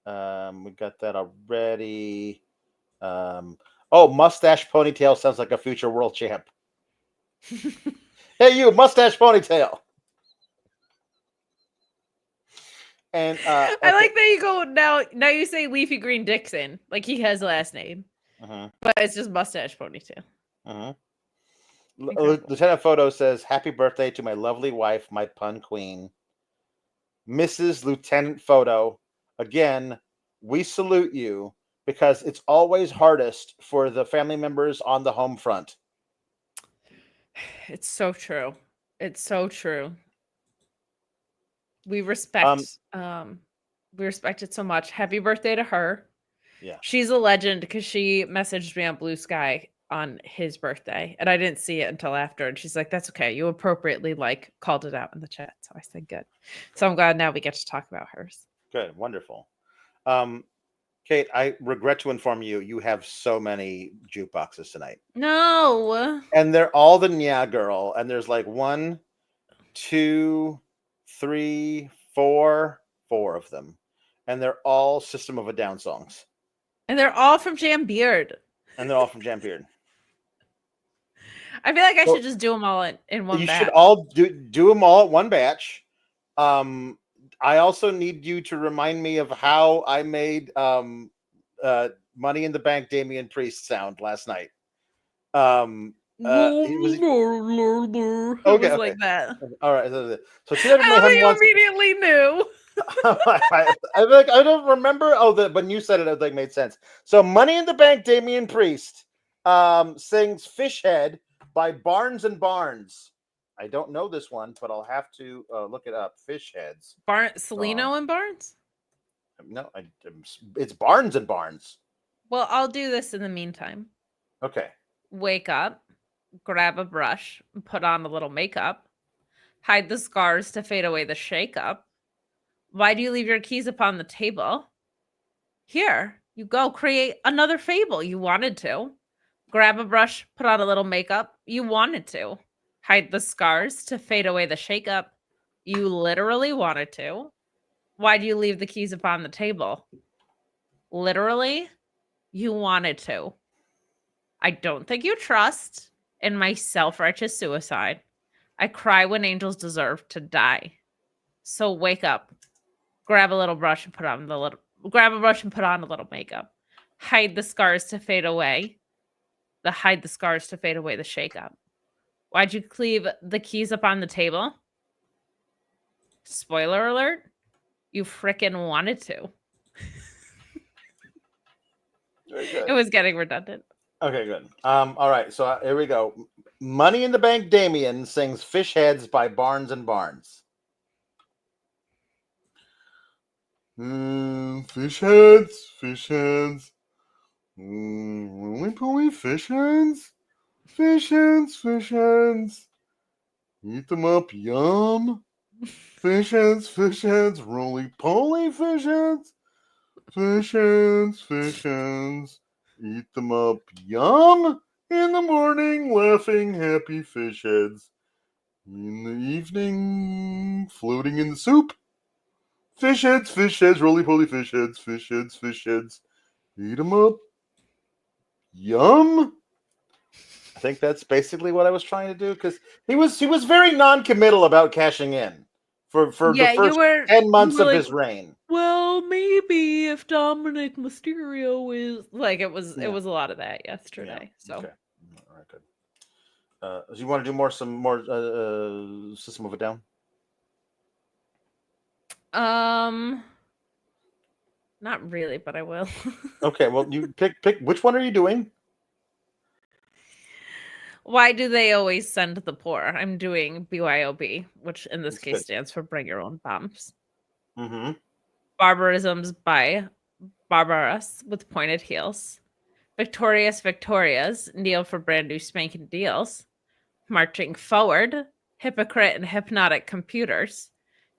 We got that already. Mustache Ponytail sounds like a future world champ. Hey, you, Mustache Ponytail. And okay. I like that you go now you say Leafy Green Dixon, like he has a last name. But it's just Mustache Ponytail. Lieutenant Photo says, happy birthday to my lovely wife, my pun queen, Mrs. Lieutenant Photo. Again, we salute you because it's always hardest for the family members on the home front. It's so true. It's so true. We respect it so much. Happy birthday to her. Yeah. She's a legend because she messaged me on Blue Sky on his birthday and I didn't see it until after. And she's like, that's okay. You appropriately called it out in the chat. So I said, good. So I'm glad now we get to talk about hers. Good. Wonderful. Kate, I regret to inform you, you have so many jukeboxes tonight. No. And they're all the Nya Girl. And there's 1, 2, 3, 4, 4 of them, and they're all System of a Down songs. And they're all from Jam Beard. And they're all from Jam Beard. I feel like I should just do them all in one batch. You should all do them all at one batch. I also need you to remind me of how I made Money in the Bank Damian Priest sound last night. It was like that. All right. So you immediately knew. I don't remember. When you said it, it made sense. So Money in the Bank Damian Priest sings Fish Head by Barnes and Barnes. I don't know this one, but I'll have to look it up. Fish Heads. Celino and Barnes? No, it's Barnes and Barnes. Well, I'll do this in the meantime. Okay. Wake up, grab a brush, put on a little makeup, hide the scars to fade away the shakeup. Why do you leave your keys upon the table? Here, you go create another fable. You wanted to. Grab a brush, put on a little makeup. You wanted to. Hide the scars to fade away the shakeup. You literally wanted to. Why do you leave the keys upon the table? Literally, you wanted to. I don't think you trust in my self-righteous suicide. I cry when angels deserve to die. So wake up. Grab a little brush and put on a little makeup. Hide the scars to fade away. Hide the scars to fade away the shakeup. Why'd you leave the keys up on the table? Spoiler alert, you frickin' wanted to. Very good. It was getting redundant. Okay, good. All right, so here we go. Money in the Bank Damian sings Fish Heads by Barnes and Barnes. Fish heads. Roly-poly fish heads. Fish heads. Eat them up, yum. Fish heads. Roly-poly fish heads. Fish heads. Eat them up, yum. In the morning, laughing, happy fish heads. In the evening, floating in the soup. Fish heads, roly-poly fish heads. Eat them up. Yum. I think that's basically what I was trying to do, because he was very non-committal about cashing in for the first 10 months of his reign. Well, maybe if Dominic Mysterio is like it was a lot of that yesterday. Yeah. So okay. All right, good. Do you want to do some more System of a Down? Not really, but I will. Okay, well, you pick. Which one are you doing? Why do they always send the poor? I'm doing BYOB, which in this case stands for Bring Your Own Bombs. Mm-hmm. Barbarisms by Barbarous with pointed heels. Victorious kneel for brand new spanking deals. Marching forward, hypocrite and hypnotic computers.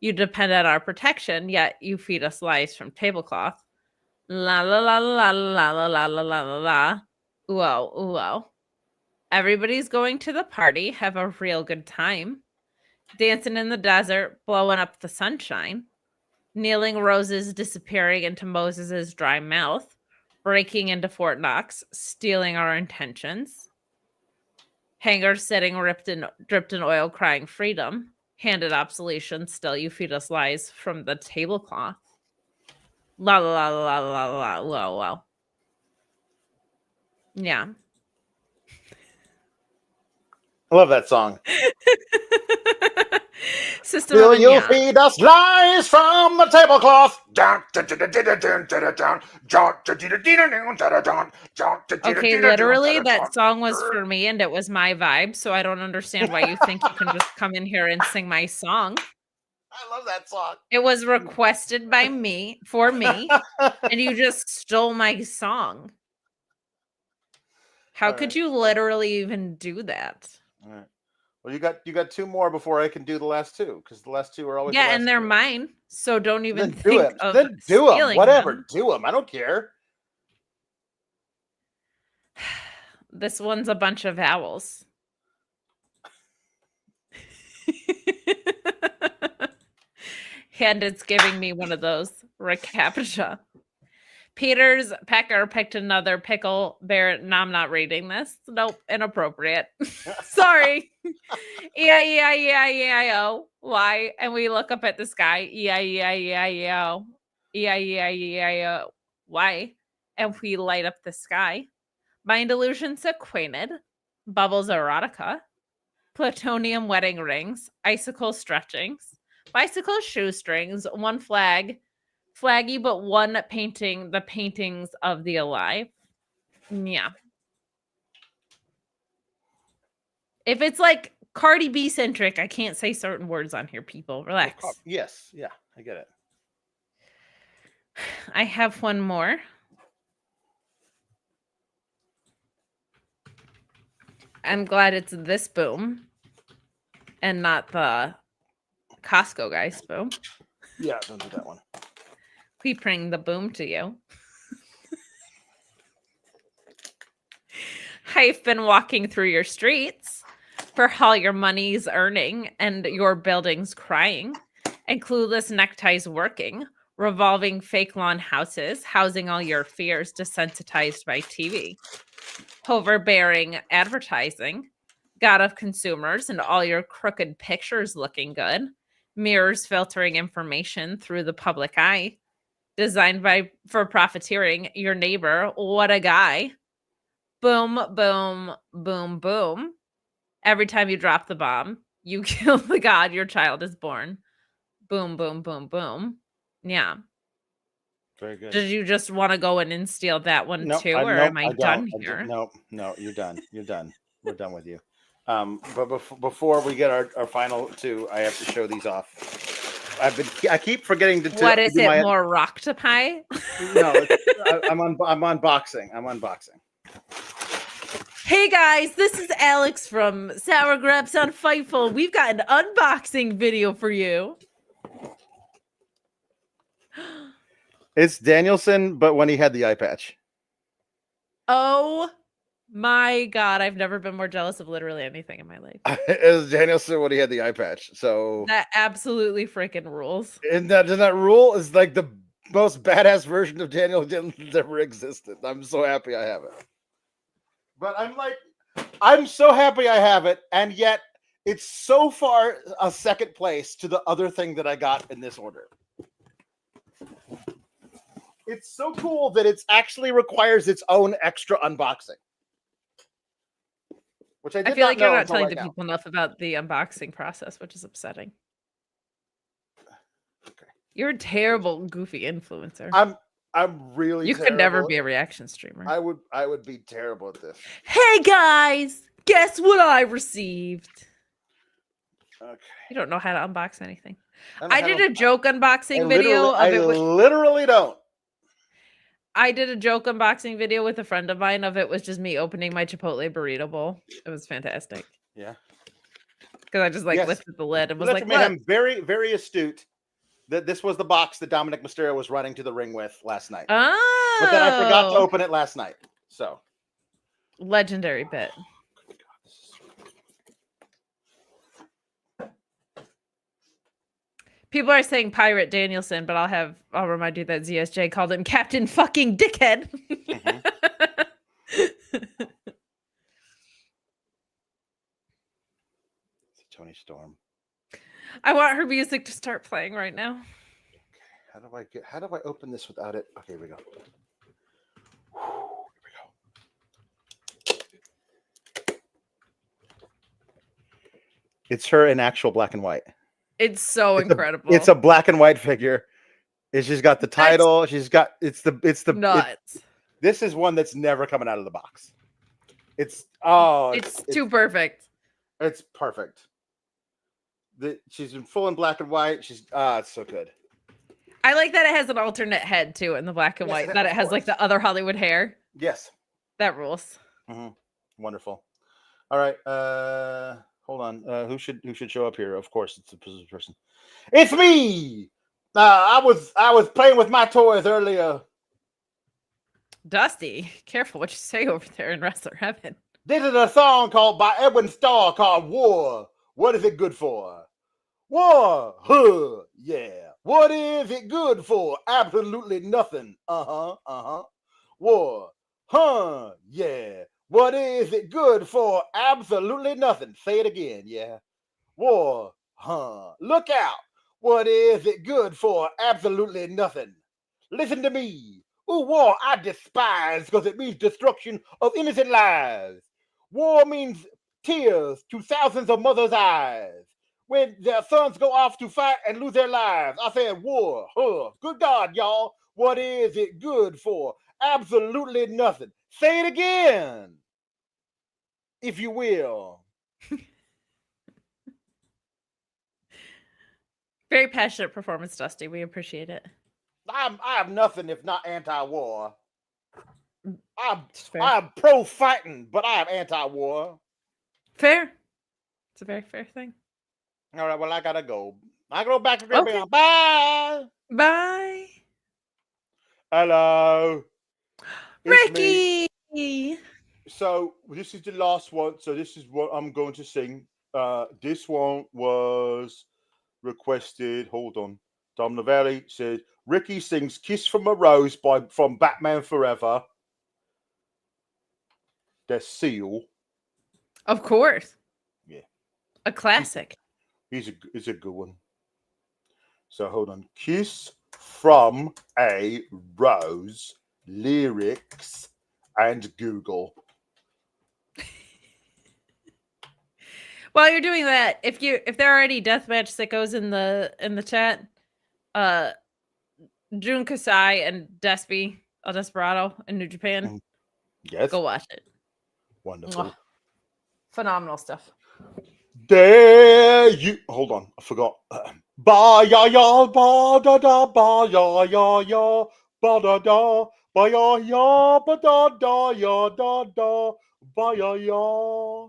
You depend on our protection, yet you feed us lies from tablecloth. La la la la la la la la la la la. Ooh. Everybody's going to the party, have a real good time. Dancing in the desert, blowing up the sunshine. Kneeling roses disappearing into Moses's dry mouth. Breaking into Fort Knox, stealing our intentions. Hanger sitting dripped in oil, crying freedom. Handed obsolescence, still you feed us lies from the tablecloth. La la la la la la la la. Yeah. I love that song. System Will you feed us lies from the tablecloth? Okay, literally, that song was for me and it was my vibe, so I don't understand why you think you can just come in here and sing my song. I love that song. It was requested by me, for me, and you just stole my song. How could you literally even do that? All right. Well, you got 2 more before I can do the last 2, because the last 2 are always and they're mine. So don't even then think of then do them. Whatever, them. do them. I don't care. This one's a bunch of vowels. And it's giving me one of those recaptcha. Peter's Pecker picked another pickle bear. No, I'm not reading this. Nope, inappropriate. Sorry. E-I-E-I-E-I-E-I-O. Why? And we look up at the sky. E-I-E-I-E-I-E-O. E-I-E-I-E-I-O. Why? And we light up the sky. Mind illusions acquainted. Bubbles erotica. Plutonium wedding rings. Icicle stretchings. Bicycle shoestrings. One flag. Flaggy, but one painting. The paintings of the alive. Yeah. If it's like Cardi B centric, I can't say certain words on here, people. Relax. Yes. Yeah, I get it. I have one more. I'm glad it's this boom and not the Costco guy's boom. Yeah, don't do that one. We bring the boom to you. I've been walking through your streets for all your money's earning and your buildings crying and clueless neckties working, revolving fake lawn houses, housing all your fears desensitized by TV. Overbearing advertising, god of consumers, and all your crooked pictures looking good. Mirrors filtering information through the public eye. Designed for profiteering. Your neighbor, what a guy. Boom, boom, boom, boom. Every time you drop the bomb, you kill the god your child is born. Boom, boom, boom, boom. Yeah. Very good. Did you just want to go in and steal that one too, or am I done here? No, you're done. You're done. We're done with you. But before we get our final two, I have to show these off. I keep forgetting to. What is it? More Rock-to-Pie? No, I'm unboxing. I'm unboxing. Hey guys, this is Alex from Sour Grapes on Fightful. We've got an unboxing video for you. It's Danielson, but when he had the eye patch. Oh my god, I've never been more jealous of literally anything in my life. It was Danielson when he had the eye patch. So that absolutely freaking rules. And doesn't that rule? Is like the most badass version of Daniel that ever existed. I'm so happy I have it. But I'm so happy I have it, and yet it's so far a second place to the other thing that I got in this order. It's so cool that it actually requires its own extra unboxing. Which I feel like you're not telling the people enough about the unboxing process, which is upsetting. Okay. You're a terrible, goofy influencer. I'm really You could never be a reaction streamer. I would be terrible at this. Hey guys, guess what I received? Okay. You don't know how to unbox anything. I did a joke unboxing video of it. I literally don't. I did a joke unboxing video with a friend of mine of it was just me opening my Chipotle burrito bowl. It was fantastic. Yeah. Because I just lifted the lid and was like, I'm very, very astute that this was the box that Dominic Mysterio was running to the ring with last night. Oh. But then I forgot to open it last night. So. Legendary bit. People are saying Pirate Danielson, but I'll remind you that ZSJ called him Captain fucking Dickhead. It's Tony Storm. I want her music to start playing right now. Okay. How do I open this without it? Okay, here we go. Here we go. It's her in actual black and white. It's so incredible. It's a black and white figure. She's got the title. She's got it's nuts. This is one that's never coming out of the box. It's too perfect. It's perfect. She's in full in black and white. It's so good. I like that it has an alternate head too in the black and white. That it has like the other Hollywood hair. Yes. That rules. Mm-hmm. Wonderful. All right. Hold on. Who should show up here? Of course, it's the person. It's me. I was playing with my toys earlier. Dusty, careful what you say over there in Wrestler Heaven. This is a song by Edwin Starr called War. What is it good for? War. Huh. Yeah. What is it good for? Absolutely nothing. War. Huh. Yeah. What is it good for? Absolutely nothing. Say it again. Yeah. War. Huh. Look out. What is it good for? Absolutely nothing. Listen to me. Ooh, war I despise because it means destruction of innocent lives. War means tears to thousands of mothers' eyes when their sons go off to fight and lose their lives. I said war. Huh. Good God, y'all. What is it good for? Absolutely nothing. Say it again, if you will. Very passionate performance, Dusty. We appreciate it. I have nothing if not anti-war. I'm pro-fighting, but I am anti-war. Fair. It's a very fair thing. All right, well, I gotta go. I go back to Caribbean. Okay. Bye. Bye. Hello. Ricky. So this is the last one. So this is what I'm going to sing. This one was requested. Hold on. Dom Novelli said Ricky sings "Kiss from a Rose" from Batman Forever. The Seal. Of course. Yeah. A classic. He's a good one. So hold on. Kiss from a Rose, lyrics and Google. While you're doing that, if there are any deathmatch sickos in the chat, Jun Kasai and Despy El Desperado in New Japan. Yes. Go watch it. Wonderful. Oh, phenomenal stuff. There you hold on, I forgot. Ba ya ya ba da da ba ya ya ya ba da da ba ya ya ba da da ya da da ba ya ya.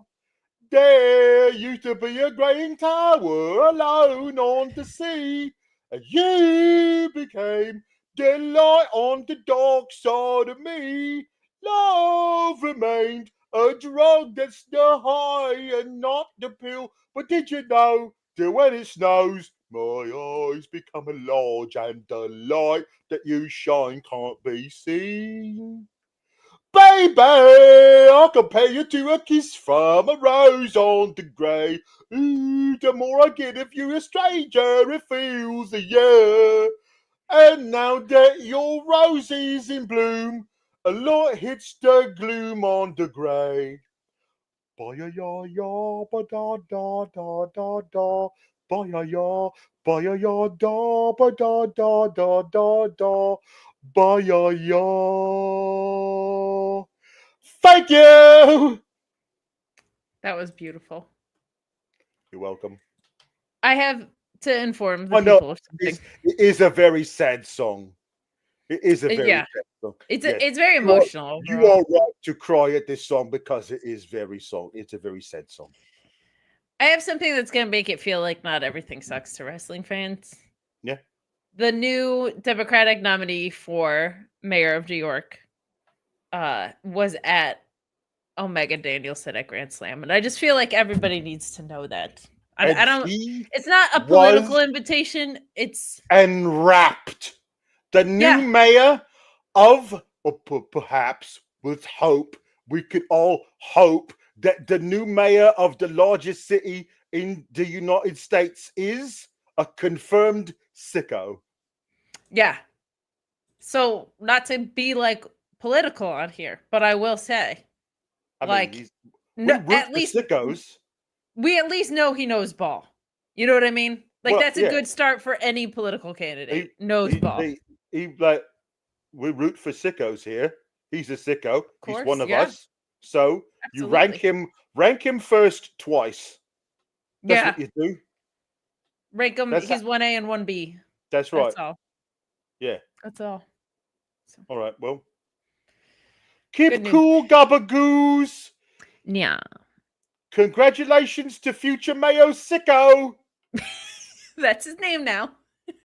There used to be a grain tower alone on the sea, and you became the light on the dark side of me. Love remained a drug that's the high and not the pill. But did you know that when it snows, my eyes become large and the light that you shine can't be seen? Baby, I'll compare you to a kiss from a rose on the grey. Ooh, the more I get of you, a stranger it feels, yeah. And now that your rose is in bloom, a light hits the gloom on the grey. Ba-ya-ya-ya, ba-da-da-da-da-da, ba-ya-ya, ba-ya-ya, da, ba-da-da-da-da-da, ba-ya-ya. Thank you! That was beautiful. You're welcome. I have to inform the people of something. It is a very sad song. It is a very sad song. It's very emotional. You are right to cry at this song because it is it's a very sad song. I have something that's going to make it feel like not everything sucks to wrestling fans. Yeah. The new Democratic nominee for mayor of New York was at Omega Danielson at Grand Slam. And I just feel like everybody needs to know that. I don't. It's not a political invitation. It's enwrapped. The new mayor of, or perhaps with hope, we could all hope that the new mayor of the largest city in the United States is a confirmed sicko. Yeah. So not to be like political on here, but I will say, at least sickos. We at least know he knows ball. You know what I mean? Like that's a good start for any political candidate. Knows ball. We root for sickos here. He's a sicko. He's one of us. So absolutely. You rank him first twice. That's what you do. Rank him. He's 1A and 1B. That's right. That's all. Yeah. That's all. So. All right. Well, keep cool, gabagoos. Yeah. Congratulations to future Mayo Sicko. That's his name now.